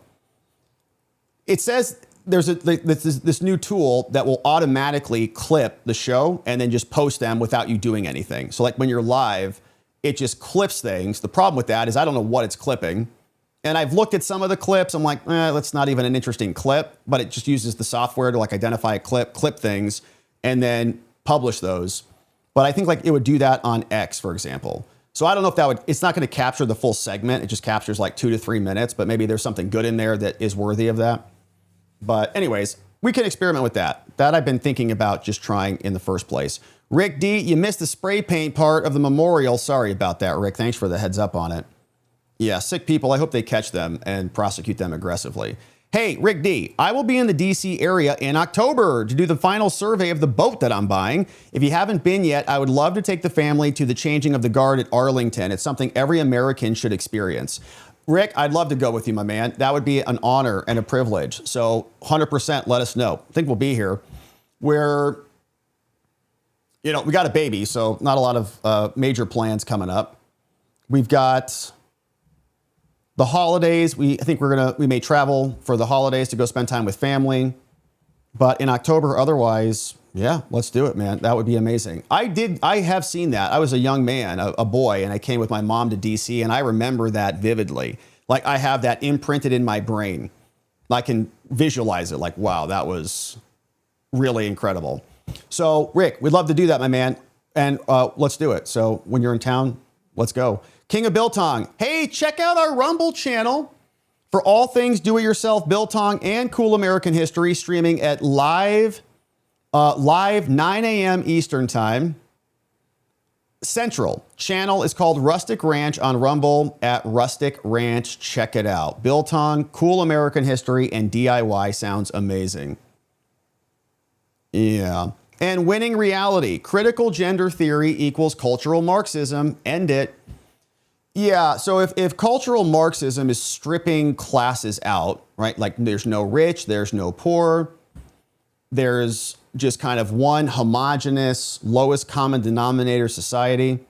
It says there's this new tool that will automatically clip the show and then just post them without you doing anything. So like when you're live, it just clips things. The problem with that is I don't know what it's clipping. And I've looked at some of the clips. I'm like, that's not even an interesting clip, but it just uses the software to like identify a clip things, and then publish those. But I think like it would do that on X, for example. So I don't know if it's not going to capture the full segment. It just captures like 2 to 3 minutes, but maybe there's something good in there that is worthy of that. But anyways, we can experiment with that. That I've been thinking about just trying in the first place. Rick D, you missed the spray paint part of the memorial. Sorry about that, Rick. Thanks for the heads up on it. Yeah, sick people, I hope they catch them and prosecute them aggressively. Hey, Rick D, I will be in the DC area in October to do the final survey of the boat that I'm buying. If you haven't been yet, I would love to take the family to the changing of the guard at Arlington. It's something every American should experience. Rick, I'd love to go with you, my man. That would be an honor and a privilege. So 100% let us know. I think we'll be here. We got a baby, so not a lot of major plans coming up. We've got the holidays. I think we may travel for the holidays to go spend time with family. But in October, otherwise, yeah, let's do it, man. That would be amazing. I have seen that. I was a young man, a boy, and I came with my mom to DC, and I remember that vividly. Like I have that imprinted in my brain. I can visualize it like, wow, that was really incredible. So Rick, we'd love to do that, my man. And let's do it. So when you're in town, let's go. King of Biltong. Hey, check out our Rumble channel for all things do-it-yourself Biltong and cool American history, streaming at live 9 a.m. Eastern time. Central channel is called Rustic Ranch on Rumble at Rustic Ranch. Check it out. Biltong, cool American history, and DIY sounds amazing. Yeah. And Winning Reality. Critical gender theory equals cultural Marxism. End it. Yeah, so if cultural Marxism is stripping classes out, right? Like there's no rich, there's no poor. There's just kind of one homogenous, lowest common denominator society.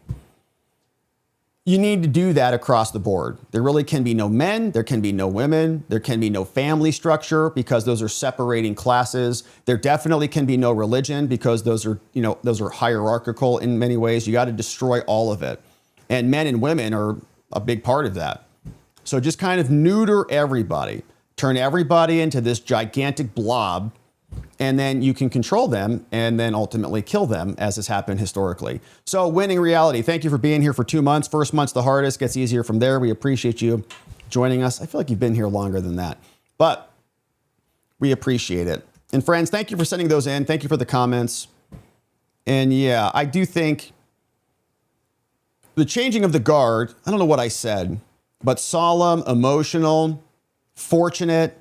You need to do that across the board. There really can be no men, there can be no women, there can be no family structure because those are separating classes. There definitely can be no religion because those are hierarchical in many ways. You got to destroy all of it. And men and women are a big part of that. So just kind of neuter everybody, turn everybody into this gigantic blob, and then you can control them and then ultimately kill them, as has happened historically. So winning reality, thank you for being here for 2 months. First month's the hardest, gets easier from there. We appreciate you joining us. I feel like you've been here longer than that, but we appreciate it. And friends, thank you for sending those in. Thank you for the comments. And yeah, I do think the changing of the guard, I don't know what I said, but solemn, emotional, fortunate,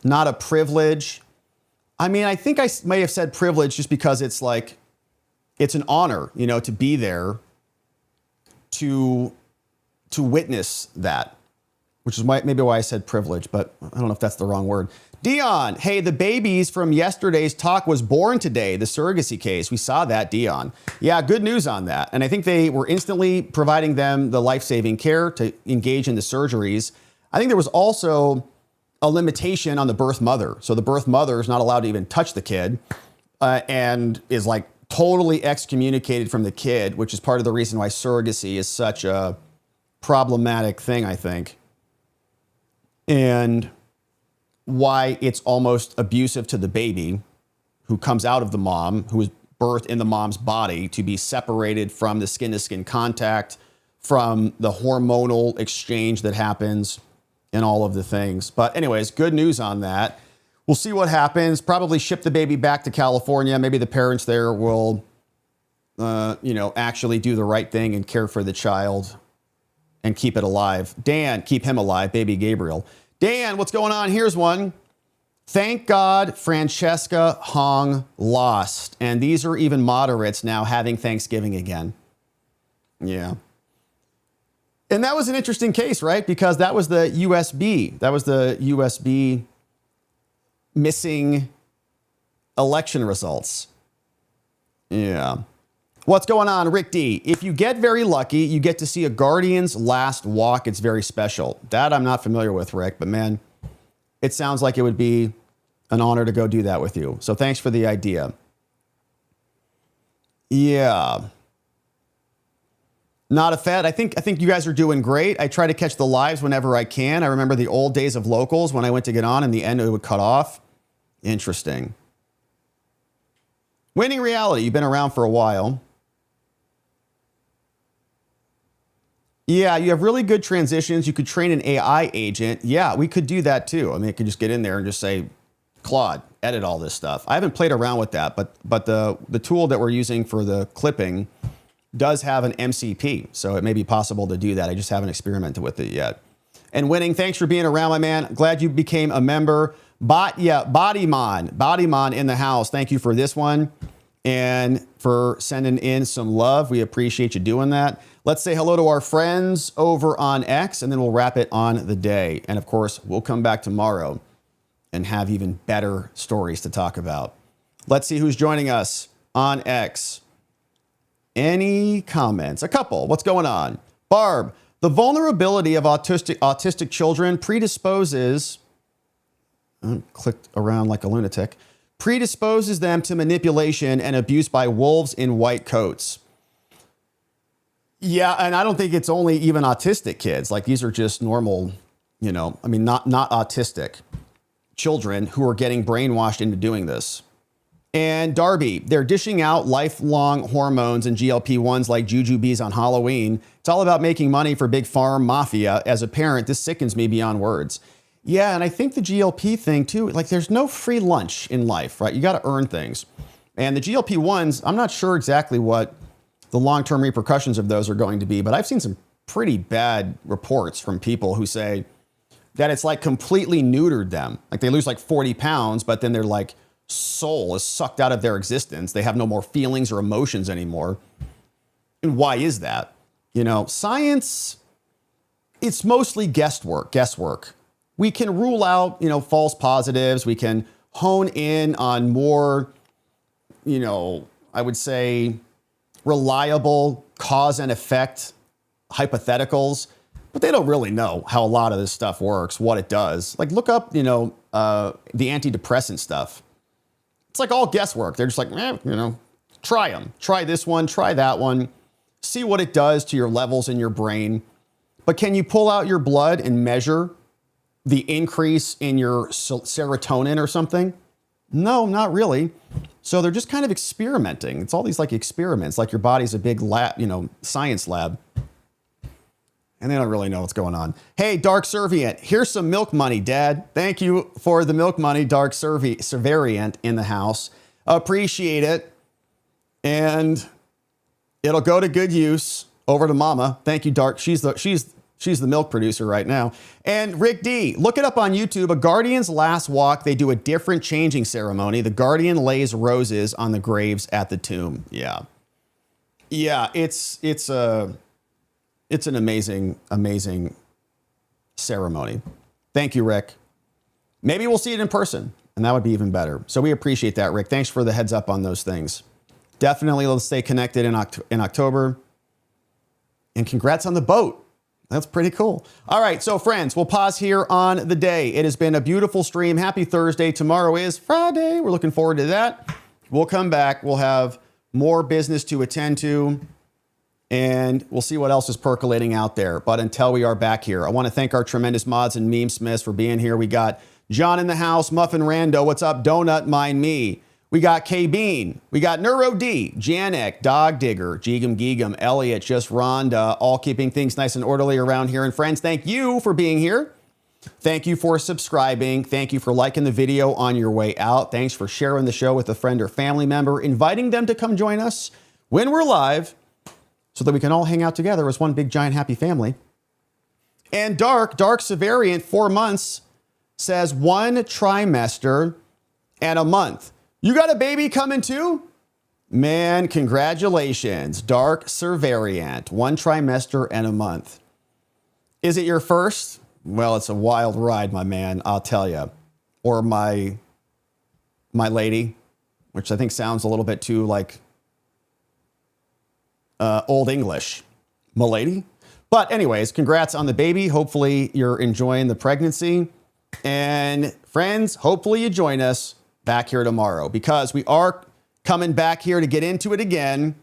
not a privilege. I mean, I think I may have said privilege just because it's like, it's an honor, to be there to witness that, which is maybe why I said privilege, but I don't know if that's the wrong word. Dion, hey, the babies from yesterday's talk was born today, the surrogacy case. We saw that, Dion. Yeah, good news on that. And I think they were instantly providing them the life-saving care to engage in the surgeries. I think there was also a limitation on the birth mother. So the birth mother is not allowed to even touch the kid and is like totally excommunicated from the kid, which is part of the reason why surrogacy is such a problematic thing, I think. And why it's almost abusive to the baby who comes out of the mom, who was birthed in the mom's body, to be separated from the skin-to-skin contact, from the hormonal exchange that happens, and all of the things. But anyways, good news on that. We'll see what happens. Probably ship the baby back to California. Maybe the parents there will, actually do the right thing and care for the child and keep it alive. Dan, keep him alive, baby Gabriel. Dan, what's going on? Here's one. Thank God Francesca Hong lost. And these are even moderates now having Thanksgiving again. Yeah. And that was an interesting case, right? Because that was the USB. That was the USB missing election results. Yeah. What's going on, Rick D? If you get very lucky, you get to see a Guardian's last walk. It's very special. That I'm not familiar with, Rick, but man, it sounds like it would be an honor to go do that with you. So thanks for the idea. Yeah. Not a Fed. I think you guys are doing great. I try to catch the lives whenever I can. I remember the old days of locals when I went to get on, in the end it would cut off. Interesting. Winning reality. You've been around for a while. Yeah, you have really good transitions. You could train an AI agent. Yeah, we could do that too. I mean, it could just get in there and just say, Claude, edit all this stuff. I haven't played around with that, but the tool that we're using for the clipping does have an MCP, so it may be possible to do that. I just haven't experimented with it yet. And Winning, thanks for being around, my man. Glad you became a member. Bodymon in the house. Thank you for this one and for sending in some love. We appreciate you doing that. Let's say hello to our friends over on X, and then we'll wrap it on the day. And of course, we'll come back tomorrow and have even better stories to talk about. Let's see who's joining us on X. Any comments? A couple. What's going on? Barb, the vulnerability of autistic children predisposes, clicked around like a lunatic, predisposes them to manipulation and abuse by wolves in white coats. Yeah, and I don't think it's only even autistic kids. Like these are just normal, not autistic children who are getting brainwashed into doing this. And Darby, they're dishing out lifelong hormones and GLP-1s like jujubes on Halloween. It's all about making money for big farm mafia. As a parent, this sickens me beyond words. Yeah, and I think the GLP thing too, like there's no free lunch in life, right? You got to earn things. And the GLP-1s, I'm not sure exactly what the long-term repercussions of those are going to be, but I've seen some pretty bad reports from people who say that it's like completely neutered them. Like they lose like 40 pounds, but then they're like, soul is sucked out of their existence. They have no more feelings or emotions anymore. And why is that? Science, it's mostly guesswork. we can rule out, false positives. We can hone in on more, I would say reliable cause and effect hypotheticals, but they don't really know how a lot of this stuff works, what it does. Like look up, the antidepressant stuff. It's like all guesswork. They're just like, try them. Try this one, try that one. See what it does to your levels in your brain. But can you pull out your blood and measure the increase in your serotonin or something? No, not really. So they're just kind of experimenting. It's all these like experiments, like your body's a big lab, science lab. And they don't really know what's going on. Hey, Dark Servient, here's some milk money, Dad. Thank you for the milk money, Dark Servient in the house. Appreciate it. And it'll go to good use. Over to Mama. Thank you, Dark. She's the milk producer right now. And Rick D, look it up on YouTube. A Guardian's Last Walk. They do a different changing ceremony. The Guardian lays roses on the graves at the tomb. Yeah. Yeah, it's an amazing, amazing ceremony. Thank you, Rick. Maybe we'll see it in person, and that would be even better. So we appreciate that, Rick. Thanks for the heads up on those things. Definitely let's stay connected in October. And congrats on the boat. That's pretty cool. All right, so friends, we'll pause here on the day. It has been a beautiful stream. Happy Thursday. Tomorrow is Friday. We're looking forward to that. We'll come back. We'll have more business to attend to, and we'll see what else is percolating out there. But until we are back here, I want to thank our tremendous mods and meme smiths for being here. We got John in the house, Muffin Rando. What's up? Donut, mind me. We got K-Bean, we got Neuro D, Janek, Dog Digger, Geegum Geegum, Elliot, Just Rhonda, all keeping things nice and orderly around here. And friends, thank you for being here. Thank you for subscribing. Thank you for liking the video on your way out. Thanks for sharing the show with a friend or family member, inviting them to come join us when we're live so that we can all hang out together as one big giant happy family. And Dark Severian, 4 months, says 1 trimester and a month. You got a baby coming too? Man, congratulations. Dark Servariant, 1 trimester and a month. Is it your first? Well, it's a wild ride, my man, I'll tell you. Or my lady, which I think sounds a little bit too like Old English. M'lady? But anyways, congrats on the baby. Hopefully you're enjoying the pregnancy. And friends, hopefully you join us back here tomorrow, because we are coming back here to get into it again.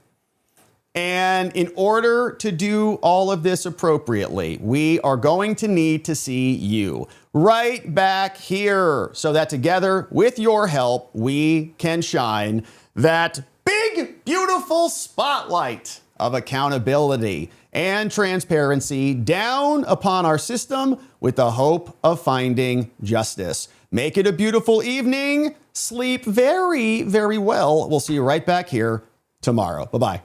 And in order to do all of this appropriately, we are going to need to see you right back here so that together, with your help, we can shine that big, beautiful spotlight of accountability and transparency down upon our system with the hope of finding justice. Make it a beautiful evening. Sleep very, very well. We'll see you right back here tomorrow. Bye-bye.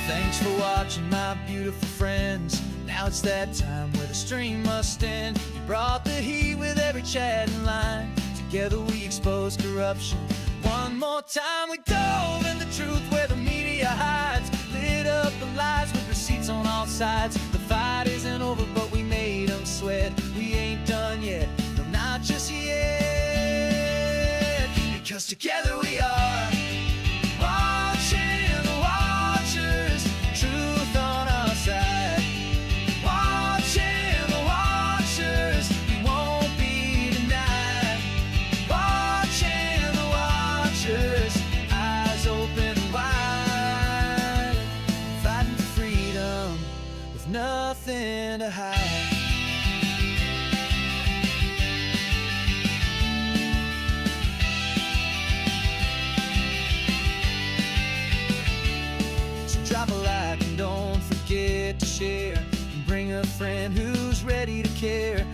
Thanks for watching, my beautiful friends. Now it's that time where the stream must end. You brought the heat with every chat and line. Together we expose corruption. One more time we dove in the truth where the media hides. Lit up the lies with receipts on all sides. The fight isn't over, but we made them sweat. We ain't done yet, no, not just yet. Because together we are watching the watchers. Truth on our side. Watching the watchers. We won't be denied. Watching the watchers. Eyes open wide. Fighting for freedom with nothing to hide. Drop a like and don't forget to share. And bring a friend who's ready to care.